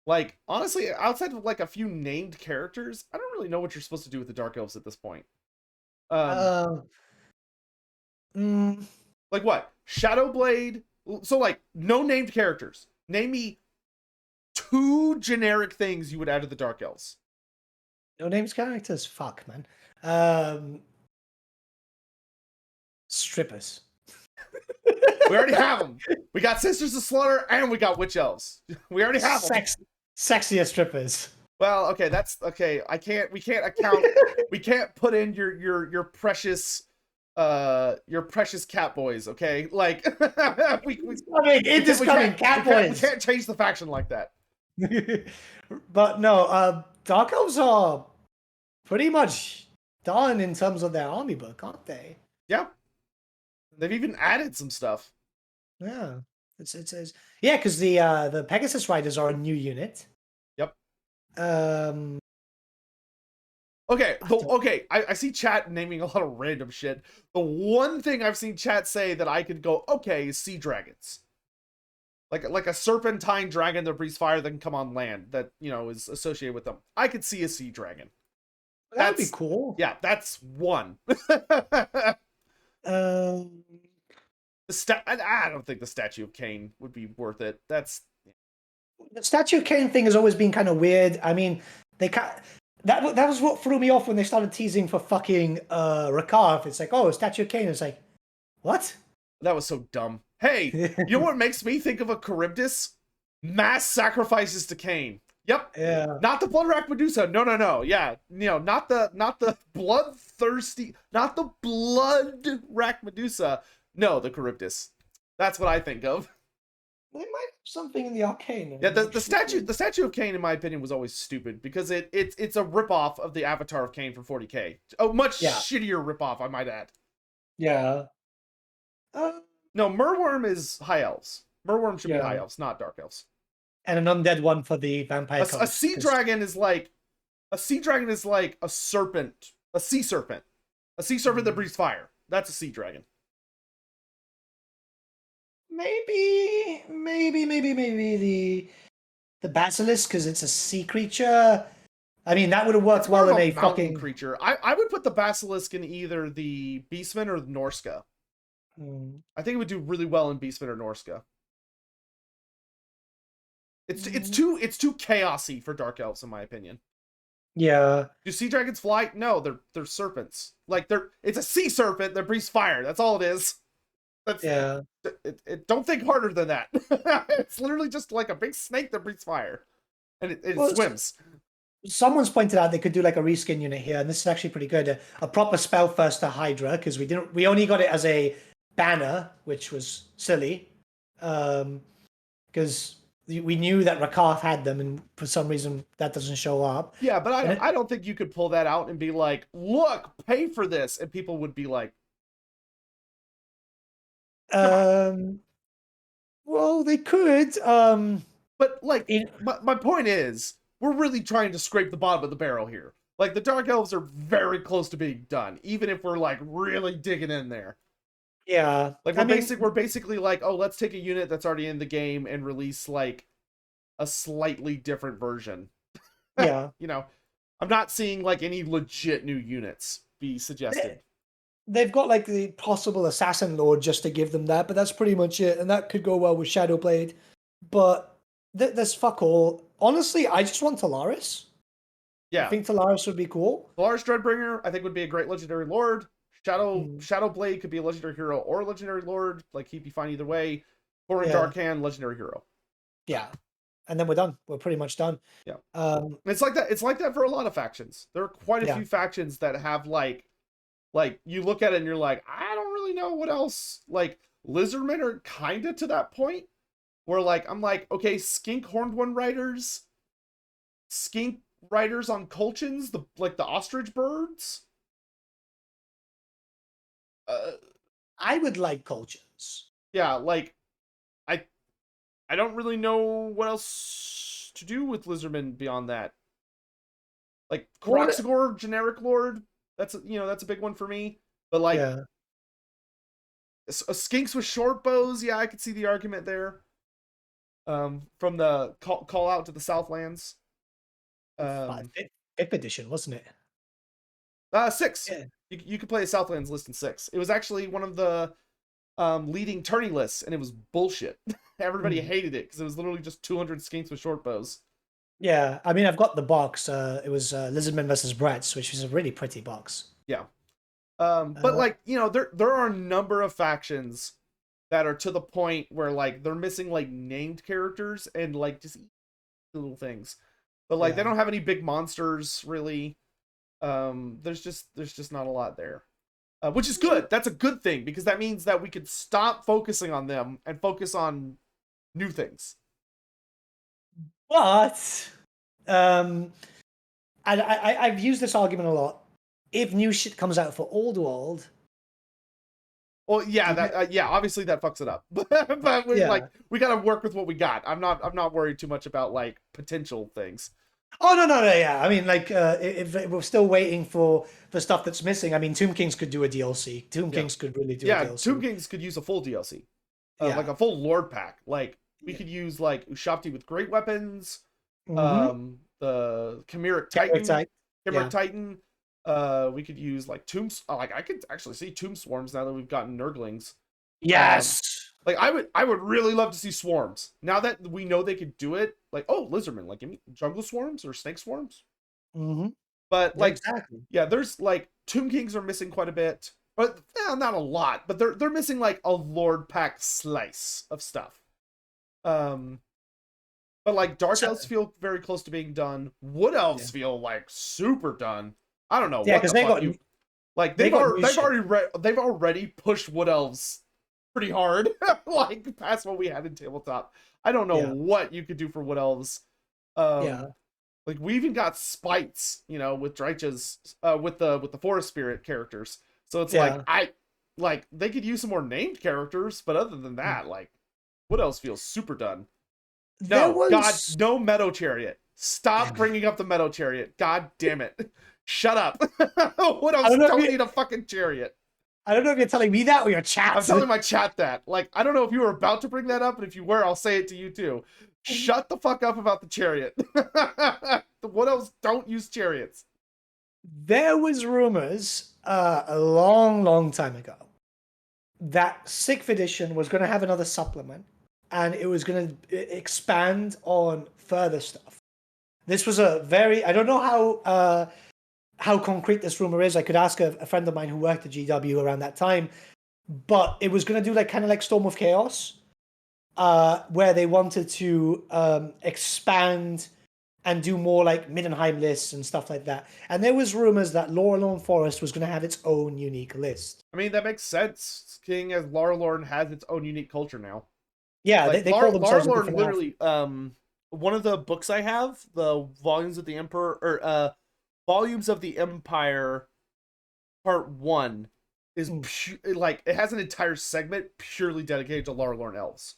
Like, honestly, outside of like a few named characters, I don't really know what you're supposed to do with the Dark Elves at this point. Mm, Like what? Shadowblade. So like no named characters. Name me 2 generic things you would add to the Dark Elves. no names characters? Fuck, man. Strippers. We already have them. We got Sisters of Slaughter and we got Witch Elves. We already have them. Sexier strippers. Well, okay, that's okay. We can't account. We can't put in your precious cat boys, okay? Like it is coming, cat boys. We can't change the faction like that. But no, Dark Elves are pretty much done in terms of their army book, aren't they? Yeah. They've even added some stuff. Yeah. It's yeah, because the Pegasus Riders are a new unit. Yep. Okay, I see chat naming a lot of random shit. The one thing I've seen chat say that I could go, okay, is sea dragons. Like a serpentine dragon that breathes fire that can come on land that, you know, is associated with them. I could see a sea dragon. That'd be cool. Yeah, that's one. I I don't think the Statue of Cain would be worth it. The Statue of Cain thing has always been kind of weird. I mean, that was what threw me off when they started teasing for fucking Rakarth. It's like, oh, Statue of Cain. It's like, what? That was so dumb. Hey, you know what makes me think of a Charybdis? Mass sacrifices to Cain. Yep. Yeah. Not the Bloodwrack Medusa. No. Yeah. You know, not the bloodthirsty, not the Bloodwrack Medusa. No, the Charybdis. That's what I think of. They might have something in the arcane. Yeah, the statue of Cain, in my opinion, was always stupid because it's a ripoff of the Avatar of Cain from 40K. A much shittier ripoff, I might add. Yeah. No, Merworm is High Elves. Merworm should be High Elves, not Dark Elves. And an undead one for the vampire. A sea dragon is like a serpent, a sea serpent that breathes fire. That's a sea dragon. Maybe the basilisk because it's a sea creature. I mean, that would have worked well in a fucking creature. I would put the basilisk in either the Beastmen or the Norsca. I think it would do really well in Beastmen or Norsca. It's too chaosy for Dark Elves, in my opinion. Yeah. Do sea dragons fly? No, they're serpents. Like it's a sea serpent that breathes fire. That's all it is. Don't think harder than that. It's literally just like a big snake that breathes fire, and it swims. Someone's pointed out they could do like a reskin unit here, and this is actually pretty good. A proper spell first to Hydra, because we only got it as a banner, which was silly, because we knew that Rakarth had them, and for some reason that doesn't show up. Yeah, but I don't think you could pull that out and be like, look, pay for this, and people would be like, well, they could. But like, my point is, we're really trying to scrape the bottom of the barrel here. Like, the Dark Elves are very close to being done, even if we're like really digging in there. Yeah, like we're basically like, oh, let's take a unit that's already in the game and release like a slightly different version. Yeah, you know, I'm not seeing like any legit new units be suggested. They've got like the possible Assassin Lord just to give them that, but that's pretty much it, and that could go well with Shadowblade. But there's fuck all. Honestly, I just want Talaris. I think Talaris would be cool. Talaris Dreadbringer, I think, would be a great legendary lord. Mm. Shadowblade could be a legendary hero or a legendary lord. Like, he'd be fine either way. Thorin Yeah. Darkhan, legendary hero. Yeah. And then we're done. We're pretty much done. Yeah. It's like that. It's like that for a lot of factions. There are quite a Yeah. few factions that have like you look at it and you're like, I don't really know what else. Like, Lizardmen are kind of to that point where like I'm like, okay, Skink Horned One Riders, Skink Riders on Colchins, the ostrich birds. I would like Colchins. Yeah, like I don't really know what else to do with Lizardmen beyond that. Like Kroxigor, generic lord, that's a big one for me. But like skinks with short bows, yeah, I could see the argument there. From the call out to the Southlands. 5th edition, wasn't it? 6. Yeah. You could play a Southlands list in 6. It was actually one of the leading tourney lists, and it was bullshit. Everybody hated it because it was literally just 200 skinks with short bows. Yeah, I mean, I've got the box. It was Lizardmen versus Bratz, which is a really pretty box. Yeah. But like, there are a number of factions that are to the point where like they're missing like named characters and like just little things. But like they don't have any big monsters really. There's just not a lot there. Which is good. That's a good thing because that means that we could stop focusing on them and focus on new things. But I've used this argument a lot. If new shit comes out for Old World, well, yeah, obviously that fucks it up. But we're like, we gotta work with what we got. I'm not worried too much about like potential things. Oh no, yeah. I mean, like, if we're still waiting for stuff that's missing, I mean, Tomb Kings could do a DLC. Tomb Kings could really do a DLC. Yeah, Tomb Kings could use a full DLC, like a full Lord pack. Like we could use like Ushabti with great weapons, the Chimeric Titan. We could use like tombs. Like I could actually see tomb swarms now that we've gotten Nurglings. Yes. Like I would really love to see swarms now that we know they could do it. Like, oh, Lizardmen, like, give me jungle swarms or snake swarms. But like, there's like Tomb Kings are missing quite a bit, but not a lot. But they're missing like a Lord pack slice of stuff. But like Dark Elves feel very close to being done. Wood Elves feel like super done. I don't know. Yeah, because they've already pushed Wood Elves pretty hard, like past what we had in tabletop. I don't know what you could do for Wood Elves. Like we even got spites, with Drychas, with the Forest Spirit characters. So it's like they could use some more named characters, but other than that, like Wood Elves feels super done. No Meadow Chariot. Stop bringing up the Meadow Chariot. God damn it. Shut up. Wood Elves don't need a fucking chariot. I don't know if you're telling me that or your chat. I'm telling my chat that. Like, I don't know if you were about to bring that up, and if you were, I'll say it to you too. Shut the fuck up about the chariot. Wood Elves don't use chariots. There was rumors a long time ago that 6th edition was going to have another supplement, and it was going to expand on further stuff. This was I don't know how concrete this rumor is. I could ask a friend of mine who worked at GW around that time, but it was going to do kind of Storm of Chaos, where they wanted to expand and do more like Middenheim lists and stuff like that. And there was rumors that Lorelorn Forest was going to have its own unique list. I mean, that makes sense, seeing as Lorelorn has its own unique culture now. Yeah, like, they call themselves Lorelorn literally. One of the books I have, the Volumes of the Emperor, or Volumes of the Empire, Part 1, is it has an entire segment purely dedicated to Lorelorn elves.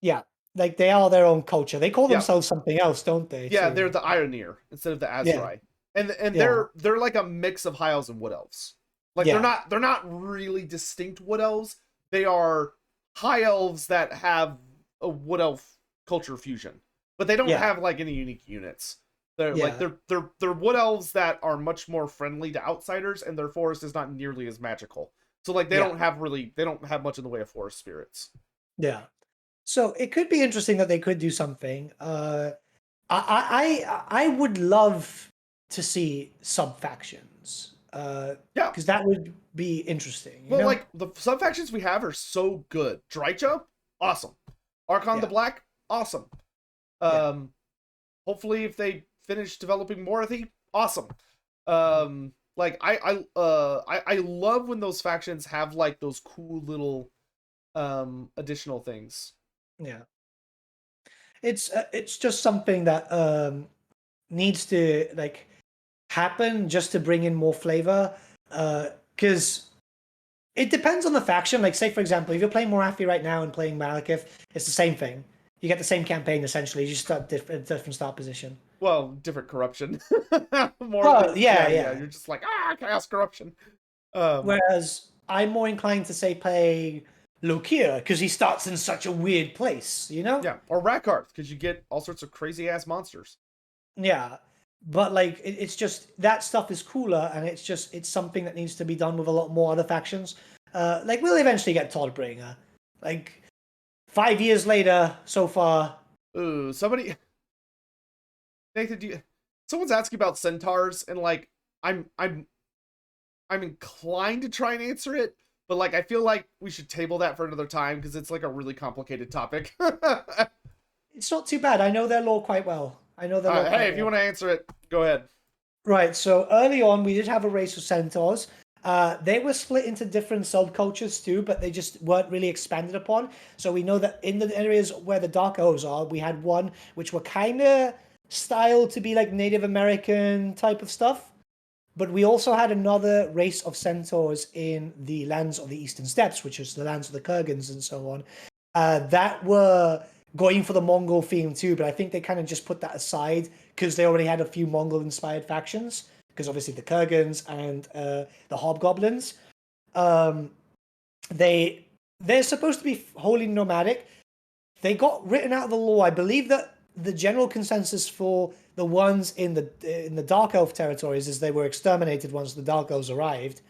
Yeah, like they are their own culture. They call themselves something else, don't they? Yeah, they're the Ioneer instead of the Azrai. And they're like a mix of High Elves and Wood Elves. Like they're not really distinct Wood Elves. They are High Elves that have a Wood Elf culture fusion. But they don't have like any unique units. They're they're Wood Elves that are much more friendly to outsiders, and their forest is not nearly as magical. So like they don't have much in the way of forest spirits. Yeah. So it could be interesting that they could do something. I would love to see sub factions. Yeah. Because that would be interesting. You Well, know? like the sub factions we have are so good. Drycha, awesome. Archon the Yeah. Black, awesome. Hopefully if they finish developing Morathi, awesome. Like I love when those factions have like those cool little additional things. Yeah. It's just something that needs to like happen just to bring in more flavor. Because it depends on the faction. Like, say for example, if you're playing Morathi right now and playing Malekith, it's the same thing. You get the same campaign essentially. You just start different start position. Well, different corruption. More Well, than, yeah, yeah. yeah. You're just like chaos corruption. Whereas I'm more inclined to say play Lokier because he starts in such a weird place, you know? Yeah, or Rakarth because you get all sorts of crazy ass monsters. Yeah. But like it's just that stuff is cooler and it's something that needs to be done with a lot more other factions. Like we'll eventually get Toddbringer. Like 5 years later so far. Ooh, somebody Nathan, someone's asking about centaurs and like I'm inclined to try and answer it, but like I feel like we should table that for another time because it's like a really complicated topic. It's not too bad. I know their lore quite well. I know their lore quite hey, if you well. want to answer it, go ahead. Right, so early on we did have a race of centaurs. They were split into different subcultures too, but they just weren't really expanded upon. So we know that in the areas where the Dark Elves are, we had one which were kind of styled to be like Native American type of stuff. But we also had another race of centaurs in the lands of the Eastern Steppes, which is the lands of the Kurgans and so on, that were going for the Mongol theme too. But I think they kind of just put that aside because they already had a few Mongol-inspired factions. Because obviously the Kurgans and the Hobgoblins, they're supposed to be wholly nomadic. They got written out of the law. I believe that the general consensus for the ones in the Dark Elf territories is they were exterminated once the Dark Elves arrived,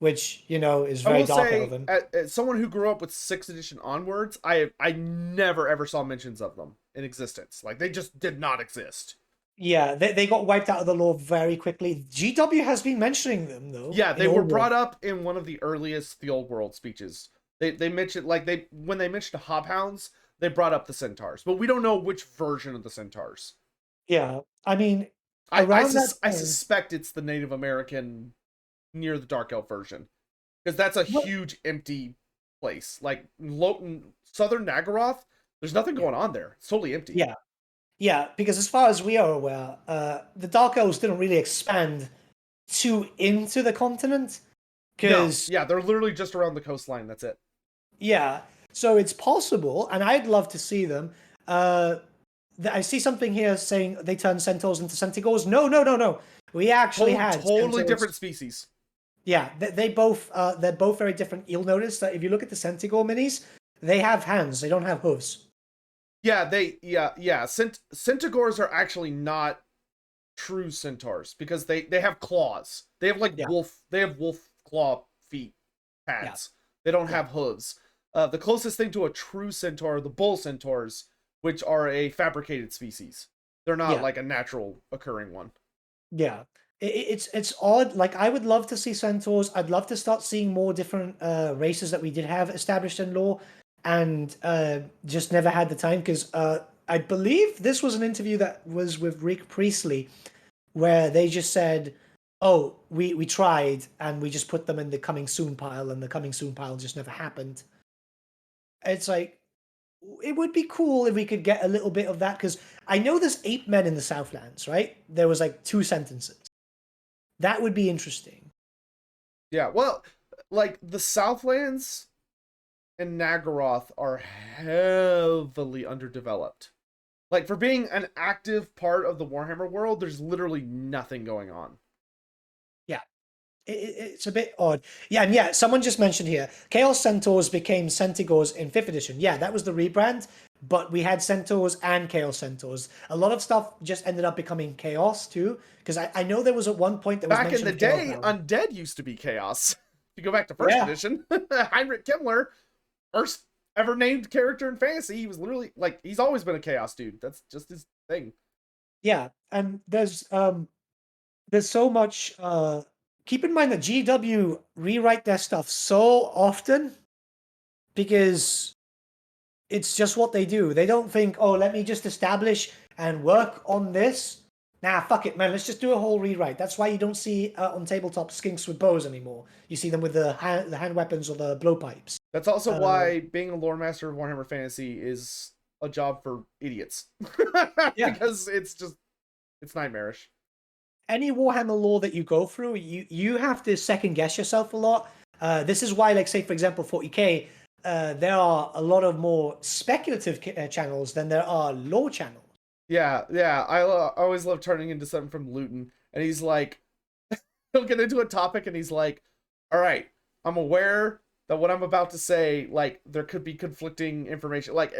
which is I very will Dark say, Elven. as someone who grew up with 6th edition onwards, I never ever saw mentions of them in existence. Like they just did not exist. Yeah, they got wiped out of the law very quickly. GW has been mentioning them though. Yeah, they in were Old brought World. up in one of the earliest The Old World speeches. They mentioned like when they mentioned hobhounds, they brought up the centaurs, but we don't know which version of the centaurs. Yeah, I mean, I around that I time, suspect it's the Native American near the Dark Elf version because that's a well, huge empty place. Like Southern Nagaroth, there's nothing going on there. It's totally empty. yeah, yeah, because as far as we are aware, the Dark Elves didn't really expand too into the continent. No, Because yeah, they're literally just around the coastline. That's it. yeah, so it's possible, and I'd love to see them. I see something here saying they turn centaurs into centaurs. No, no, no, no. We actually had Totally centaurs. different species. Yeah, they both they're both very different. You'll notice that if you look at the centaur minis, they have hands. They don't have hooves. Yeah, Centaurs are actually not true centaurs because they have claws. They have like Yeah, wolf claw feet yeah, pads. They don't yeah, have hooves. The closest thing to a true centaur are the bull centaurs, which are a fabricated species. They're not yeah. like a natural occurring one. Yeah, it's odd. Like I would love to see centaurs. I'd love to start seeing more different races that we did have established in lore, and just never had the time because I believe this was an interview that was with Rick Priestley where they just said, "Oh, we tried and we just put them in the coming soon pile, and the coming soon pile just never happened." It's like it would be cool if we could get a little bit of that because I know there's 8 men in the Southlands, right? There was like 2 sentences. That would be interesting. Yeah, well, like the Southlands and Nagaroth are heavily underdeveloped. Like for being an active part of the Warhammer world, there's literally nothing going on. Yeah, it's a bit odd. Yeah, and yeah, someone just mentioned here, Chaos Centaurs became Centaurs in 5th edition. Yeah, that was the rebrand, but we had Centaurs and Chaos Centaurs. A lot of stuff just ended up becoming Chaos too, because I know there was at one point there was Back in mention the of Chaos day, Realm. undead used to be chaos. If you go back to first Yeah, edition, Heinrich Himmler, first ever named character in fantasy, he was literally like he's always been a chaos dude. That's just his thing. yeah, and there's there's so much. Keep in mind that GW rewrite their stuff so often because it's just what they do. They don't think, oh, let me just establish and work on this. Nah, fuck it, man. Let's just do a whole rewrite. That's why you don't see on tabletop skinks with bows anymore. You see them with the hand weapons or the blowpipes. That's also why being a lore master of Warhammer Fantasy is a job for idiots. Yeah. Because it's nightmarish. Any Warhammer lore that you go through, you have to second guess yourself a lot. This is why, like, say, for example, 40k, there are a lot of more speculative channels than there are lore channels. Yeah, yeah. I always love turning into something from Luton, and he's like, he'll get into a topic, and he's like, "All right, I'm aware that what I'm about to say, like, there could be conflicting information. Like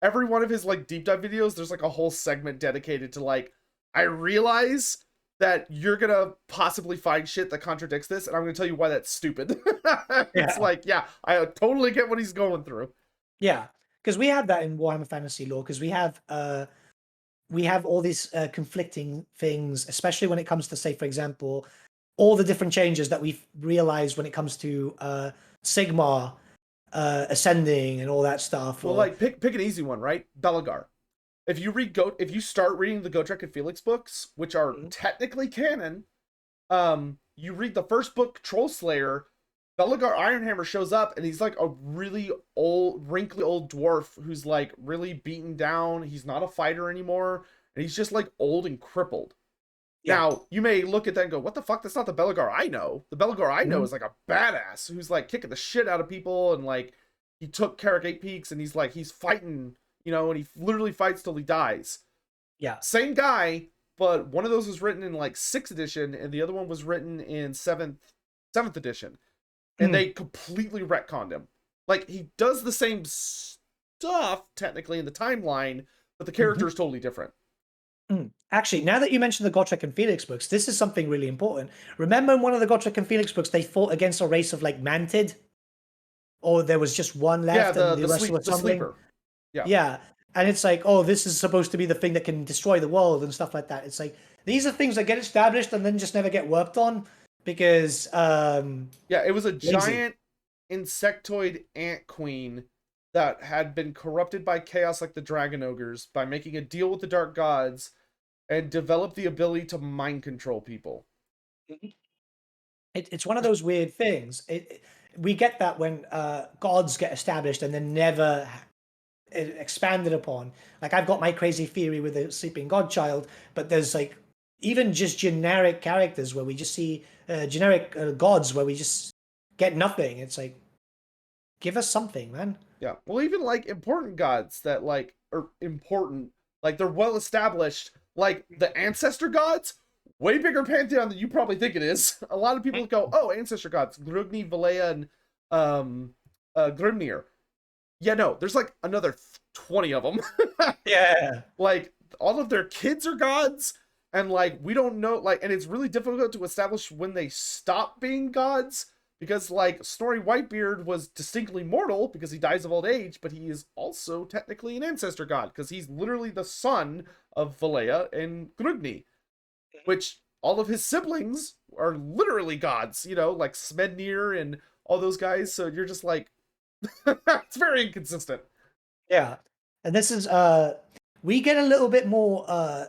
every one of his like deep dive videos, there's like a whole segment dedicated to like, I realize that you're gonna possibly find shit that contradicts this, and I'm gonna tell you why that's stupid." It's like, yeah, I totally get what he's going through. Yeah, because we have that in Warhammer Fantasy lore. Because we have all these conflicting things, especially when it comes to, say, for example, all the different changes that we've realized when it comes to Sigmar ascending and all that stuff. Well, like pick an easy one, right? Belagar. If you start reading the Gotrek and Felix books, which are technically canon, you read the first book, Troll Slayer. Belagar Ironhammer shows up, and he's like a really old, wrinkly old dwarf who's like really beaten down. He's not a fighter anymore, and he's just like old and crippled. Yeah. Now, you may look at that and go, "What the fuck? That's not the Belagar I know. The Belagar I know is like a badass who's like kicking the shit out of people, and like he took Carrick 8 Peaks, and he's fighting, and he literally fights till he dies." Yeah. Same guy, but one of those was written in like 6th edition, and the other one was written in 7th edition. And they completely retconned him. Like, he does the same stuff, technically, in the timeline, but the character is totally different. Actually, now that you mentioned the Gotrek and Felix books, this is something really important. Remember in one of the Gotrek and Felix books, they fought against a race of, like, Mantid? Or there was just one left and the rest were something? Sleeper. Yeah. Yeah. And it's like, oh, this is supposed to be the thing that can destroy the world and stuff like that. It's like, these are things that get established and then just never get worked on. Because yeah, it was a giant insectoid ant queen that had been corrupted by chaos like the dragon ogres by making a deal with the dark gods and developed the ability to mind control people. It's one of those weird things. We get that when gods get established and then never expanded upon. Like, I've got my crazy theory with the sleeping godchild, but there's like even just generic characters where we just see generic gods where we just get nothing. It's like, give us something, man. Yeah. Well, even like important gods that like are important, like they're well established, like the ancestor gods, way bigger pantheon than you probably think it is. A lot of people go, oh, ancestor gods, Grugni, Valea, and Grimnir. Yeah, no, there's like another 20 of them. Yeah. Like, all of their kids are gods. And, like, we don't know, like, and it's really difficult to establish when they stop being gods, because, like, Snorri Whitebeard was distinctly mortal because he dies of old age, but he is also technically an ancestor god, because he's literally the son of Valea and Grugni, which all of his siblings are literally gods, like Smednir and all those guys, so you're just like, it's very inconsistent. Yeah. And this is, we get a little bit more,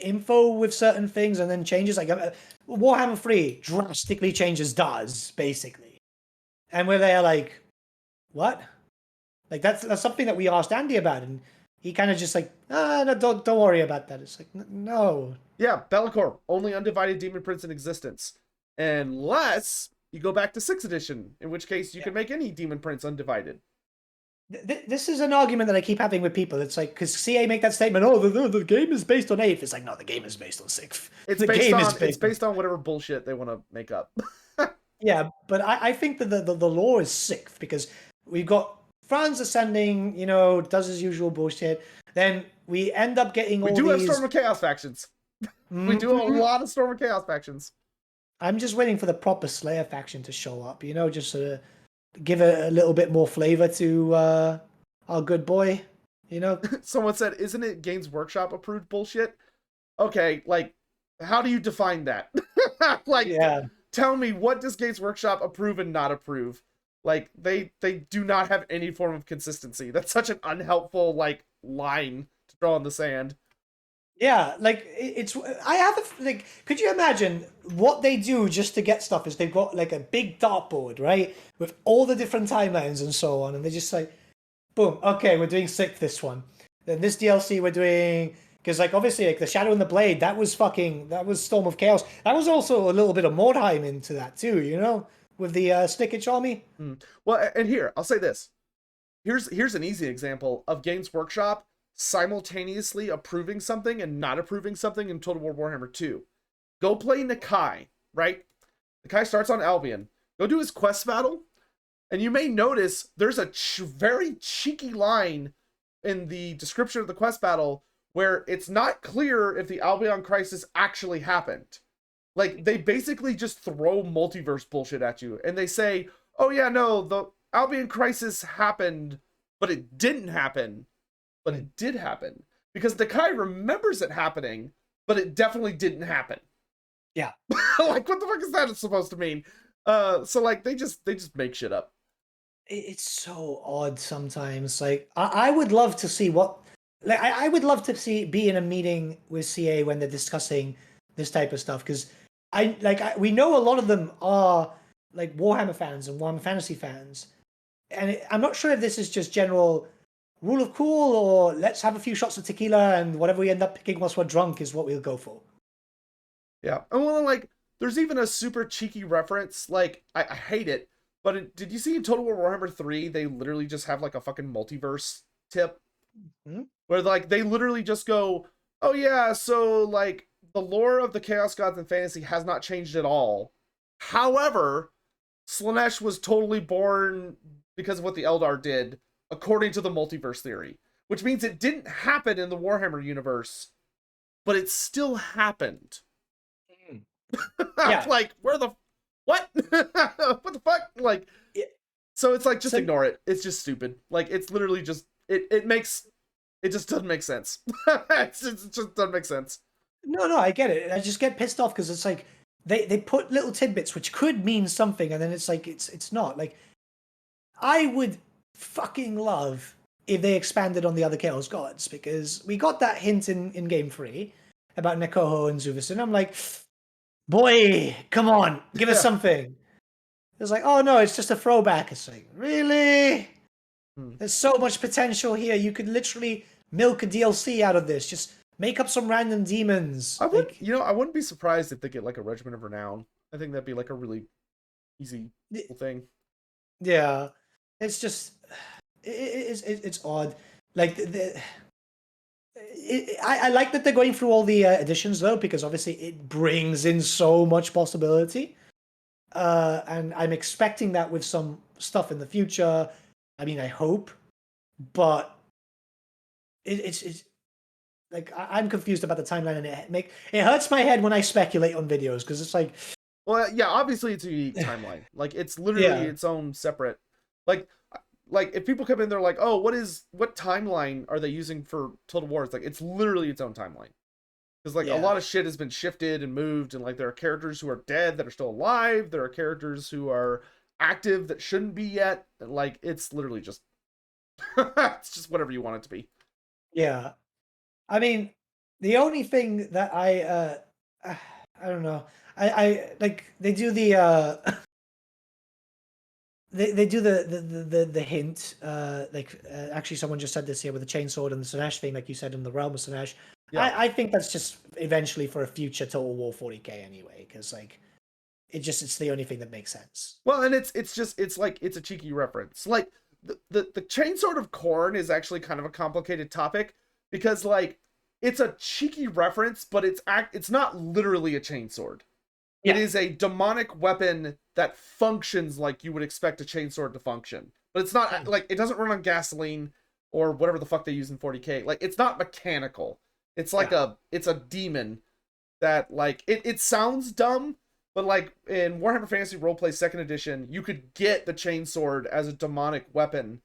info with certain things and then changes. Like Warhammer 3 drastically changes does basically, and where they are like, what? Like that's something that we asked Andy about, and he kind of just like, no, don't worry about that. It's like, no. Yeah, Be'lakor, only undivided demon prince in existence, unless you go back to 6th edition, in which case you can make any demon prince undivided. This is an argument that I keep having with people. It's like, because CA make that statement, oh, the game is based on 8th. It's like, no, the game is based on 6th. It's based on whatever bullshit they want to make up. Yeah, but I think that the lore is 6th, because we've got Franz ascending, does his usual bullshit. Then we end up getting we do have Storm of Chaos factions. We do a lot of Storm of Chaos factions. I'm just waiting for the proper Slayer faction to show up, just sort of give a little bit more flavor to our good boy, Someone said, isn't it Games Workshop approved bullshit? Okay, like, how do you define that? Like, Yeah. tell me, what does Games Workshop approve and not approve? Like, they do not have any form of consistency. That's such an unhelpful like line to draw in the sand. Yeah, like it's. I have like. Could you imagine what they do just to get stuff? Is they've got like a big dartboard, right, with all the different timelines and so on, and they're just like, boom. Okay, we're doing Sixth this one. Then this DLC we're doing because like obviously like the Shadow and the Blade that was Storm of Chaos. That was also a little bit of Mordheim into that too, you know, with the Snickage army. Well, and here I'll say this. Here's an easy example of Games Workshop simultaneously approving something and not approving something in Total War Warhammer 2. Go play Nakai, right? Nakai starts on Albion. Go do his quest battle, and you may notice there's a very cheeky line in the description of the quest battle where it's not clear if the Albion crisis actually happened. Like, they basically just throw multiverse bullshit at you, and they say, oh yeah, no, the Albion crisis happened, but it didn't happen. But it did happen. Because Nakai remembers it happening, but it definitely didn't happen. Yeah. Like, what the fuck is that supposed to mean? So like they just make shit up. It's so odd sometimes. Like I would love to see what like I would love to see be in a meeting with CA when they're discussing this type of stuff because we know a lot of them are like Warhammer fans and Warhammer Fantasy fans, and I'm not sure if this is just general rule of cool or let's have a few shots of tequila and whatever we end up picking once we're drunk is what we'll go for. Yeah, and well, like there's even a super cheeky reference. Like I hate it. But did you see in Total War Warhammer 3, they literally just have like a fucking multiverse tip? Mm-hmm. Where like they literally just go, oh yeah, so like the lore of the Chaos Gods and fantasy has not changed at all. However, Slaanesh was totally born because of what the Eldar did, according to the multiverse theory. Which means it didn't happen in the Warhammer universe, but it still happened. Yeah. Like, where the what? What the fuck? Like, Yeah. so it's like just ignore it. It's just stupid. Like, it's literally just it just doesn't make sense. It just doesn't make sense. No, I get it. I just get pissed off because it's like they put little tidbits which could mean something, and then it's like it's not. Like, I would fucking love if they expanded on the other Chaos Gods because we got that hint in Game 3 about Nekoho and Zuvis, and I'm like, boy, come on, give us something. It's like, oh no, it's just a throwback. It's like, really? There's so much potential here. You could literally milk a DLC out of this. Just make up some random demons. I would, I wouldn't be surprised if they get like a Regiment of Renown. I think that'd be like a really easy thing. Yeah, it's just, it's odd. Like I like that they're going through all the additions though, because obviously it brings in so much possibility. And I'm expecting that with some stuff in the future. I mean, I hope, but it's like I'm confused about the timeline, and it hurts my head when I speculate on videos because it's like, well, yeah, obviously it's a unique timeline. Like it's literally its own separate. Like if people come in, they're like, oh, what timeline are they using for Total War? It's like it's literally its own timeline. Because like a lot of shit has been shifted and moved, and like there are characters who are dead that are still alive. There are characters who are active that shouldn't be yet. Like it's literally just it's just whatever you want it to be. Yeah, I mean, the only thing that I don't know, I like they do the they do the hint. Actually, someone just said this here with the chainsword and the Slaanesh thing, like you said in the realm of Slaanesh. Yeah. I think that's just eventually for a future Total War 40k anyway, because like it's the only thing that makes sense. Well, and it's like it's a cheeky reference. Like the chainsword of Khorne is actually kind of a complicated topic because like it's a cheeky reference, but it's not literally a chainsword. Yeah. It is a demonic weapon that functions like you would expect a chainsword to function, but it's not like it doesn't run on gasoline or whatever the fuck they use in 40k. Like it's not mechanical. It's like it's a demon that like it sounds dumb, but like in Warhammer Fantasy Roleplay 2nd edition, you could get the chainsword as a demonic weapon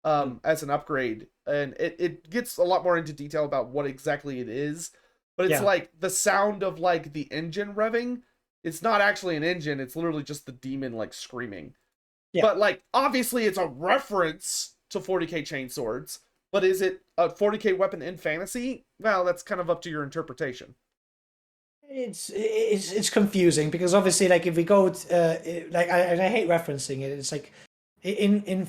as an upgrade, and it gets a lot more into detail about what exactly it is. but it's Yeah. like the sound of like the engine revving. It's not actually an engine, it's literally just the demon like screaming. Yeah. But like obviously it's a reference to 40k chainswords, but is it a 40k weapon in fantasy? Well, that's kind of up to your interpretation. It's confusing because obviously, like, if we go like, I hate referencing it. It's like in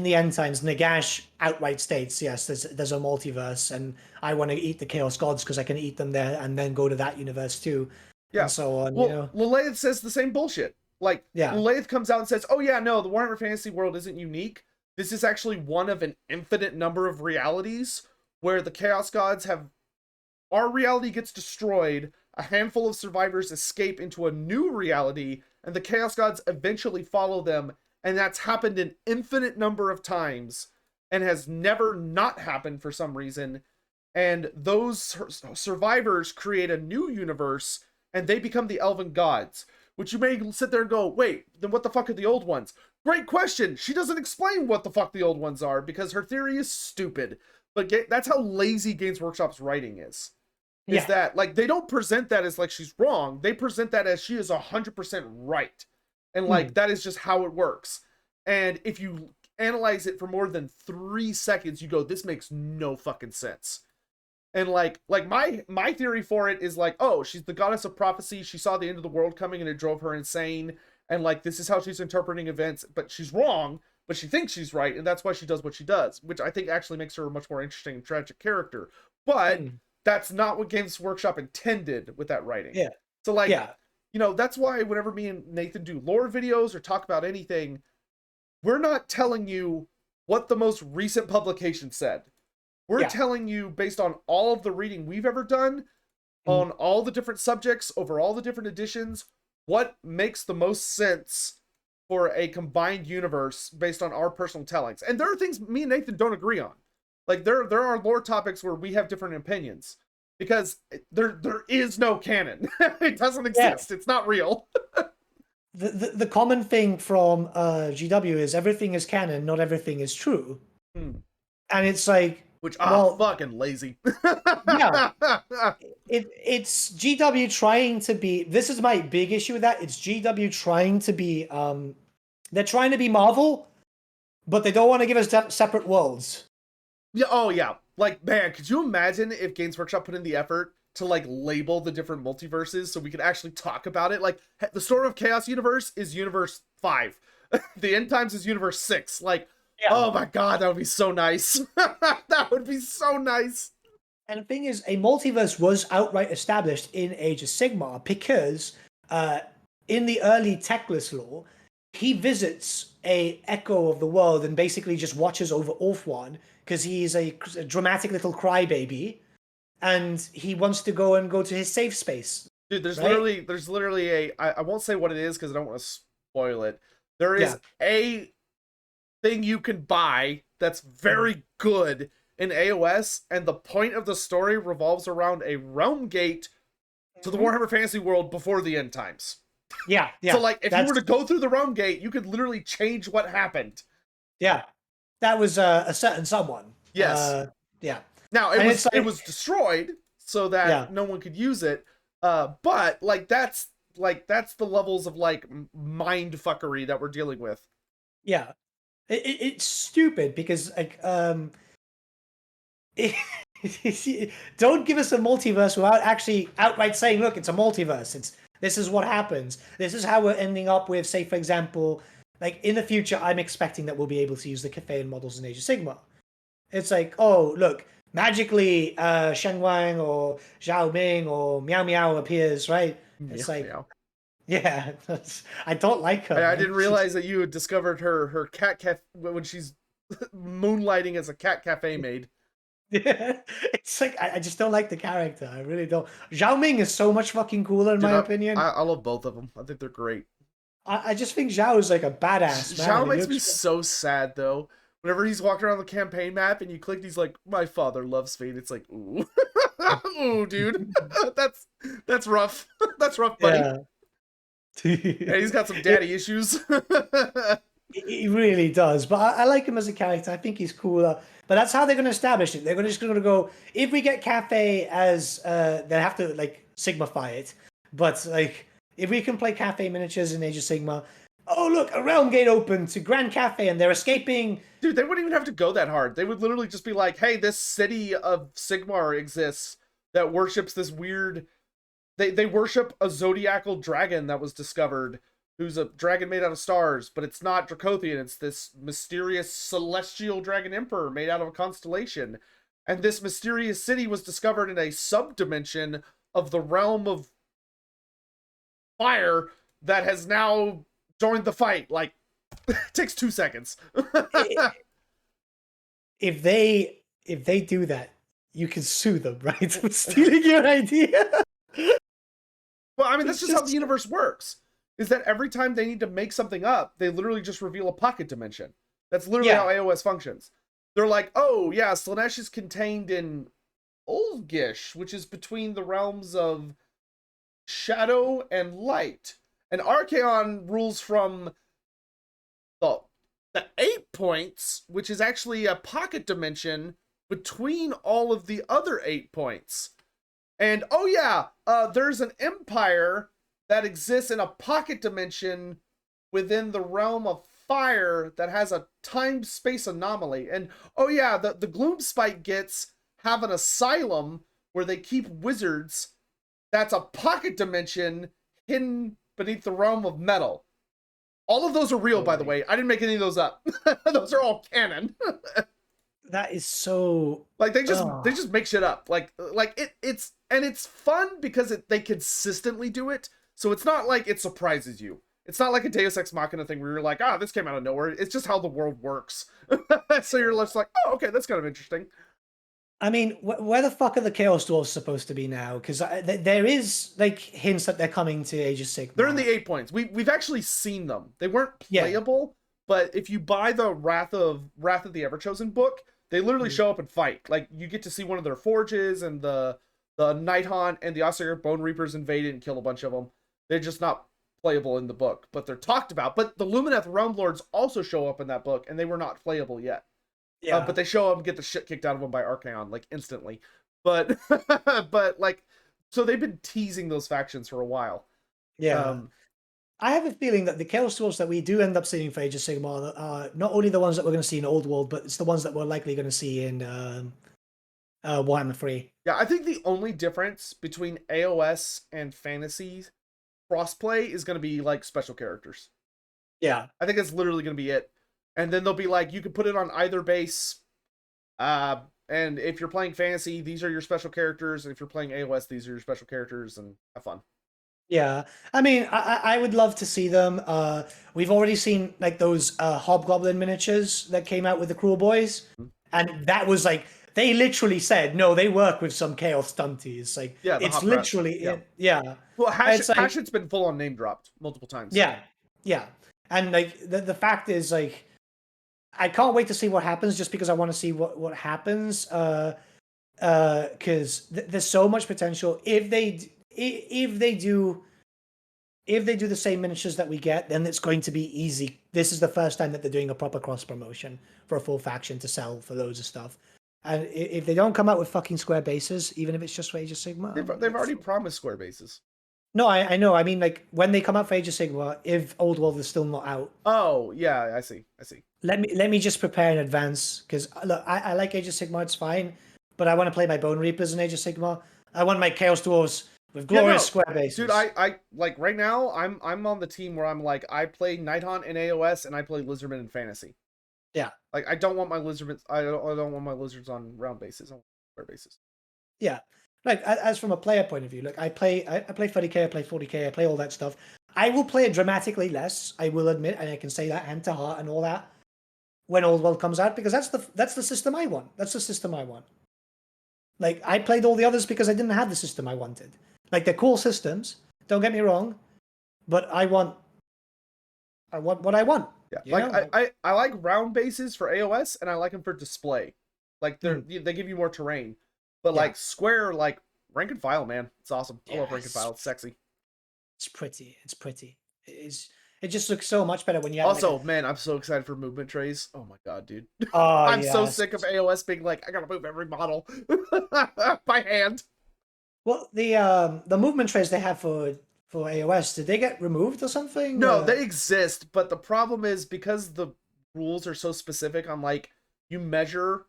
the end times, Nagash outright states, yes, there's a multiverse, and I want to eat the Chaos Gods because I can eat them there and then go to that universe too, Yeah. and so on. Well, Lilith says the same bullshit. Like, Yeah. Lilith comes out and says, oh yeah, no, the Warhammer Fantasy world isn't unique. This is actually one of an infinite number of realities where the Chaos Gods have... Our reality gets destroyed, a handful of survivors escape into a new reality, and the Chaos Gods eventually follow them, and that's happened an infinite number of times, and has never not happened for some reason, and those survivors create a new universe, and they become the Elven Gods, which you may sit there and go, wait, then what the fuck are the old ones? Great question! She doesn't explain what the fuck the old ones are, because her theory is stupid, but that's how lazy Games Workshop's writing is. Is that, like, they don't present that as, like, she's wrong. They present that as she is 100% right. And, like, that is just how it works. And if you analyze it for more than 3 seconds, you go, this makes no fucking sense. And, like my theory for it is, like, oh, she's the goddess of prophecy. She saw the end of the world coming and it drove her insane. And, like, this is how she's interpreting events. But she's wrong, but she thinks she's right. And that's why she does what she does. Which I think actually makes her a much more interesting and tragic character. But... that's not what Games Workshop intended with that writing. Yeah. So, like, you know, that's why whenever me and Nathan do lore videos or talk about anything, we're not telling you what the most recent publication said. We're telling you, based on all of the reading we've ever done, on all the different subjects, over all the different editions, what makes the most sense for a combined universe based on our personal tellings. And there are things me and Nathan don't agree on. Like, there are lore topics where we have different opinions. Because there is no canon. It doesn't exist. It's not real. The common thing from GW is everything is canon, not everything is true. And it's like... Which, fucking lazy. Yeah. It's GW trying to be... This is my big issue with that. It's GW trying to be... they're trying to be Marvel, but they don't want to give us separate worlds. Yeah, oh yeah. Like, man, could you imagine if Games Workshop put in the effort to, like, label the different multiverses so we could actually talk about it? Like, the Storm of Chaos universe is Universe 5. The End Times is Universe 6. Like, oh my god, that would be so nice. That would be so nice. And the thing is, a multiverse was outright established in Age of Sigmar because in the early Teclis lore, he visits a echo of the world and basically just watches over Orthwan because he's a dramatic little crybaby and he wants to go to his safe space. Dude, there's literally a, I won't say what it is because I don't want to spoil it. There is a thing you can buy that's very good in AOS, and the point of the story revolves around a realm gate to the Warhammer Fantasy world before the end times. Yeah. So, like, if you were to go through the realm gate, you could literally change what happened. Yeah. That was a certain someone. Yes. Yeah. Now, it was destroyed so that no one could use it. But, like, that's the levels of, like, mind fuckery that we're dealing with. Yeah. It's stupid because, like, don't give us a multiverse without actually outright saying, look, it's a multiverse. This is what happens. This is how we're ending up with, say, for example, like, in the future, I'm expecting that we'll be able to use the Cathayan models in Age of Sigmar. It's like, oh, look, magically, Shen Wang or Zhao Ming or Meow Meow appears, right? It's Meow. Yeah, I don't like her. I didn't realize that you had discovered her cat cafe when she's moonlighting as a cat cafe maid. Yeah, it's like I just don't like the character. I really don't. Zhao Ming is so much fucking cooler in my opinion. I love both of them. I think they're great. I just think Zhao is like a badass man. Zhao makes me so sad though. Whenever he's walking around the campaign map and you click, he's like, "My father loves Fate." It's like, ooh, ooh, dude, that's rough. That's rough, buddy. Yeah. Yeah, he's got some daddy issues. He really does. But I like him as a character. I think he's cooler. But that's how they're going to establish it. They're just going to go, if we get Cafe as, they have to like Sigmafy it. But like, if we can play Cafe miniatures in Age of Sigmar, oh look, a realm gate open to Grand Cafe and they're escaping. Dude, they wouldn't even have to go that hard. They would literally just be like, hey, this city of Sigmar exists that worships this weird... They worship a zodiacal dragon that was discovered, who's a dragon made out of stars, but it's not Dracothian. It's this mysterious celestial dragon emperor made out of a constellation. And this mysterious city was discovered in a subdimension of the realm of fire that has now joined the fight. Like, it takes 2 seconds. If they do that, you can sue them, right? For stealing your idea. Well, I mean, that's just how the universe works. Is that every time they need to make something up, they literally just reveal a pocket dimension. That's literally how AOS functions. They're like, oh, yeah, Slaanesh is contained in Ulgish, which is between the realms of shadow and light. And Archaon rules from the 8 points, which is actually a pocket dimension between all of the other 8 points. And oh yeah, there's an empire that exists in a pocket dimension within the realm of fire that has a time-space anomaly. And oh yeah, the Gloomspite Gits have an asylum where they keep wizards that's a pocket dimension hidden beneath the realm of metal. All of those are real, by the way. I didn't make any of those up. Those are all canon. That is so like they just make shit up. It's fun because they consistently do it. So it's not like it surprises you. It's not like a Deus Ex Machina thing where you're like, this came out of nowhere. It's just how the world works. So you're just like, oh, okay, that's kind of interesting. I mean, where the fuck are the Chaos Dwarves supposed to be now? Because there is like hints that they're coming to Age of Sigmar. They're in the 8 points. We've actually seen them. They weren't playable, but if you buy the Wrath of the Everchosen book, they literally show up and fight. Like, you get to see one of their forges, and the Night Haunt and the Ossiger Bone Reapers invade and kill a bunch of them. They're just not playable in the book, but they're talked about. But the Lumineth Realm Lords also show up in that book, and they were not playable yet. Yeah. But they show up and get the shit kicked out of them by Archaon, like, instantly. But, like, so they've been teasing those factions for a while. Yeah. I have a feeling that the Chaos Dwarves that we do end up seeing for Age of Sigmar are not only the ones that we're going to see in Old World, but it's the ones that we're likely going to see in Warhammer 3. Yeah, I think the only difference between AOS and fantasy crossplay is going to be, like, special characters. Yeah. I think that's literally going to be it. And then they'll be like, you can put it on either base. And if you're playing fantasy, these are your special characters. And if you're playing AOS, these are your special characters, and have fun. Yeah, I mean, I would love to see them. We've already seen like those Hobgoblin miniatures that came out with the Cruel Boys, and that was like they literally said no, they work with some Chaos stunties. Like it's literally Well, Hashit's been full on name dropped multiple times. Yeah, and like the fact is like I can't wait to see what happens just because I want to see what happens. Because there's so much potential if they do the same miniatures that we get, then it's going to be easy. This is the first time that they're doing a proper cross promotion for a full faction to sell for loads of stuff. And if they don't come out with fucking square bases, even if it's just for Age of Sigmar, they've already promised square bases. No, I know. I mean, like when they come out for Age of Sigmar, if Old World is still not out. Oh yeah, I see. Let me just prepare in advance because look, I like Age of Sigmar. It's fine, but I want to play my Bone Reapers in Age of Sigmar. I want my Chaos Dwarves with glorious square bases. Dude, I like right now I'm on the team where I'm like I play Nighthaunt in AOS and I play Lizardmen in fantasy. Yeah. Like I don't want my lizards on round bases. I want square bases. Yeah. Like as from a player point of view, like I play 30k, I play 40k, I play all that stuff. I will play it dramatically less, I will admit, and I can say that hand to heart and all that when Old World comes out because that's the system I want. That's the system I want. Like I played all the others because I didn't have the system I wanted. Like they're cool systems, don't get me wrong, but I want what I want. Yeah, like I like round bases for AOS and I like them for display. Like they give you more terrain. But like square, like rank and file, man, it's awesome. I love rank and file. It's sexy. It's pretty. It is. It just looks so much better when you have Also, man, I'm so excited for movement trays. Oh my god, dude. oh I'm so yes. sick of AOS being like, I gotta move every model by hand. Well, the movement trays they have for AOS, did they get removed or something? No, they exist, but the problem is because the rules are so specific on like you measure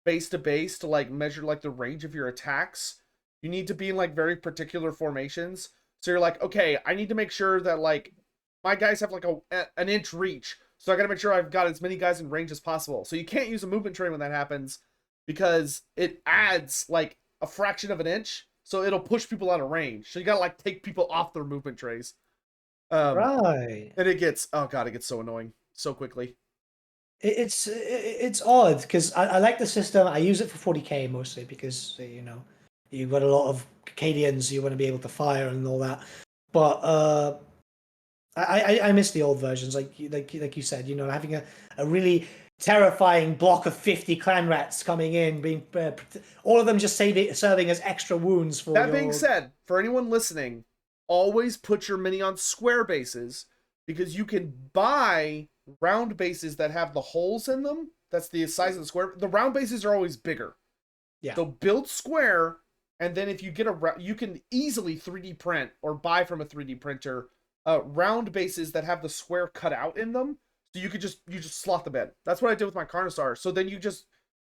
base to base to like measure like the range of your attacks. You need to be in like very particular formations. So you're like, okay, I need to make sure that like my guys have like an inch reach. So I got to make sure I've got as many guys in range as possible. So you can't use a movement train when that happens because it adds like a fraction of an inch. So it'll push people out of range. So you got to like take people off their movement trays. Right. And it gets, oh god, it gets so annoying so quickly. It's odd because I like the system. I use it for 40k mostly because you know you've got a lot of Cadians you want to be able to fire and all that. But I miss the old versions, like you said. You know, having a really terrifying block of 50 clan rats coming in, being all of them just serving as extra wounds for. That being said, for anyone listening, always put your mini on square bases because you can buy round bases that have the holes in them. That's the size of the square. The round bases are always bigger. Yeah. So build square, and then if you get you can easily 3D print or buy from a 3D printer round bases that have the square cut out in them. So you just slot them in. That's what I did with my Carnosaur. So then you just,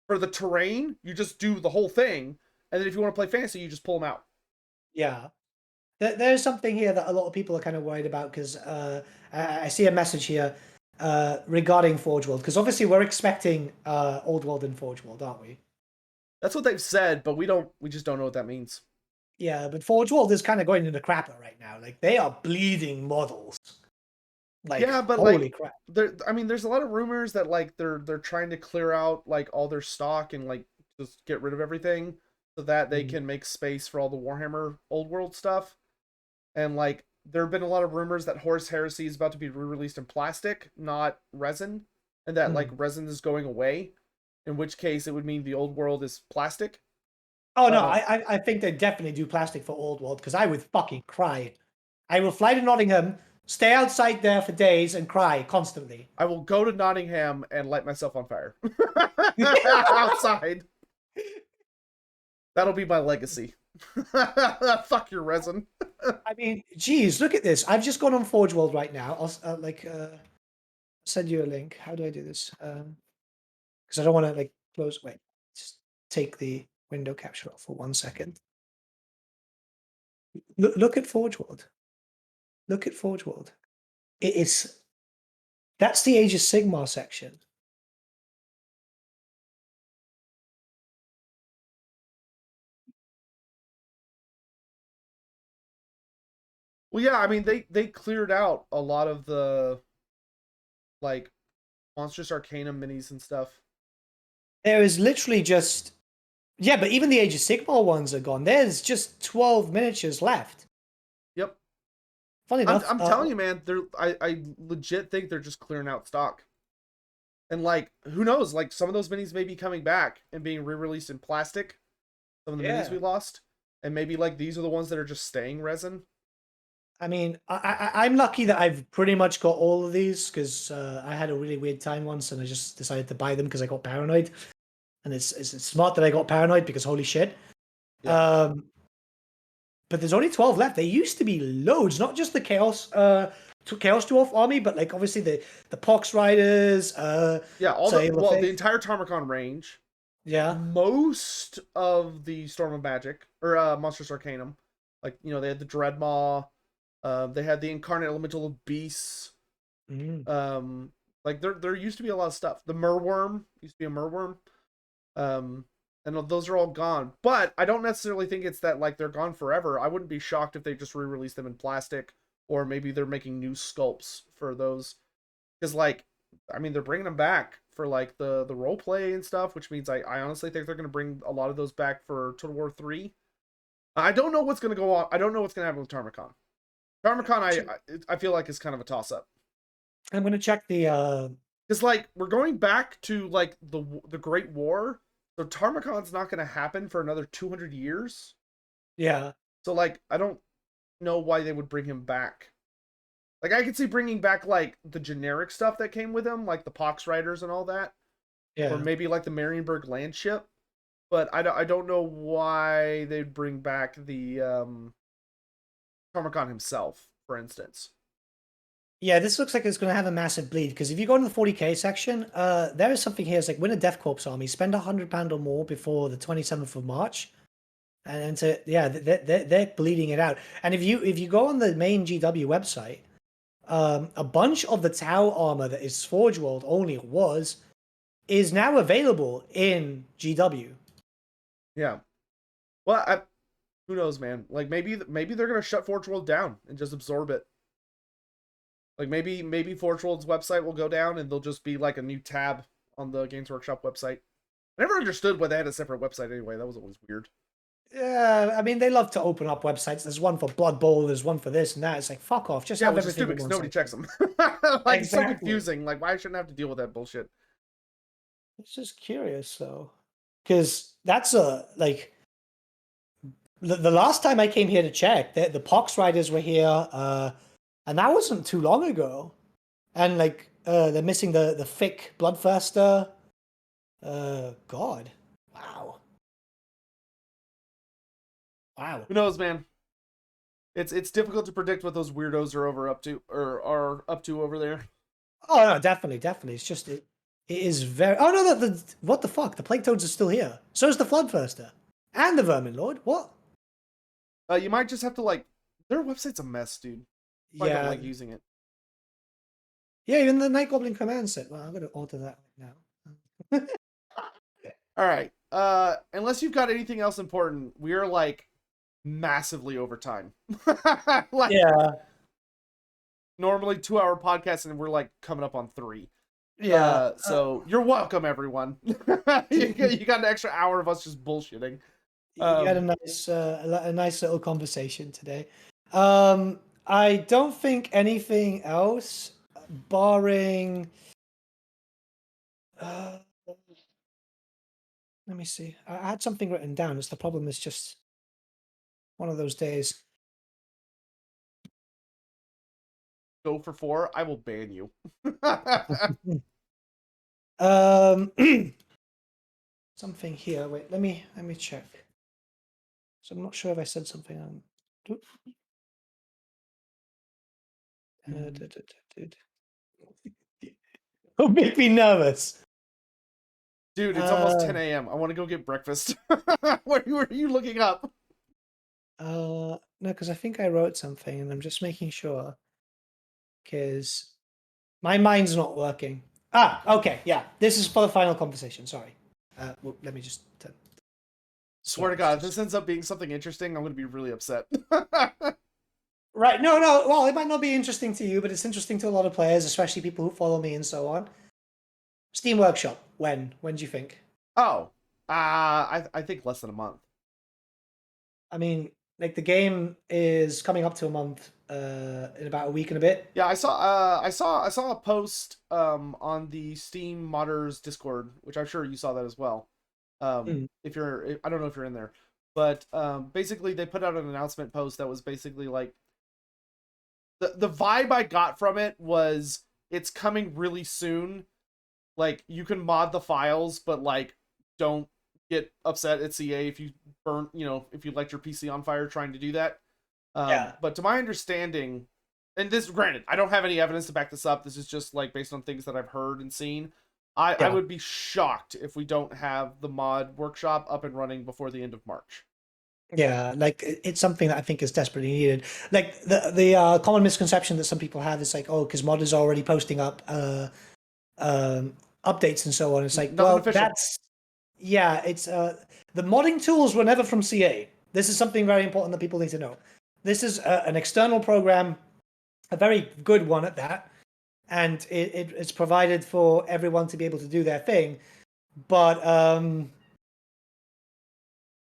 for the terrain, you just do the whole thing, and then if you want to play fantasy, you just pull them out. Yeah. There's something here that a lot of people are kind of worried about because I see a message here regarding Forgeworld because obviously we're expecting Old World and Forgeworld, aren't we? That's what they've said, but we just don't know what that means. Yeah, but Forgeworld is kind of going into crapper right now. Like they are bleeding models. Like Yeah, but holy like crap. I mean, there's a lot of rumors that like they're trying to clear out like all their stock and like just get rid of everything so that they can make space for all the Warhammer Old World stuff. And like there have been a lot of rumors that Horus Heresy is about to be re-released in plastic, not resin, and that like resin is going away. In which case, it would mean the Old World is plastic. Oh no, I think they definitely do plastic for Old World because I would fucking cry. I will fly to Nottingham, stay outside there for days, and cry constantly. I will go to Nottingham and light myself on fire outside. That'll be my legacy. Fuck your resin. I mean, geez, look at this. I've just gone on Forgeworld right now. I'll send you a link. How do I do this? Because I don't want to like close. Wait, just take the window capture off for 1 second. Look at Forgeworld. Look at Forgeworld. It is. That's the Age of Sigmar section. Well, yeah, I mean they cleared out a lot of the like Monstrous Arcanum minis and stuff. There is literally just yeah, but even the Age of Sigmar ones are gone. There's just 12 miniatures left. Yep. Funny enough, I'm telling you, man. I legit think they're just clearing out stock. And like, who knows? Like some of those minis may be coming back and being re-released in plastic. Some of the minis we lost, and maybe like these are the ones that are just staying resin. I mean, I'm lucky that I've pretty much got all of these because I had a really weird time once and I just decided to buy them because I got paranoid. And it's smart that I got paranoid because holy shit. Yeah. But there's only 12 left. There used to be loads, not just the Chaos Dwarf army, but like obviously the Pox Riders. Yeah, the entire Tarmacon range. Yeah. Most of the Storm of Magic or Monstrous Arcanum. Like, you know, they had the Dreadmaw. They had the Incarnate Elemental of Beasts. Like there used to be a lot of stuff. The Merworm used to be a Merworm. And those are all gone. But I don't necessarily think it's that like they're gone forever. I wouldn't be shocked if they just re-release them in plastic, or maybe they're making new sculpts for those. Because like, I mean, they're bringing them back for like the role play and stuff, which means I honestly think they're going to bring a lot of those back for Total War 3. I don't know what's going to go on. I don't know what's going to happen with Tarmacon. Tarmacon, I feel like is kind of a toss up. I'm going to check the. Because like we're going back to like the Great War. So Tarmacon's not going to happen for another 200 years. Yeah. So like I don't know why they would bring him back. Like I could see bringing back like the generic stuff that came with them, like the Pox Riders and all that, or Yeah. maybe like the Marienburg Landship. But I don't know why they'd bring back the Tarmakon himself, for instance. Yeah, this looks like it's going to have a massive bleed because if you go in the 40k section, there is something here. It's like win a Death Corps army, spend £100 or more before the 27th of March, and so yeah, they're bleeding it out. And if you go on the main GW website, a bunch of the Tau armor that is Forgeworld only is now available in GW. Yeah. Well, who knows, man? Like maybe they're gonna shut Forgeworld down and just absorb it. Like maybe Forgeworld's website will go down and there'll just be like a new tab on the Games Workshop website. I never understood why they had a separate website anyway. That was always weird. Yeah, I mean they love to open up websites. There's one for Blood Bowl. There's one for this and that. It's like fuck off. Just Yeah, have which is everything. stupid because nobody section. checks them. Like it's so Exactly. confusing. Like why shouldn't I have to deal with that bullshit? It's just curious though, because that's like the last time I came here to check, the Pox Riders were here, and that wasn't too long ago. And like they're missing the thick Bloodthirster. God, wow. Who knows, man? It's difficult to predict what those weirdos are up to over there. Oh no, definitely. It's just it is very. Oh no, what the fuck? The Plague Toads are still here. So is the Floodthirster and the Vermin Lord. What? You might just have to like their website's a mess, dude. I don't like using it. Yeah, even the Night Goblin command set. Well, I'm gonna alter that now. All right. Unless you've got anything else important, we are like massively over time. Like, yeah. Normally 2-hour podcast, and we're like coming up on 3. Yeah. So you're welcome, everyone. you got an extra hour of us just bullshitting. You had a nice little conversation today. I don't think anything else, barring. Let me see. I had something written down. It's the problem. Is just one of those days. Go for 4. I will ban you. Something here. Wait. Let me check. So I'm not sure if I said something on. Don't make me nervous. Dude, it's almost 10 a.m. I want to go get breakfast. What are you looking up? No, because I think I wrote something and I'm just making sure. Because my mind's not working. Okay, yeah. This is for the final conversation. Sorry. Well, let me just. Swear to God, if this ends up being something interesting, I'm going to be really upset. Right. No. Well, it might not be interesting to you, but it's interesting to a lot of players, especially people who follow me and so on. Steam Workshop. When? When do you think? Oh, I think less than a month. I mean, like the game is coming up to a month in about a week and a bit. Yeah, I saw a post on the Steam Modders Discord, which I'm sure you saw that as well. If you're, I don't know if you're in there, but basically they put out an announcement post that was basically like the vibe I got from it was it's coming really soon. Like you can mod the files, but like don't get upset at CA if you burn, if you light your PC on fire trying to do that. Yeah. But to my understanding, and this granted, I don't have any evidence to back this up. This is just like based on things that I've heard and seen. I would be shocked if we don't have the mod workshop up and running before the end of March. Yeah, like it's something that I think is desperately needed. Like the common misconception that some people have is like, oh, because modders are already posting up updates and so on. It's like, Nothing well, official. it's the modding tools were never from CA. This is something very important that people need to know. This is an external program, a very good one at that, and it's provided for everyone to be able to do their thing. But I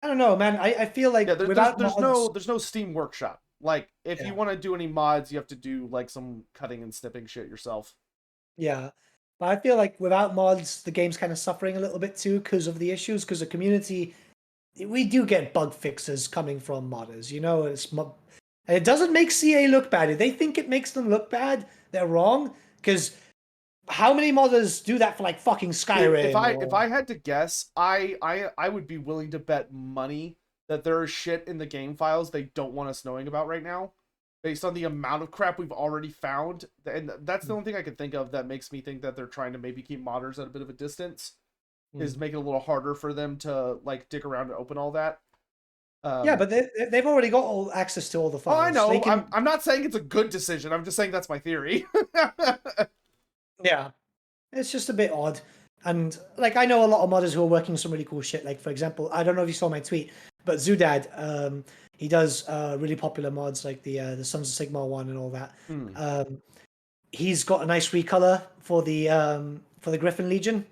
don't know, man. I feel like there's no Steam Workshop. Like if you want to do any mods, you have to do like some cutting and snipping shit yourself. Yeah, but I feel like without mods, the game's kind of suffering a little bit too because of the issues. Because the community, we do get bug fixes coming from modders. And it doesn't make CA look bad. If they think it makes them look bad, they're wrong. Because how many modders do that for like fucking If Skyrim? I had to guess, I would be willing to bet money that there is shit in the game files they don't want us knowing about right now, based on the amount of crap we've already found. And that's the only thing I can think of that makes me think that they're trying to maybe keep modders at a bit of a distance, is make it a little harder for them to like dig around and open all that. Yeah, but they've already got all access to all the files. Oh, I know. They can, I'm not saying it's a good decision. I'm just saying that's my theory. yeah, it's just a bit odd. And like I know a lot of modders who are working some really cool shit. Like for example, I don't know if you saw my tweet, but Zoodad, he does really popular mods like the Sons of Sigmar one and all that. He's got a nice recolor for the Griffin Legion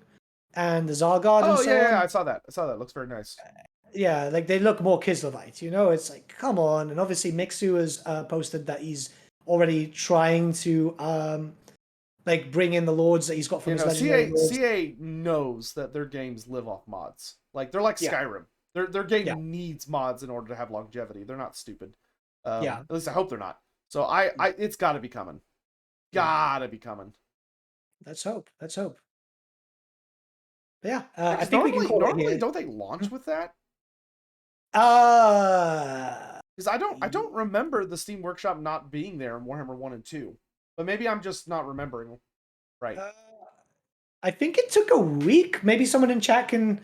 and the Zargard and Oh so yeah, on. I saw that. I saw that. Looks very nice. Yeah, like they look more Kislevites, you know? It's like, come on. And obviously Mixu has posted that he's already trying to like bring in the lords that he's got from his legendary lords. CA knows that their games live off mods. Like they're like Yeah. Skyrim. Their game Yeah. needs mods in order to have longevity. They're not stupid. Yeah. At least I hope they're not. So it's got to be coming. Gotta be coming. Let's hope. Let's hope. But yeah, Yeah, I think we can call it normally here. don't they launch with that? Uh Because I don't remember the Steam Workshop not being there in Warhammer 1 and 2. But maybe I'm just not remembering right. I think it took a week. Maybe someone in chat can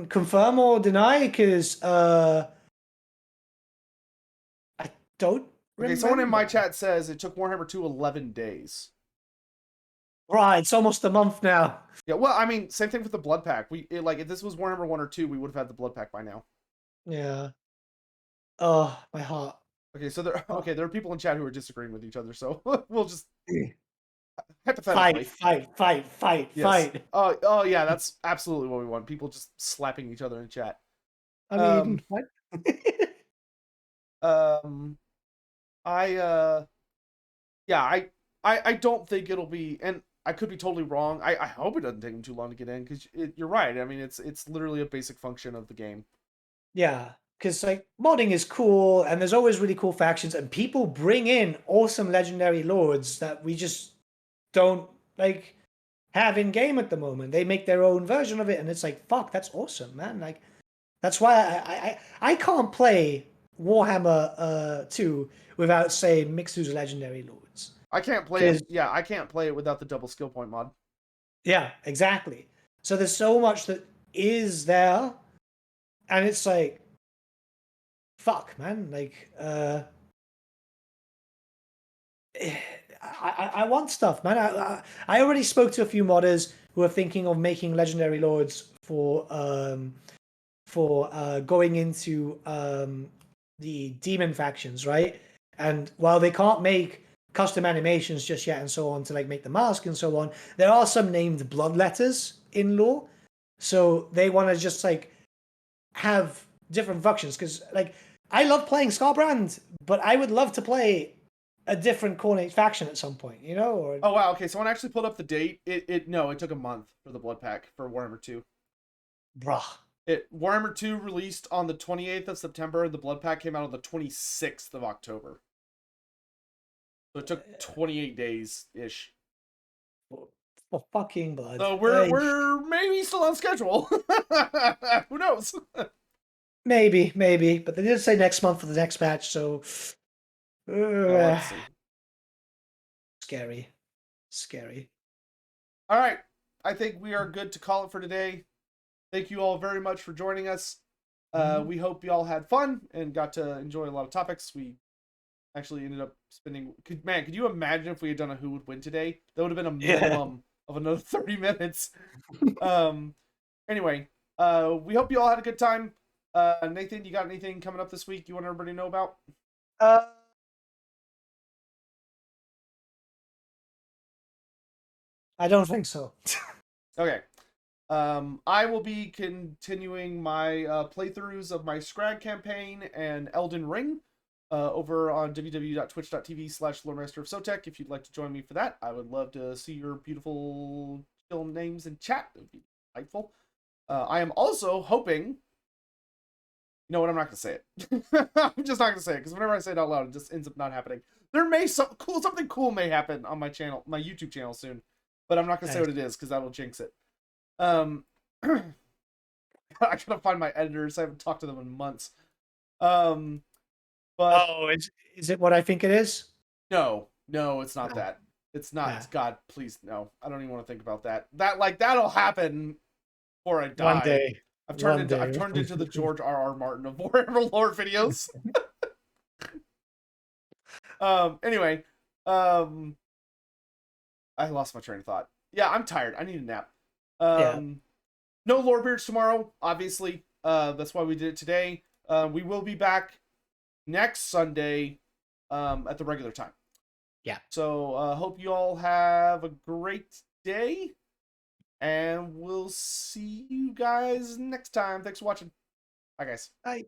confirm or deny because I don't remember. Okay, someone in my chat says it took Warhammer 2 11 days. Right, it's almost a month now. Yeah, well, I mean, same thing with the Blood Pack. Like if this was Warhammer 1 or 2, we would have had the Blood Pack by now. Yeah. Oh, my heart. Okay, so there are people in chat who are disagreeing with each other, so we'll just hypothetically Fight. Oh yeah, that's absolutely what we want. People just slapping each other in chat. I mean, what? I don't think it'll be, and I could be totally wrong. I hope it doesn't take them too long to get in, because you're right. I mean, it's literally a basic function of the game. Yeah, because like modding is cool, and there's always really cool factions, and people bring in awesome legendary lords that we just don't like have in game at the moment. They make their own version of it, and it's like, fuck, that's awesome, man. Like that's why I can't play Warhammer 2 without saying Mixu's legendary lords. I can't play it. Yeah, I can't play it without the double skill point mod. Yeah, exactly. So there's so much that is there, and it's like, fuck, man. Like, I want stuff, man. I already spoke to a few modders who are thinking of making legendary lords for going into the demon factions, right? And while they can't make custom animations just yet and so on to like make the mask and so on, there are some named blood letters in lore, so they want to just like have different factions, because like I love playing Scarbrand, but I would love to play a different Cornate faction at some point, you know? Or... Oh wow, okay. Someone actually pulled up the date. It took a month for the Blood Pack for Warhammer 2. Bruh. Warhammer 2 released on the 28th of September, and the Blood Pack came out on the 26th of October. So it took 28 days ish. For fucking blood. So we're maybe still on schedule. Who knows? Maybe, but they did say next month for the next patch, so Let's see. Scary. All right, I think we are good to call it for today. Thank you all very much for joining us. We hope you all had fun and got to enjoy a lot of topics. We actually ended up spending... could you imagine if we had done a Who Would Win today? That would have been a minimum of another 30 minutes. Anyway, we hope you all had a good time. Nathan, you got anything coming up this week you want everybody to know about? I don't think so. Okay. I will be continuing my playthroughs of my Scrag campaign and Elden Ring over on www.twitch.tv/Loremaster of Sotek. If you'd like to join me for that, I would love to see your beautiful chill names in chat. It would be delightful. I am also hoping You know what? I'm not gonna say it. I'm just not gonna say it because whenever I say it out loud, it just ends up not happening. There may something cool may happen on my channel, my YouTube channel soon, but I'm not gonna say what it is because that'll jinx it. I gotta find my editors. I haven't talked to them in months. But oh, is it what I think it is? no, it's not that. It's not. Yeah. God, please, no. I don't even want to think about that. That'll happen before I die. One day. I've turned into the George R.R. Martin of Warhammer lore videos. Anyway, I lost my train of thought. Yeah, I'm tired. I need a nap. No Lorebeards tomorrow, obviously. That's why we did it today. We will be back next Sunday at the regular time. Yeah. So hope you all have a great day. And we'll see you guys next time. Thanks for watching. Bye, guys. Bye.